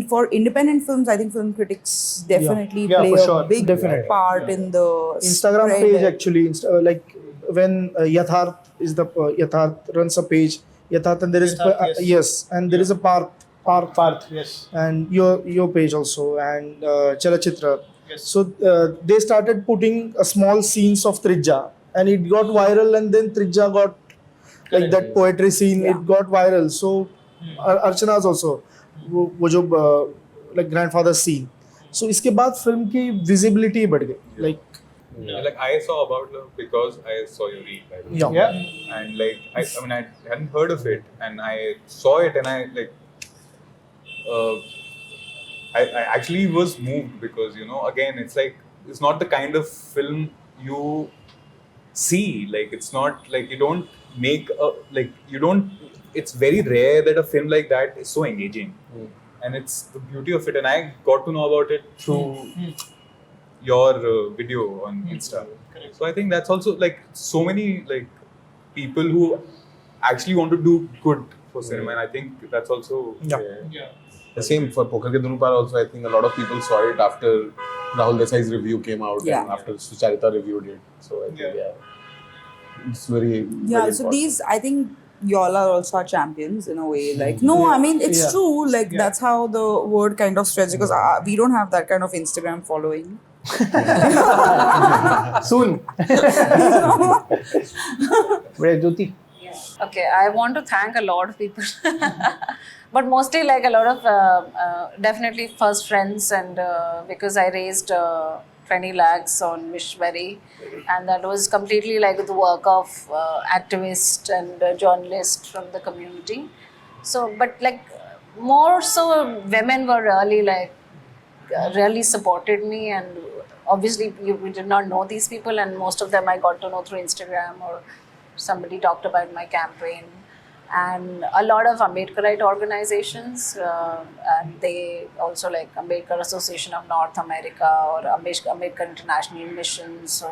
for independent films, I think film critics definitely Yeah, play for a sure. big Definitely. part in the Instagram spread. page actually, like when Yatharth is the Yatharth runs a page, Yatharth, and there is Yatharth, yes, and there is a Parth, Yes. and your page also, and Chalachitra. Yes. So they started putting small scenes of Trija, and it got viral, and then Trija got like that poetry scene, it got viral. So Archana's also वो जो like grandfather scene. So इसके बाद film की visibility बढ़ गई, like Like I saw About Love because I saw your reel, right? yeah. And like I mean I hadn't heard of it, and I saw it, and I like I actually was moved because, you know, again, it's like it's not the kind of film you see. Like it's not like you don't make a like you don't. It's very rare that a film like that is so engaging, and it's the beauty of it. And I got to know about it through your video on Insta. So I think that's also like so many like people who actually want to do good for cinema, and I think that's also The same for Poker Ke Donu Paar also. I think a lot of people saw it after Rahul Desai's review came out and after Sucharita reviewed it. So I think it's very Yeah, very so important. these, I think y'all are also our champions in a way. Like, no, I mean, it's true. Like, that's how the word kind of spreads, because we don't have that kind of Instagram following. Soon. Where Jyoti? Okay, I want to thank a lot of people, but mostly like a lot of definitely first friends, and because I raised 20 lakhs on Mishwari, and that was completely like the work of activist and journalist from the community. So, but like more so, women were really like really supported me, and obviously we did not know these people, and most of them I got to know through Instagram, or somebody talked about my campaign. And a lot of Ambedkarite organizations, and they also like Ambedkar Association of North America or Ambedkar International Mission. So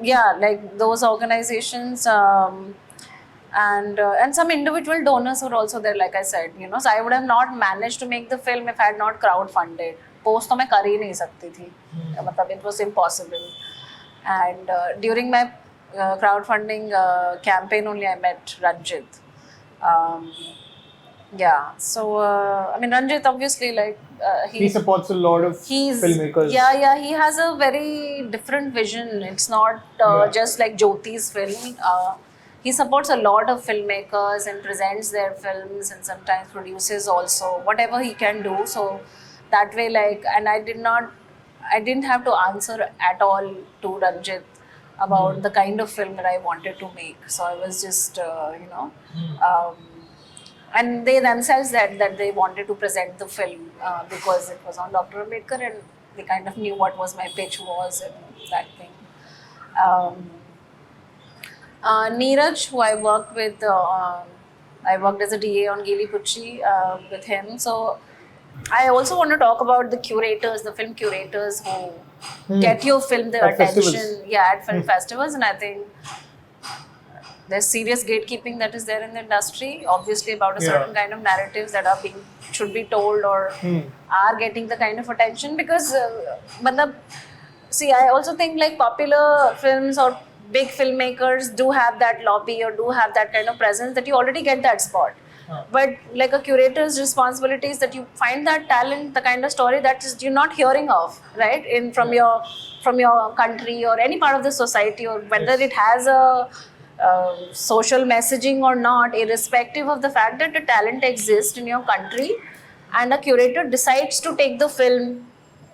yeah, like those organizations, and some individual donors were also there, like I said, you know. So I would have not managed to make the film if I had not crowdfunded. Post तो मैं कर ही नहीं सकती थी, मतलब it was impossible. And during my crowdfunding campaign only, I met Ranjit. Yeah, so I mean, Ranjit obviously like He supports a lot of filmmakers. Yeah, he has a very different vision. It's not just like Jyoti's film. He supports a lot of filmmakers and presents their films, and sometimes produces also whatever he can do. So that way, like, and I didn't have to answer at all to Ranjit about the kind of film that I wanted to make. So I was just, and they themselves said that they wanted to present the film because it was on Dr. Ambedkar, and they kind of knew what was my pitch was and that thing. Neeraj, who I worked with, I worked as a DA on Gili Pucci with him. So I also want to talk about the curators, the film curators who get your film the At attention, festivals. at film festivals, and I think there's serious gatekeeping that is there in the industry, obviously about a certain kind of narratives that should be told or are getting the kind of attention, because see, I also think like popular films or big filmmakers do have that lobby or do have that kind of presence that you already get that spot. But like a curator's responsibility is that you find that talent, the kind of story that is you're not hearing of, right? From your country or any part of the society, or whether it has a social messaging or not, irrespective of the fact that the talent exists in your country, and a curator decides to take the film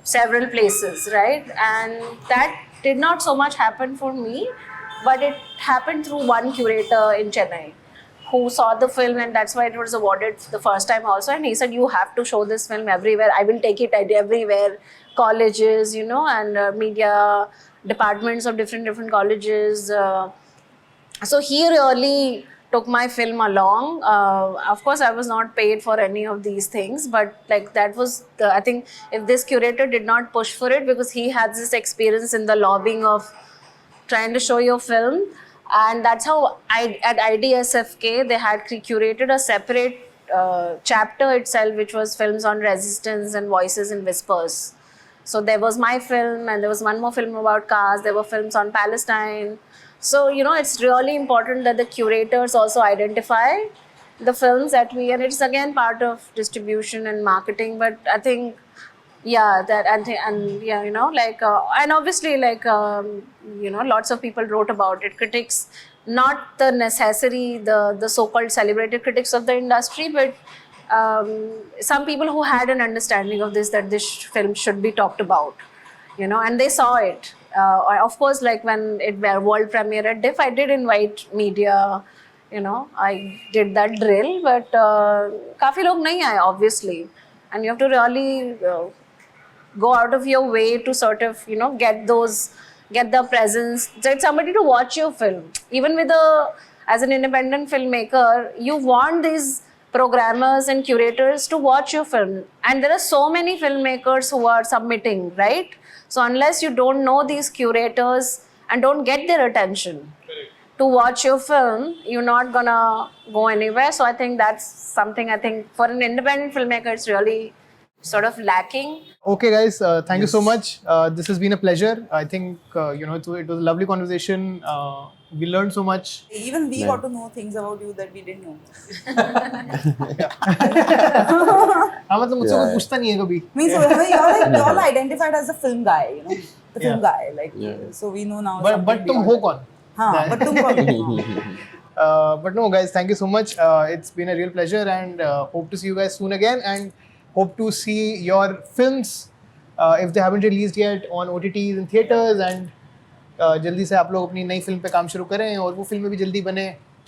several places, right? And that did not so much happen for me, but it happened through one curator in Chennai who saw the film, and that's why it was awarded the first time also. And he said, you have to show this film everywhere. I will take it everywhere, colleges, and media departments of different colleges. So he really took my film along. Of course, I was not paid for any of these things, but like that was the, I think if this curator did not push for it, because he had this experience in the lobbying of trying to show your film, and that's how at IDSFK they had curated a separate chapter itself, which was films on resistance and voices and whispers. So there was my film, and there was one more film about caste. There were films on Palestine. So, you know, it's really important that the curators also identify the films that we, and it's again part of distribution and marketing. But I think, yeah, that and yeah, you know, like, and obviously, like, you know, lots of people wrote about it. Critics, not the necessary, the so-called celebrated critics of the industry, but some people who had an understanding of this, that this film should be talked about, you know, and they saw it. Of course, like when it were world premiere at DIF, I did invite media, you know, I did that drill, but काफी लोग नहीं आए, obviously, and you have to really go out of your way to sort of, you know, get the presence, get somebody to watch your film. Even with as an independent filmmaker, you want these programmers and curators to watch your film, and there are so many filmmakers who are submitting, right? So unless you don't know these curators and don't get their attention to watch your film, you're not gonna go anywhere. So I think that's something, I think for an independent filmmaker, it's really sort of lacking. Okay, guys, thank you so much. This has been a pleasure. I think, you know, it was a lovely conversation. We learned so much. Even we got to know things about you that we didn't know. हाँ मतलब मुझसे कोई पूछता नहीं है कभी. Means you're all identified as a film guy, you know, the film guy, like. So we know now. But तुम हो कौन? हाँ, but तुम कौन? But no, guys, thank you so much. It's been a real pleasure, and hope to see you guys soon again, and hope to see your films if they haven't released yet on OTTs and theaters, and जल्दी से आप लोग अपनी नई film पे काम शुरू करें और वो फिल्में भी जल्दी बने,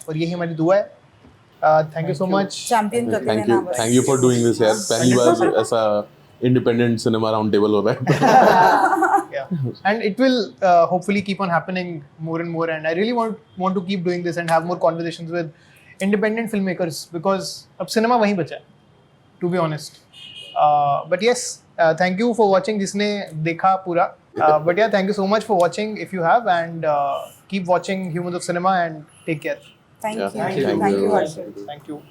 और यही हमारी दुआ है. Thank you so much. Champion करते हैं ना बस. Thank you for doing this यार. पहली बार ऐसा independent cinema round table हो रहा है. Yeah, and it will hopefully keep on happening more and more, and I really want to keep doing this and have more conversations with independent filmmakers, because अब cinema वहीं बचा है, to be honest. But yes, thank you for watching जिसने देखा पूरा. But yeah, thank you so much for watching if you have, and keep watching Humans of Cinema, and take care. Thank Yeah, you. thank you. Harshit. Thank you.